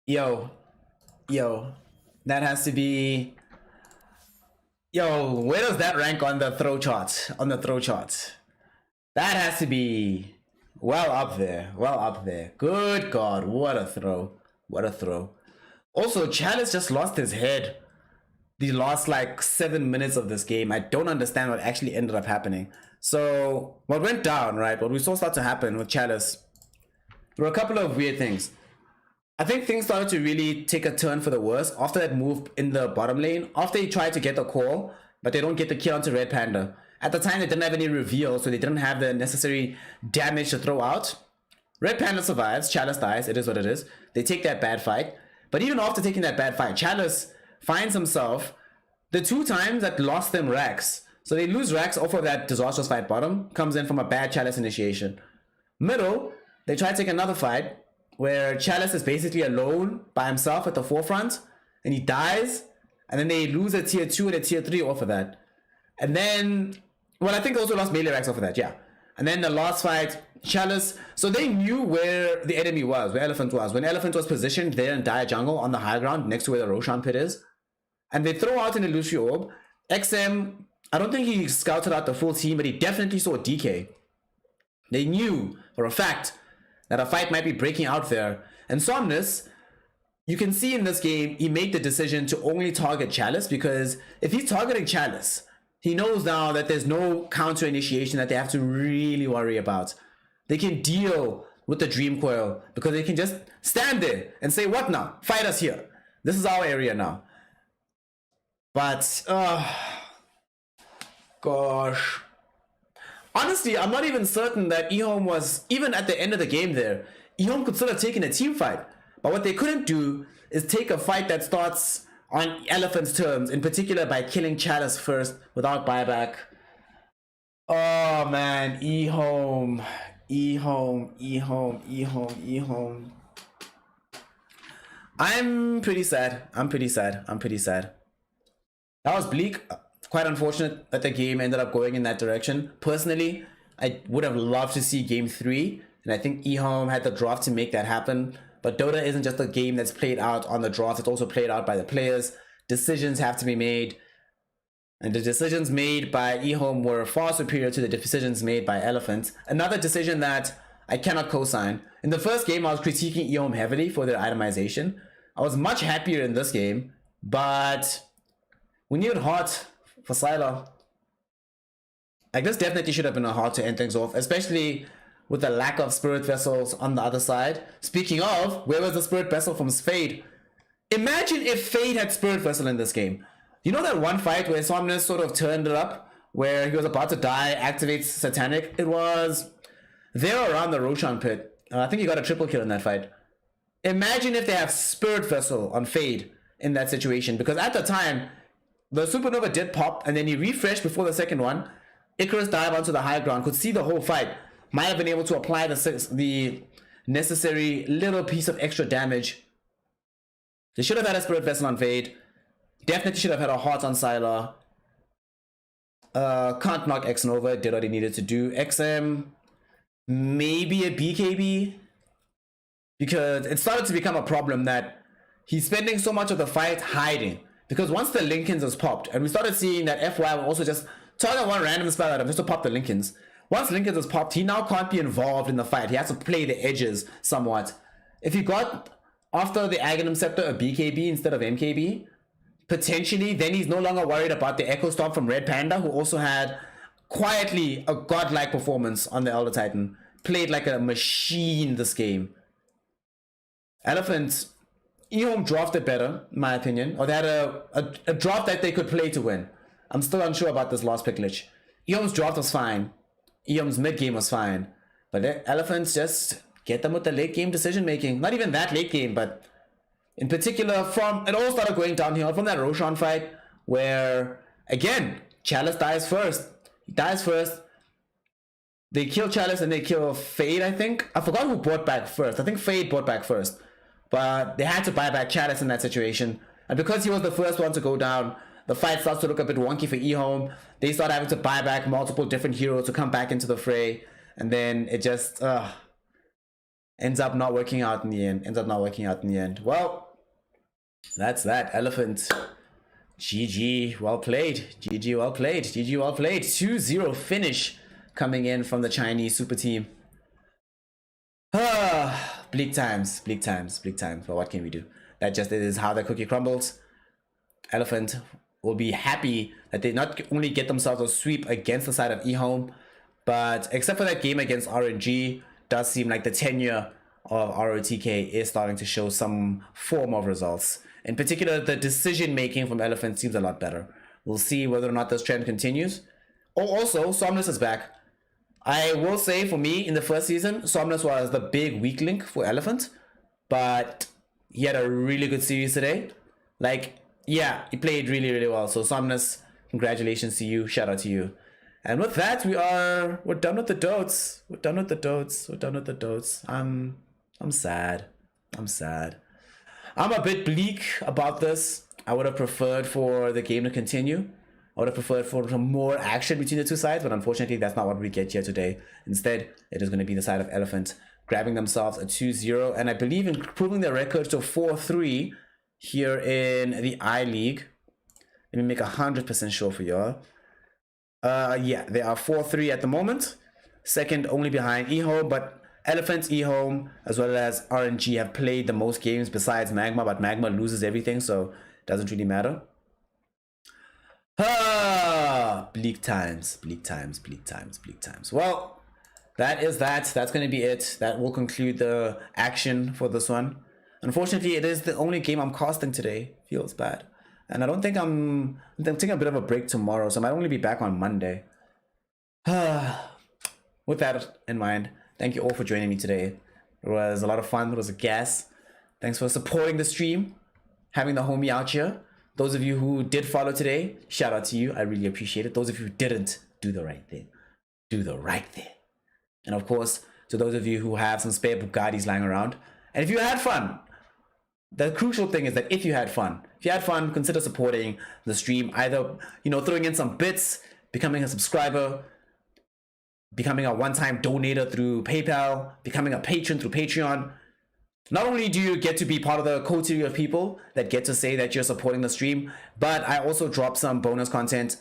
Yo, that has to be, where does that rank on the throw chart? That has to be well up there. Good God, what a throw. Also, Chalice just lost his head the last like 7 minutes of this game. I don't understand what actually ended up happening. So what went down, right? What we saw start to happen with Chalice, there were a couple of weird things. I think things started to really take a turn for the worse after that move in the bottom lane. After he tried to get the call, but they don't get the kill onto Red Panda. At the time, they didn't have any reveal, so they didn't have the necessary damage to throw out. Red Panda survives, Chalice dies, it is what it is. They take that bad fight. But even after taking that bad fight, Chalice finds himself the 2 times that lost them Rax. So they lose Rax off of that disastrous fight bottom, comes in from a bad Chalice initiation. Middle, they try to take another fight where Chalice is basically alone by himself at the forefront, and he dies, and then they lose a tier 2 and a tier 3 off of that. And then, well, I think they also lost melee Rax off of that, yeah. And then the last fight, Chalice, so they knew where the enemy was, where Elephant was. When Elephant was positioned there in Dire Jungle on the high ground next to where the Roshan pit is, and they throw out an Illusory Orb. XM, I don't think he scouted out the full team, but he definitely saw DK. They knew for a fact that a fight might be breaking out there. And Somnus, you can see in this game, he made the decision to only target Chalice, because if he's targeting Chalice, he knows now that there's no counter initiation that they have to really worry about. They can deal with the Dream Coil because they can just stand there and say, what now? Fight us here. This is our area now. But, gosh. Honestly, I'm not even certain that eHome was, even at the end of the game there, eHome could still have taken a team fight. But what they couldn't do is take a fight that starts on Elephant's terms, in particular by killing Chalice first without buyback. Oh man, eHome. I'm pretty sad. That was bleak. Quite unfortunate that the game ended up going in that direction. Personally, I would have loved to see game 3, and I think eHome had the draft to make that happen. But Dota isn't just a game that's played out on the draft, it's also played out by the players. Decisions have to be made, and the decisions made by eHome were far superior to the decisions made by Elephant. Another decision that I cannot co-sign. In the first game, I was critiquing eHome heavily for their itemization. I was much happier in this game, but we needed Heart for Sylar. Like, this definitely should have been a Heart to end things off, especially with the lack of Spirit Vessels on the other side. Speaking of, where was the Spirit Vessel from Fade? Imagine if Fade had Spirit Vessel in this game. You know that one fight where Somnus sort of turned it up, where he was about to die, activates Satanic? It was there around the Roshan pit. I think he got a triple kill in that fight. Imagine if they have Spirit Vessel on Fade in that situation, because at the time, the Supernova did pop, and then he refreshed before the second one. Icarus dived onto the high ground, could see the whole fight, might have been able to apply the necessary little piece of extra damage. They should have had a Spirit Vessel on Fade. Definitely should have had a Heart on Sylar. Can't knock X Nova, did what he needed to do. XM, maybe a BKB, because it started to become a problem that he's spending so much of the fight hiding. Because once the Lincolns was popped, and we started seeing that FY will also just target one random spell at him just to pop the Lincolns. Once Lincolns was popped, he now can't be involved in the fight. He has to play the edges somewhat. If he got, after the Aghanim Scepter, a BKB instead of MKB, potentially, then he's no longer worried about the Echo Storm from Red Panda, who also had quietly a godlike performance on the Elder Titan. Played like a machine this game. Elephant, eHome drafted better, in my opinion. Or they had a draft that they could play to win. I'm still unsure about this last pick glitch. eHome's draft was fine. eHome's mid game was fine. But the Elephants just get them with the late game decision making. Not even that late game, but in particular from, it all started going downhill from that Roshan fight where, again, Chalice dies first. He dies first. They kill Chalice and they kill Fade, I think. I forgot who bought back first. I think Fade bought back first. But they had to buy back Chalice in that situation. And because he was the first one to go down, the fight starts to look a bit wonky for eHome. They start having to buy back multiple different heroes to come back into the fray. And then it just ends up not working out in the end. Well, that's that. Elephant. GG, well played. 2-0 finish coming in from the Chinese super team. Bleak times. But what can we do? That just is how the cookie crumbles. Elephant will be happy that they not only get themselves a sweep against the side of eHome, but except for that game against RNG, does seem like the tenure of ROTK is starting to show some form of results. In particular, the decision making from Elephant seems a lot better. We'll see whether or not this trend continues. Oh, also, Somnus is back. I will say, for me, in the first season, Somnus was the big weak link for Elephant, but he had a really good series today. Like, yeah, he played really, really well. So Somnus, congratulations to you. Shout out to you. And with that, we're done with the dotes. We're done with the dotes. I'm sad. I'm a bit bleak about this. I would have preferred for the game to continue. I would have preferred for some more action between the two sides, but unfortunately, that's not what we get here today. Instead, it is going to be the side of Elephant grabbing themselves a 2-0, and I believe improving their record to 4-3 here in the I-League. Let me make 100% sure for y'all. Yeah, they are 4-3 at the moment. Second only behind eHome, but Elephant, eHome, as well as RNG have played the most games besides Magma, but Magma loses everything, so it doesn't really matter. Bleak times. Well, that is that. That's going to be it. That will conclude the action for this one. Unfortunately, it is the only game I'm casting today. Feels bad. And I don't think I'm taking a bit of a break tomorrow, so I might only be back on Monday. With that in mind, thank you all for joining me today. It was a lot of fun. It was a gas. Thanks for supporting the stream, having the homie out here. Those of you who did follow today, shout out to you. I really appreciate it. Those of you who didn't, do the right thing. Do the right thing. And of course, to those of you who have some spare Bugattis lying around, and if you had fun, the crucial thing is that if you had fun, consider supporting the stream, either, throwing in some bits, becoming a subscriber, becoming a one-time donator through PayPal, becoming a patron through Patreon. Not only do you get to be part of the coterie of people that get to say that you're supporting the stream, but I also drop some bonus content.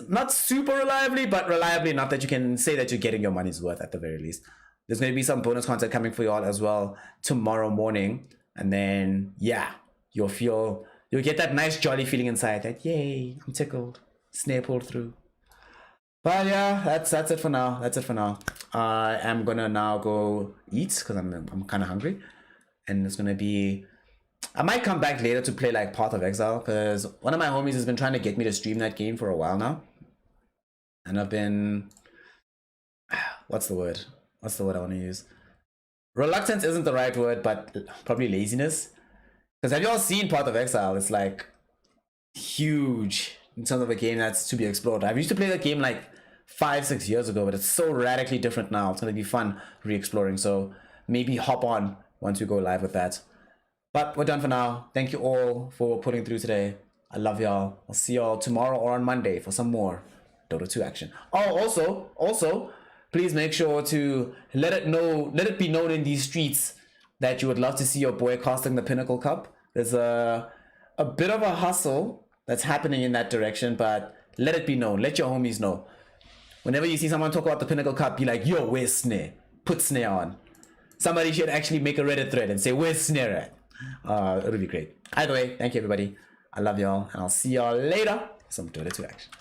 Not super reliably, but reliably enough that you can say that you're getting your money's worth at the very least. There's going to be some bonus content coming for you all as well tomorrow morning. And then, yeah, you'll get that nice jolly feeling inside that, yay, I'm tickled. Snare pulled through. But yeah, that's it for now. I am going to now go eat because I'm kind of hungry. And it's going to be... I might come back later to play like Path of Exile because one of my homies has been trying to get me to stream that game for a while now. And I've been... What's the word I want to use? Reluctance isn't the right word, but probably laziness. Because have you all seen Path of Exile? It's like huge in terms of a game that's to be explored. I used to play that game like 5-6 years ago, but it's so radically different now. It's going to be fun re-exploring. So maybe hop on once we go live with that. But we're done for now. Thank you all for putting through today. I love y'all. I'll see y'all tomorrow or on Monday for some more Dota 2 action. Oh, also, please make sure to let it be known in these streets that you would love to see your boy casting the Pinnacle Cup. There's a bit of a hustle that's happening in that direction, but let it be known. Let your homies know. Whenever you see someone talk about the Pinnacle Cup, be like, yo, where's Snare? Put Snare on. Somebody should actually make a Reddit thread and say, where's Snare at? It'll be great. Either way, thank you everybody. I love y'all, and I'll see y'all later. Some Dota 2 action.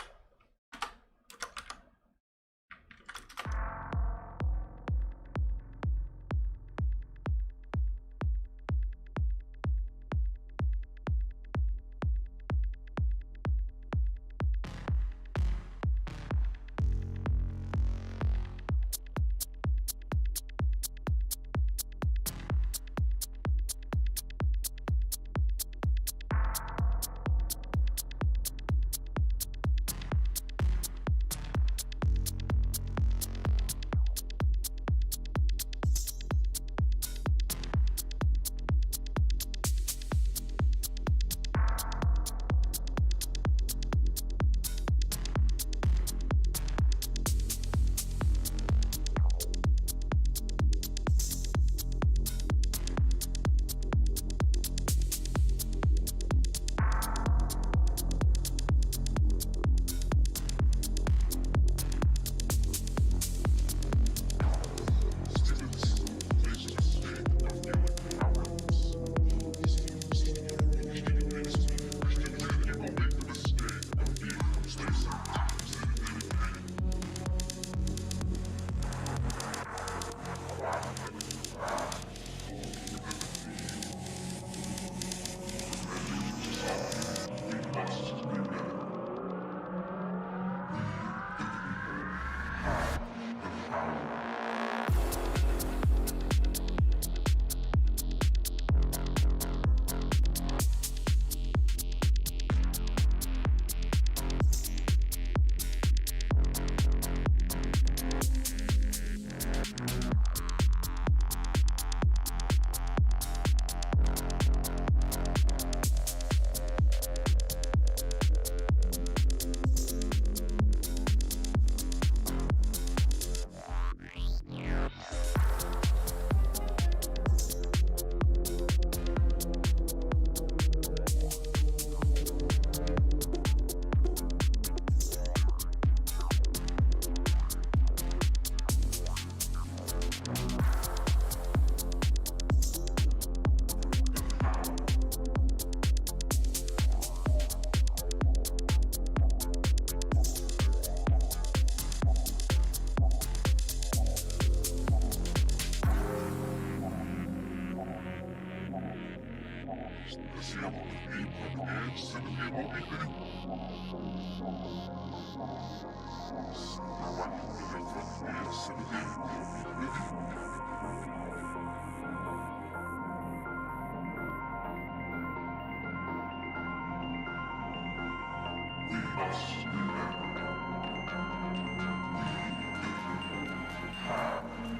Have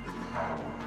the power.